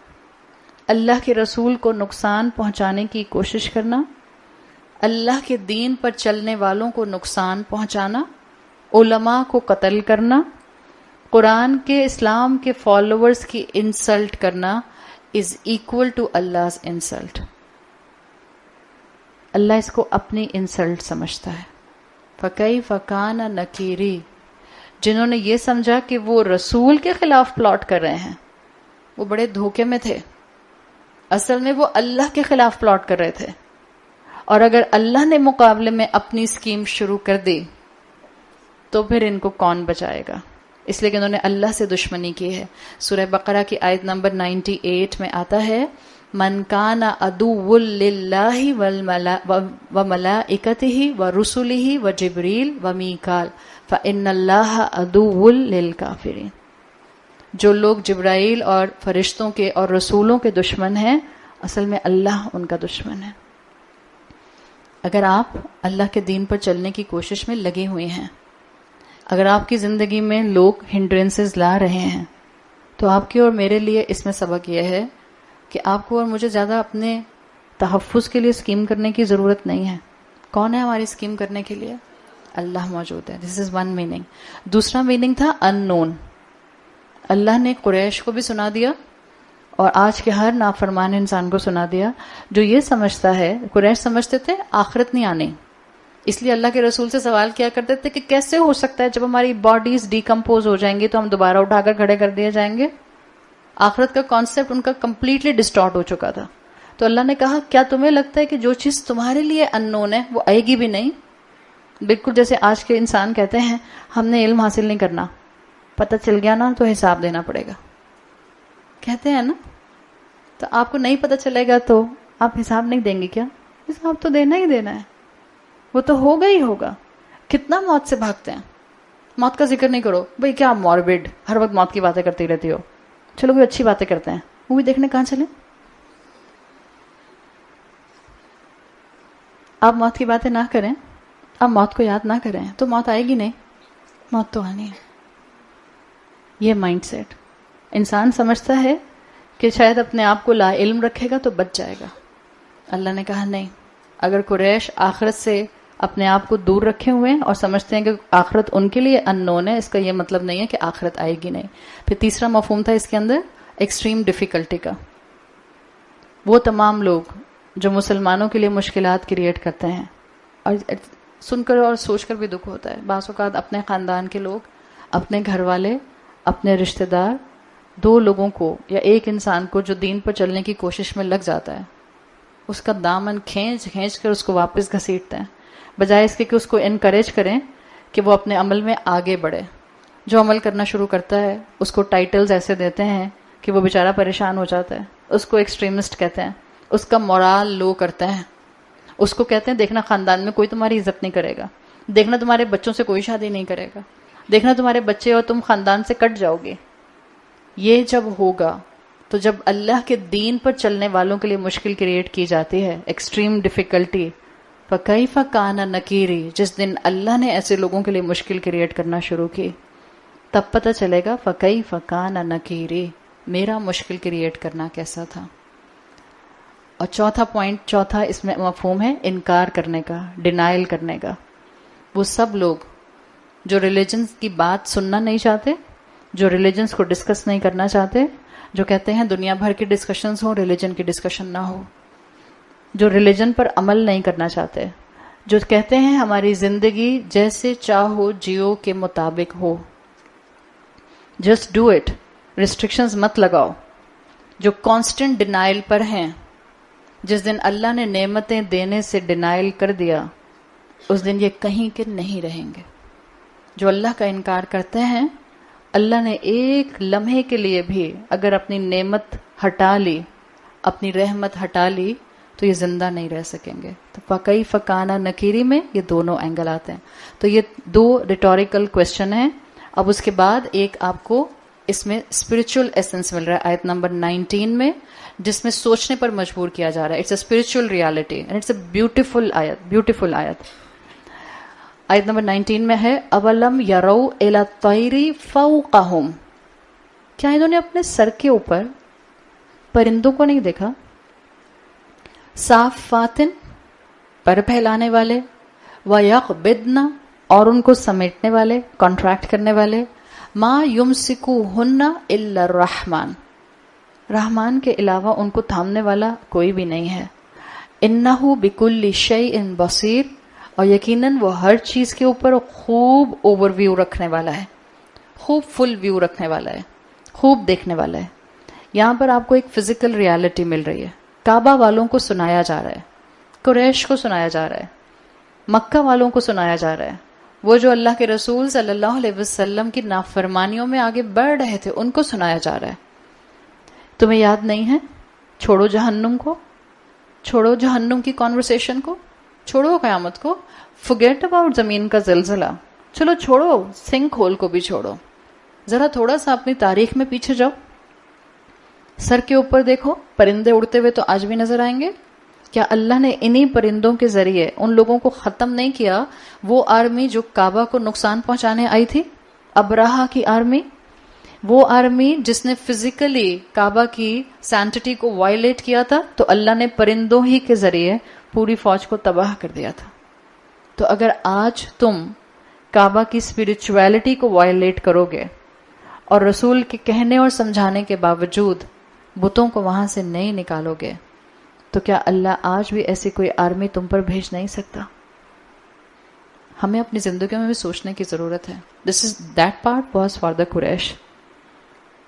اللہ کے رسول کو نقصان پہنچانے کی کوشش کرنا، اللہ کے دین پر چلنے والوں کو نقصان پہنچانا، علماء کو قتل کرنا، قرآن کے اسلام کے فالوورز کی انسلٹ کرنا is equal to Allah's insult. اللہ اس کو اپنی انسلٹ سمجھتا ہے. فَكَيْفَ كَانَ نَكِيرِي. جنہوں نے یہ سمجھا کہ وہ رسول کے خلاف پلاٹ کر رہے ہیں، وہ بڑے دھوکے میں تھے. اصل میں وہ اللہ کے خلاف پلاٹ کر رہے تھے. اور اگر اللہ نے مقابلے میں اپنی اسکیم شروع کر دی تو پھر ان کو کون بچائے گا؟ اس لیے کہ انہوں نے اللہ سے دشمنی کی ہے. سورہ بقرہ کی آیت نمبر 98 میں آتا ہے من کان عدو للہ وملائکتہ ورسلہ وجبریل ومیکال فإن اللہ عدو للکافرین. جو لوگ جبرائیل اور فرشتوں کے اور رسولوں کے دشمن ہیں، اصل میں اللہ ان کا دشمن ہے. اگر آپ اللہ کے دین پر چلنے کی کوشش میں لگے ہوئے ہیں، اگر آپ کی زندگی میں لوگ ہنڈرنسز لا رہے ہیں، تو آپ کی اور میرے لیے اس میں سبق یہ ہے کہ آپ کو اور مجھے زیادہ اپنے تحفظ کے لیے اسکیم کرنے کی ضرورت نہیں ہے. کون ہے ہماری اسکیم کرنے کے لیے؟ اللہ موجود ہے. This is one meaning. دوسرا میننگ تھا ان نون. اللہ نے قریش کو بھی سنا دیا اور آج کے ہر نافرمان انسان کو سنا دیا جو یہ سمجھتا ہے. قریش سمجھتے تھے آخرت نہیں آنی، اس لیے اللہ کے رسول سے سوال کیا کرتے تھے کہ کیسے ہو سکتا ہے جب ہماری باڈیز ڈیکمپوز ہو جائیں گی تو ہم دوبارہ اٹھا کر کھڑے کر دیے جائیں گے؟ آخرت کا کانسیپٹ ان کا کمپلیٹلی ڈسٹارٹ ہو چکا تھا. تو اللہ نے کہا کیا تمہیں لگتا ہے کہ جو چیز تمہارے لیے اننون ہے وہ آئے گی بھی نہیں؟ بالکل جیسے آج کے انسان کہتے ہیں ہم نے علم حاصل نہیں کرنا، پتہ چل گیا نا تو حساب دینا پڑے گا، کہتے ہیں نا. تو آپ کو نہیں پتہ چلے گا تو آپ حساب نہیں دیں گے کیا؟ حساب تو دینا ہی دینا ہے، وہ تو ہوگا ہی ہوگا. کتنا موت سے بھاگتے ہیں. موت کا ذکر نہیں کرو بھئی، کیا موربڈ ہر وقت موت کی باتیں کرتی رہتی ہو. چلو کوئی اچھی باتیں کرتے ہیں. مووی دیکھنے کہاں چلیں؟ آپ موت کی باتیں نہ کریں، آپ موت کو یاد نہ کریں تو موت آئے گی نہیں. موت تو آنی ہے. یہ مائنڈ سیٹ انسان سمجھتا ہے کہ شاید اپنے آپ کو لا علم رکھے گا تو بچ جائے گا. اللہ نے کہا نہیں. اگر قریش آخرت سے اپنے آپ کو دور رکھے ہوئے ہیں اور سمجھتے ہیں کہ آخرت ان کے لیے اننون ہے، اس کا یہ مطلب نہیں ہے کہ آخرت آئے گی نہیں. پھر تیسرا مفہوم تھا اس کے اندر ایکسٹریم ڈیفیکلٹی کا. وہ تمام لوگ جو مسلمانوں کے لیے مشکلات کریٹ کرتے ہیں، اور سن کر اور سوچ کر بھی دکھ ہوتا ہے. بعض اوقات اپنے خاندان کے لوگ، اپنے گھر والے، اپنے رشتہ دار، دو لوگوں کو یا ایک انسان کو جو دین پر چلنے کی کوشش میں لگ جاتا ہے، اس کا دامن کھینچ کھینچ کر اس کو واپس گھسیٹتے ہیں، بجائے اس کے کہ اس کو انکریج کریں کہ وہ اپنے عمل میں آگے بڑھے. جو عمل کرنا شروع کرتا ہے اس کو ٹائٹلز ایسے دیتے ہیں کہ وہ بیچارہ پریشان ہو جاتا ہے. اس کو ایکسٹریمسٹ کہتے ہیں، اس کا مورال لو کرتے ہیں. اس کو کہتے ہیں دیکھنا خاندان میں کوئی تمہاری عزت نہیں کرے گا، دیکھنا تمہارے بچوں سے کوئی شادی نہیں کرے گا، دیکھنا تمہارے بچے اور تم خاندان سے کٹ جاؤ گے. یہ جب ہوگا تو جب اللہ کے دین پر چلنے والوں کے لیے مشکل کریٹ کی جاتی ہے، ایکسٹریم ڈیفیکلٹی، فَكَيْفَ كَانَ نَكِيرِ، جس دن اللہ نے ایسے لوگوں کے لیے مشکل کریٹ کرنا شروع کی تب پتہ چلے گا فَكَيْفَ كَانَ نَكِيرِ، میرا مشکل کریٹ کرنا کیسا تھا. اور چوتھا اس میں مفہوم ہے انکار کرنے کا، ڈینائل کرنے کا. وہ سب لوگ جو ریلیجنز کی بات سننا نہیں چاہتے، جو ریلیجنز کو ڈسکس نہیں کرنا چاہتے، جو کہتے ہیں دنیا بھر کی ڈسکشنز ہوں، ریلیجن کی ڈسکشن نہ ہو، جو ریلیجن پر عمل نہیں کرنا چاہتے، جو کہتے ہیں ہماری زندگی جیسے چاہو جیو کے مطابق ہو، جسٹ ڈو اٹ، ریسٹرکشنز مت لگاؤ، جو کانسٹنٹ ڈینائل پر ہیں. جس دن اللہ نے نعمتیں دینے سے ڈینائل کر دیا اس دن یہ کہیں کے نہیں رہیں گے. جو اللہ کا انکار کرتے ہیں، اللہ نے ایک لمحے کے لیے بھی اگر اپنی نعمت ہٹا لی، اپنی رحمت ہٹا لی تو یہ زندہ نہیں رہ سکیں گے. تو فَكَيْفَ كَانَ نَكِيرِ میں یہ دونوں اینگل آتے ہیں. تو یہ دو ریٹوریکل کوشچن ہیں. اب اس کے بعد ایک آپ کو اس میں اسپرچل ایسنس مل رہا ہے آیت نمبر 19 میں، جس میں سوچنے پر مجبور کیا جا رہا ہے. It's a spiritual reality and it's a beautiful آیت، بیوٹیفل آیت. آیت نمبر 19 میں ہے اولم یروا الی الطیر فوقہم، کیا انہوں نے اپنے سر کے اوپر پرندوں کو نہیں دیکھا؟ صافاتن، پر پھیلانے والے، ویقبضن، اور ان کو سمیٹنے والے، کانٹریکٹ کرنے والے، ما یمسکوہن الا الرحمن، رحمان کے علاوہ ان کو تھامنے والا کوئی بھی نہیں ہے. انہ بکل شیء بصیر، اور یقیناً وہ ہر چیز کے اوپر خوب اوور ویو رکھنے والا ہے، خوب فل ویو رکھنے والا ہے، خوب دیکھنے والا ہے. یہاں پر آپ کو ایک فزیکل ریالٹی مل رہی ہے. کعبہ والوں کو سنایا جا رہا ہے، قریش کو سنایا جا رہا ہے، مکہ والوں کو سنایا جا رہا ہے. وہ جو اللہ کے رسول صلی اللہ علیہ وسلم کی نافرمانیوں میں آگے بڑھ رہے تھے ان کو سنایا جا رہا ہے. تمہیں یاد نہیں ہے؟ چھوڑو جہنم کو، چھوڑو جہنم کی کانورسیشن کو، چھوڑو قیامت کو، forget about زمین کا زلزلہ، چلو چھوڑو سنک ہول کو بھی چھوڑو، ذرا تھوڑا سا اپنی تاریخ میں پیچھے جاؤ. سر کے اوپر دیکھو، پرندے اڑتے ہوئے تو آج بھی نظر آئیں گے. کیا اللہ نے انہی پرندوں کے ذریعے ان لوگوں کو ختم نہیں کیا؟ وہ آرمی جو کعبہ کو نقصان پہنچانے آئی تھی، ابراہا کی آرمی، وہ آرمی جس نے فزیکلی کعبہ کی سینٹٹی کو وائلیٹ کیا تھا، تو اللہ نے پرندوں ہی کے ذریعے پوری فوج کو تباہ کر دیا تھا. تو اگر آج تم کعبہ کی اسپرچویلٹی کو وائلیٹ کرو گے اور رسول کے کہنے اور سمجھانے کے باوجود بتوں کو وہاں سے نہیں نکالو گے، تو کیا اللہ آج بھی ایسی کوئی آرمی تم پر بھیج نہیں سکتا؟ ہمیں اپنی زندگیوں میں بھی سوچنے کی ضرورت ہے. This is that part was for the Quraysh.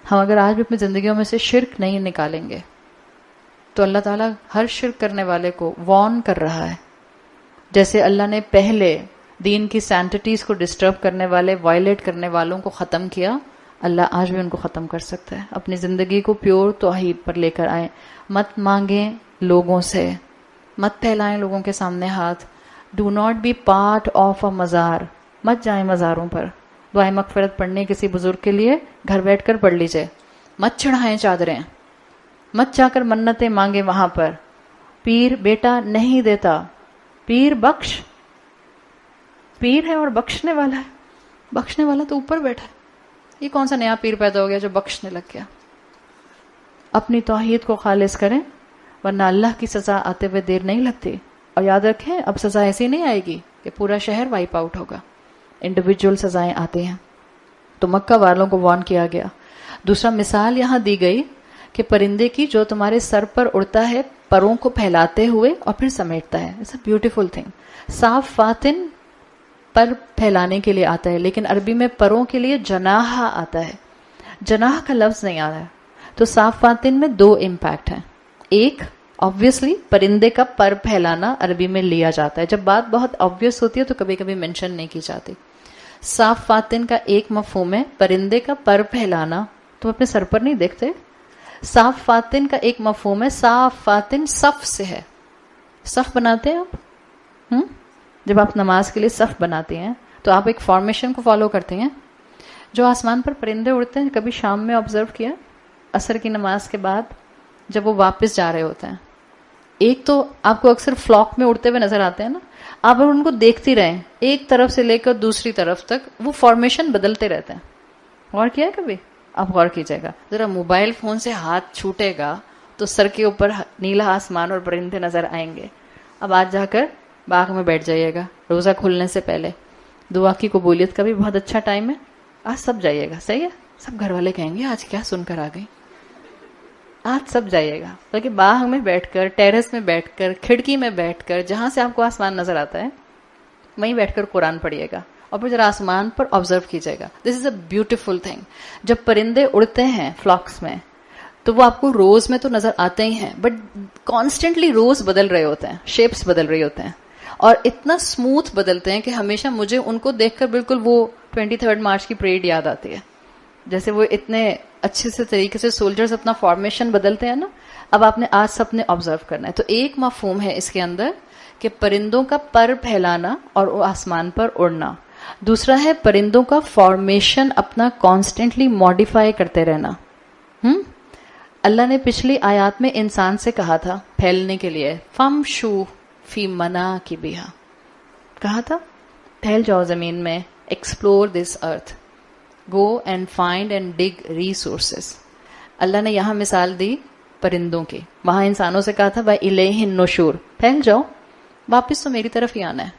ہم اگر آج بھی اپنی زندگیوں میں سے شرک نہیں نکالیں گے تو اللہ تعالیٰ ہر شرک کرنے والے کو وارن کر رہا ہے. جیسے اللہ نے پہلے دین کی سینٹیٹیز کو ڈسٹرب کرنے والے، وائلیٹ کرنے والوں کو ختم کیا، اللہ آج بھی ان کو ختم کر سکتا ہے. اپنی زندگی کو پیور توحید پر لے کر آئیں. مت مانگیں لوگوں سے، مت پھیلائیں لوگوں کے سامنے ہاتھ. Do not be part of a mazar. مت جائیں مزاروں پر. دعائیں مغفرت پڑھنے کسی بزرگ کے لیے گھر بیٹھ کر پڑھ لیجئے. مت چڑھائیں چادریں. مت جا کر منتیں مانگیں وہاں پر. پیر بیٹا نہیں دیتا. پیر بخش، پیر ہے اور بخشنے والا ہے. بخشنے والا تو اوپر بیٹھا ہے. یہ کون سا نیا پیر پیدا ہو گیا جو بخشنے لگ گیا؟ اپنی توحید کو خالص کریں ورنہ اللہ کی سزا آتے ہوئے دیر نہیں لگتی. اور یاد رکھیں اب سزا ایسی نہیں آئے گی کہ پورا شہر وائپ آؤٹ ہوگا. انڈیویجول سزائیں آتی ہیں. تو مکہ والوں کو وارن کیا گیا. دوسرا مثال یہاں دی گئی کہ پرندے کی جو تمہارے سر پر اڑتا ہے پروں کو پھیلاتے ہوئے اور پھر سمیٹتا ہے. It's a beautiful thing. صاف فاتن پر پھیلانے کے لیے آتا ہے لیکن عربی میں پروں کے لیے جناح آتا ہے. جناح کا لفظ نہیں آ رہا ہے. تو صاف فاتن میں دو امپیکٹ ہیں. ایک obviously پرندے کا پر پھیلانا عربی میں لیا جاتا ہے. جب بات بہت obvious ہوتی ہے تو کبھی کبھی منشن نہیں کی جاتی. صاف فاتن کا ایک مفہوم ہے پرندے کا پر پھیلانا. تم اپنے سر پر نہیں دیکھتے. صاف فاتن کا ایک مفہوم ہے صاف فاتن صف سے ہے. صف بناتے ہیں آپ جب آپ نماز کے لیے صف بناتے ہیں تو آپ ایک فارمیشن کو فالو کرتے ہیں. جو آسمان پر پرندے اڑتے ہیں کبھی شام میں آبزرو کیا؟ عصر کی نماز کے بعد جب وہ واپس جا رہے ہوتے ہیں، ایک تو آپ کو اکثر فلاک میں اڑتے ہوئے نظر آتے ہیں نا. آپ ان کو دیکھتی رہیں ایک طرف سے لے کر دوسری طرف تک وہ فارمیشن بدلتے رہتے ہیں. غور کیا ہے کبھی؟ آپ غور کیجیے گا. ذرا موبائل فون سے ہاتھ چھوٹے گا تو سر کے اوپر نیلا آسمان اور پرندے نظر آئیں گے. اب آج جا کر باغ میں بیٹھ جائیے گا روزہ کھلنے سے پہلے. دعا کی قبولیت کا بھی بہت اچھا ٹائم ہے. آج سب جائیے گا. صحیح ہے؟ سب گھر والے کہیں گے آج کیا سن کر آ گئی. آج سب جائیے گا بلکہ باغ میں بیٹھ کر، ٹیرس میں بیٹھ کر، کھڑکی میں بیٹھ کر، جہاں سے آپ کو آسمان نظر آتا ہے وہیں بیٹھ کر قرآن پڑھیے گا اور پھر ذرا آسمان پر آبزرو کیجیے گا. This is a beautiful thing. جب پرندے اڑتے ہیں فلاکس میں تو وہ آپ کو روز میں تو نظر آتے ہی ہیں بٹ کانسٹنٹلی روز بدل رہے ہوتے ہیں، شیپس بدل رہے ہوتے ہیں اور اتنا اسموتھ بدلتے ہیں کہ ہمیشہ مجھے ان کو دیکھ کر بالکل وہ 23 مارچ کی پریڈ یاد آتی ہے. جیسے وہ اتنے اچھے سے طریقے سے سولجرز اپنا فارمیشن بدلتے ہیں نا. اب آپ نے آج سب نے آبزرو کرنا ہے. تو ایک مفہوم ہے اس کے اندر کہ پرندوں کا پر پھیلانا اور وہ آسمان پر اڑنا. دوسرا ہے پرندوں کا فارمیشن اپنا کانسٹنٹلی ماڈیفائی کرتے رہنا. اللہ نے پچھلی آیات میں انسان سے کہا تھا پھیلنے کے لیے فمشو فی مناکبہا، کہا تھا پھیل جاؤ زمین میں، explore this earth, go and find and dig resources. اللہ نے یہاں مثال دی پرندوں کی. وہاں انسانوں سے کہا تھا وَإِلَيْهِ النُّشُورُ، پھیل جاؤ واپس تو میری طرف ہی آنا ہے.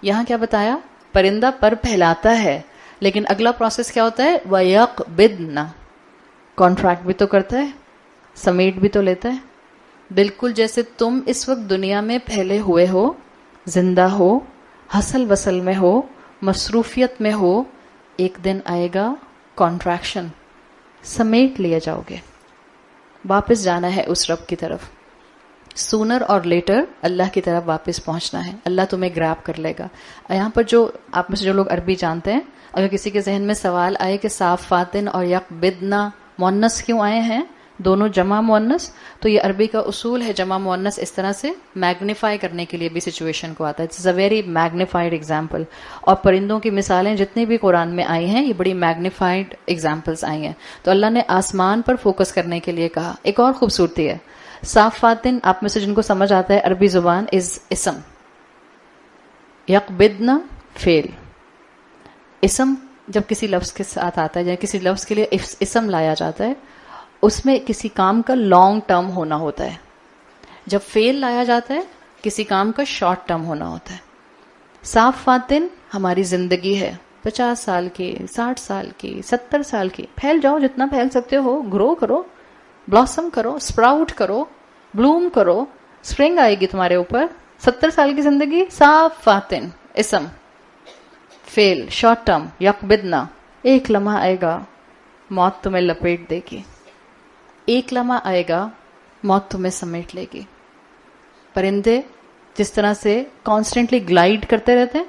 یہاں کیا بتایا؟ پرندہ پر پھیلاتا ہے لیکن اگلا پروسیس کیا ہوتا ہے؟ وَيَقْبِضْنَ، کانٹریکٹ بھی تو کرتا ہے، سمیٹ بھی تو لیتا ہے. بالکل جیسے تم اس وقت دنیا میں پھیلے ہوئے ہو، زندہ ہو، حسل وصل میں ہو، مصروفیت میں ہو، ایک دن آئے گا کانٹریکشن، سمیٹ لیا جاؤ گے. واپس جانا ہے اس رب کی طرف. سونر اور لیٹر اللہ کی طرف واپس پہنچنا ہے. اللہ تمہیں گریب کر لے گا. یہاں پر جو آپ میں سے جو لوگ عربی جانتے ہیں، اگر کسی کے ذہن میں سوال آئے کہ صاف فاتن اور یقبضنا مؤنث کیوں آئے ہیں، دونوں جمع مؤنث، تو یہ عربی کا اصول ہے. جمع مؤنث اس طرح سے میگنیفائی کرنے کے لیے بھی سچویشن کو آتا ہے. It's a very magnified example. اور پرندوں کی مثالیں جتنی بھی قرآن میں آئی ہیں یہ بڑی میگنیفائڈ ایگزامپلس آئی ہیں. تو اللہ نے آسمان پر فوکس کرنے کے لیے کہا. ایک اور خوبصورتی ہے، صاف فاتن آپ میں سے جن کو سمجھ آتا ہے عربی زبان از اسم. یقبضنا فعل. اسم جب کسی لفظ کے ساتھ آتا ہے یا کسی لفظ کے لیے اسم لایا جاتا ہے اس میں کسی کام کا لانگ ٹرم ہونا ہوتا ہے. جب فعل لایا جاتا ہے کسی کام کا شارٹ ٹرم ہونا ہوتا ہے. صاف فاتن ہماری زندگی ہے، 50 سال کی، 60 سال کی، 70 سال کی. پھیل جاؤ جتنا پھیل سکتے ہو، گرو کرو، بلاسم کرو، اسپراؤٹ کرو، بلوم کرو، اسپرنگ آئے گی تمہارے اوپر. 70 سال کی زندگی. صاف فاتن اسم، فعل شارٹ ٹرم. یقبضنا ایک لمحہ آئے گا موت تمہیں لپیٹ دے گی. ایک لمحہ آئے گا موت تمہیں سمیٹ لے گی. پرندے جس طرح سے کانسٹنٹلی گلائڈ کرتے رہتے ہیں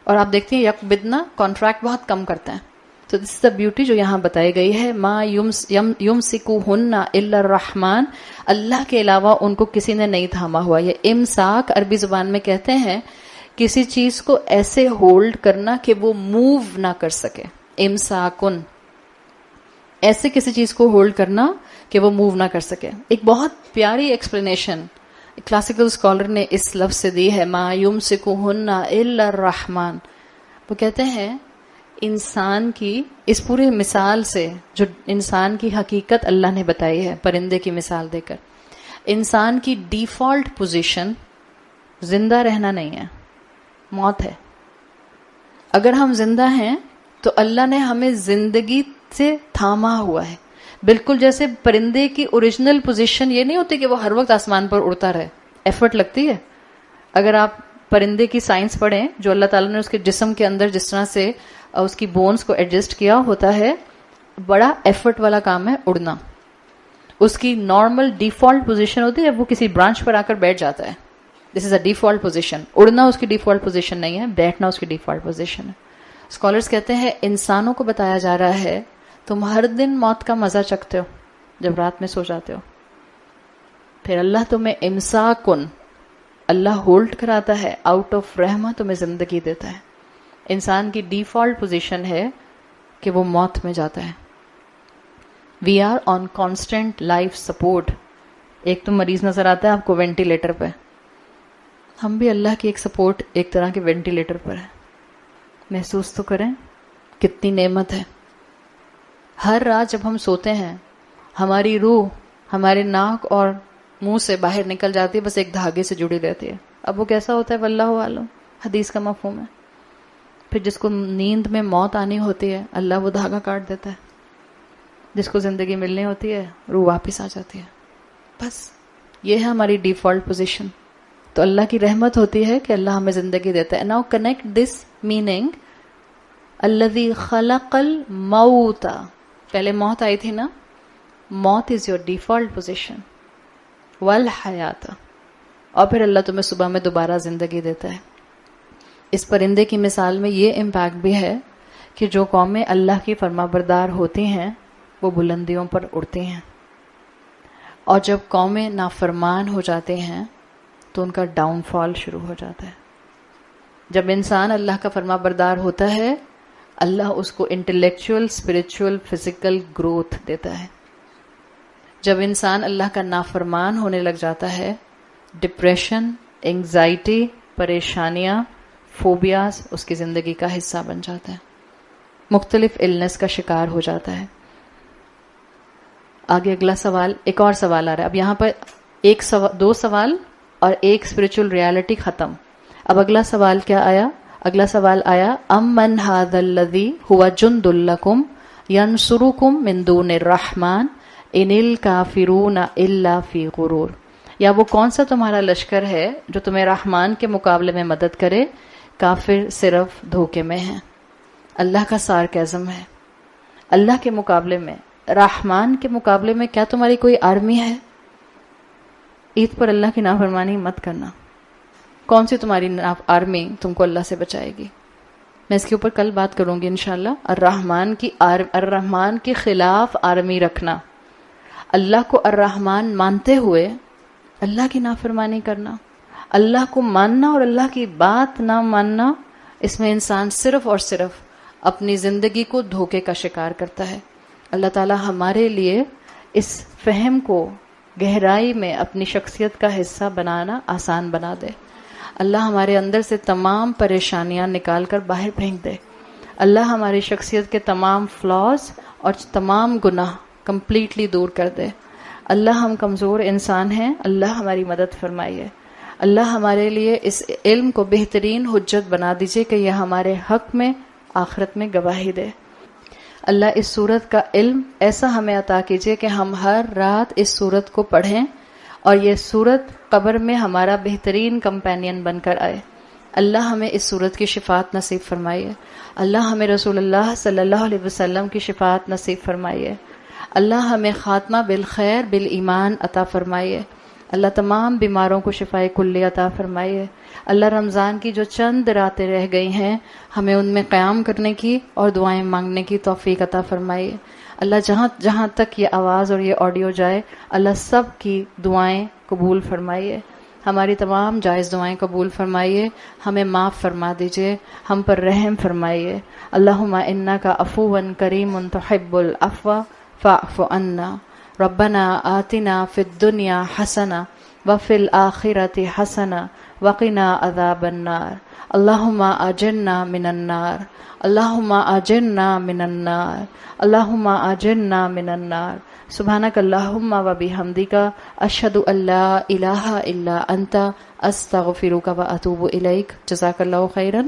اور آپ دیکھتے ہیں یک بدنا کانٹریکٹ بہت کم کرتے ہیں. تو دس از دا بیوٹی جو یہاں بتائی گئی ہے. ما یمسکوہن الا الرحمن, اللہ کے علاوہ ان کو کسی نے نہیں تھاما ہوا. یہ امساک عربی زبان میں کہتے ہیں کسی چیز کو ایسے ہولڈ کرنا کہ وہ موو نہ کر سکے. امساکن, ایسے کسی چیز کو ہولڈ کرنا کہ وہ موو نہ کر سکے. ایک بہت پیاری ایکسپلینیشن کلاسیکل اسکالر نے اس لفظ سے دی ہے, ما یمسکوہن الا الرحمن. وہ کہتے ہیں انسان کی اس پوری مثال سے جو انسان کی حقیقت اللہ نے بتائی ہے پرندے کی مثال دے کر, انسان کی ڈیفالٹ پوزیشن زندہ رہنا نہیں ہے, موت ہے. اگر ہم زندہ ہیں تو اللہ نے ہمیں زندگی سے تھاما ہوا ہے. بالکل جیسے پرندے کی اوریجنل پوزیشن یہ نہیں ہوتی کہ وہ ہر وقت آسمان پر اڑتا رہے, ایفرٹ لگتی ہے. اگر آپ پرندے کی سائنس پڑھیں جو اللہ تعالیٰ نے اس کے جسم کے اندر جس طرح سے اس کی بونز کو ایڈجسٹ کیا ہوتا ہے, بڑا ایفرٹ والا کام ہے اڑنا. اس کی نارمل ڈیفالٹ پوزیشن ہوتی ہے جب وہ کسی برانچ پر آ کر بیٹھ جاتا ہے. This is a default position. اڑنا اس کی ڈیفالٹ پوزیشن نہیں ہے, بیٹھنا اس کی ڈیفالٹ پوزیشن ہے. اسکالرس کہتے ہیں انسانوں کو بتایا جا رہا ہے تم ہر دن موت کا مزہ چکھتے ہو جب رات میں سو جاتے ہو, پھر اللہ تمہیں امساکن, اللہ ہولڈ کراتا ہے, آؤٹ آف رحمہ تمہیں زندگی دیتا ہے. انسان کی ڈیفالٹ پوزیشن ہے کہ وہ موت میں جاتا ہے. We are on constant life support. ایک تو مریض نظر آتا ہے آپ کو وینٹیلیٹر پہ, ہم بھی اللہ کی ایک سپورٹ ایک طرح کے وینٹیلیٹر پر ہے. محسوس تو کریں کتنی نعمت ہے. ہر رات جب ہم سوتے ہیں ہماری روح ہمارے ناک اور منہ سے باہر نکل جاتی ہے, بس ایک دھاگے سے جڑی رہتی ہے. اب وہ کیسا ہوتا ہے واللہ عالم, حدیث کا مفہوم ہے. پھر جس کو نیند میں موت آنی ہوتی ہے اللہ وہ دھاگا کاٹ دیتا ہے. جس کو زندگی ملنی ہوتی ہے روح واپس آ جاتی ہے. بس یہ ہے ہماری ڈیفالٹ پوزیشن. تو اللہ کی رحمت ہوتی ہے کہ اللہ ہمیں زندگی دیتا ہے. ناؤ کنیکٹ دس میننگ, الذی خلق الموت, پہلے موت آئی تھی نا, موت از یور ڈیفالٹ پوزیشن, والحیات, اور پھر اللہ تمہیں صبح میں دوبارہ زندگی دیتا ہے. اس پرندے کی مثال میں یہ امپیکٹ بھی ہے کہ جو قومیں اللہ کی فرما بردار ہوتی ہیں وہ بلندیوں پر اڑتی ہیں, اور جب قومیں نافرمان ہو جاتے ہیں تو ان کا ڈاؤن فال شروع ہو جاتا ہے. جب انسان اللہ کا فرما بردار ہوتا ہے اللہ اس کو انٹلیکچوئل, اسپرچوئل, فزیکل گروتھ دیتا ہے. جب انسان اللہ کا نافرمان ہونے لگ جاتا ہے ڈپریشن, انگزائٹی, پریشانیاں, فوبیاز اس کی زندگی کا حصہ بن جاتا ہے, مختلف النس کا شکار ہو جاتا ہے. آگے اگلا سوال, ایک اور سوال آ رہا ہے. اب یہاں پر دو سوال اور ایک اسپرچل ریالٹی ختم. اب اگلا سوال کیا آیا؟ اگلا سوال آیا امن ھذا الذی ھو جند لکم ینصرکم من دون الرحمن ان الکافرون الا فی غرور. یا وہ کون سا تمہارا لشکر ہے جو تمہیں رحمان کے مقابلے میں مدد کرے, کافر صرف دھوکے میں ہیں. اللہ کا سارکیزم ہے. اللہ کے مقابلے میں, رحمان کے مقابلے میں کیا تمہاری کوئی آرمی ہے؟ عید پر اللہ کی نافرمانی مت کرنا. کون سی تمہاری آرمی تم کو اللہ سے بچائے گی؟ میں اس کے اوپر کل بات کروں گی انشاءاللہ. الرحمن کے خلاف آرمی رکھنا, اللہ کو الرحمن مانتے ہوئے اللہ کی نافرمانی کرنا, اللہ کو ماننا اور اللہ کی بات نہ ماننا, اس میں انسان صرف اور صرف اپنی زندگی کو دھوکے کا شکار کرتا ہے. اللہ تعالی ہمارے لیے اس فہم کو گہرائی میں اپنی شخصیت کا حصہ بنانا آسان بنا دے. اللہ ہمارے اندر سے تمام پریشانیاں نکال کر باہر پھینک دے. اللہ ہماری شخصیت کے تمام فلاز اور تمام گناہ کمپلیٹلی دور کر دے. اللہ ہم کمزور انسان ہیں, اللہ ہماری مدد فرمائیے. اللہ ہمارے لیے اس علم کو بہترین حجت بنا دیجئے کہ یہ ہمارے حق میں آخرت میں گواہی دے. اللہ اس سورت کا علم ایسا ہمیں عطا کیجئے کہ ہم ہر رات اس سورت کو پڑھیں اور یہ سورت قبر میں ہمارا بہترین کمپینین بن کر آئے. اللہ ہمیں اس صورت کی شفاعت نصیب فرمائیے، اللہ ہمیں رسول اللہ صلی اللہ علیہ وسلم کی شفاعت نصیب فرمائیے، اللہ ہمیں خاتمہ بالخیر بالایمان عطا فرمائیے، اللہ تمام بیماروں کو شفائے کلی عطا فرمائیے، اللہ رمضان کی جو چند راتیں رہ گئی ہیں ہمیں ان میں قیام کرنے کی اور دعائیں مانگنے کی توفیق عطا فرمائیے، اللہ جہاں جہاں تک یہ آواز اور یہ آڈیو جائے اللہ سب کی دعائیں قبول فرمائیے، ہماری تمام جائز دعائیں قبول فرمائیے، ہمیں معاف فرما دیجئے، ہم پر رحم فرمائیے، اللہم انکا عفو کریم تحب العفو فاعف عنا، ربنا آتنا فی الدنیا حسنہ وفی الآخرۃ حسنہ وقنا عذاب النار، اللہم اجرنا من النار، اللہم اجرنا من النار، اللہم اجرنا من النار، سبحانک اللہم و بحمدک اشہد ان لا الہ الا انت استغفرک و اتوب الیک، جزاک اللہ خیرا۔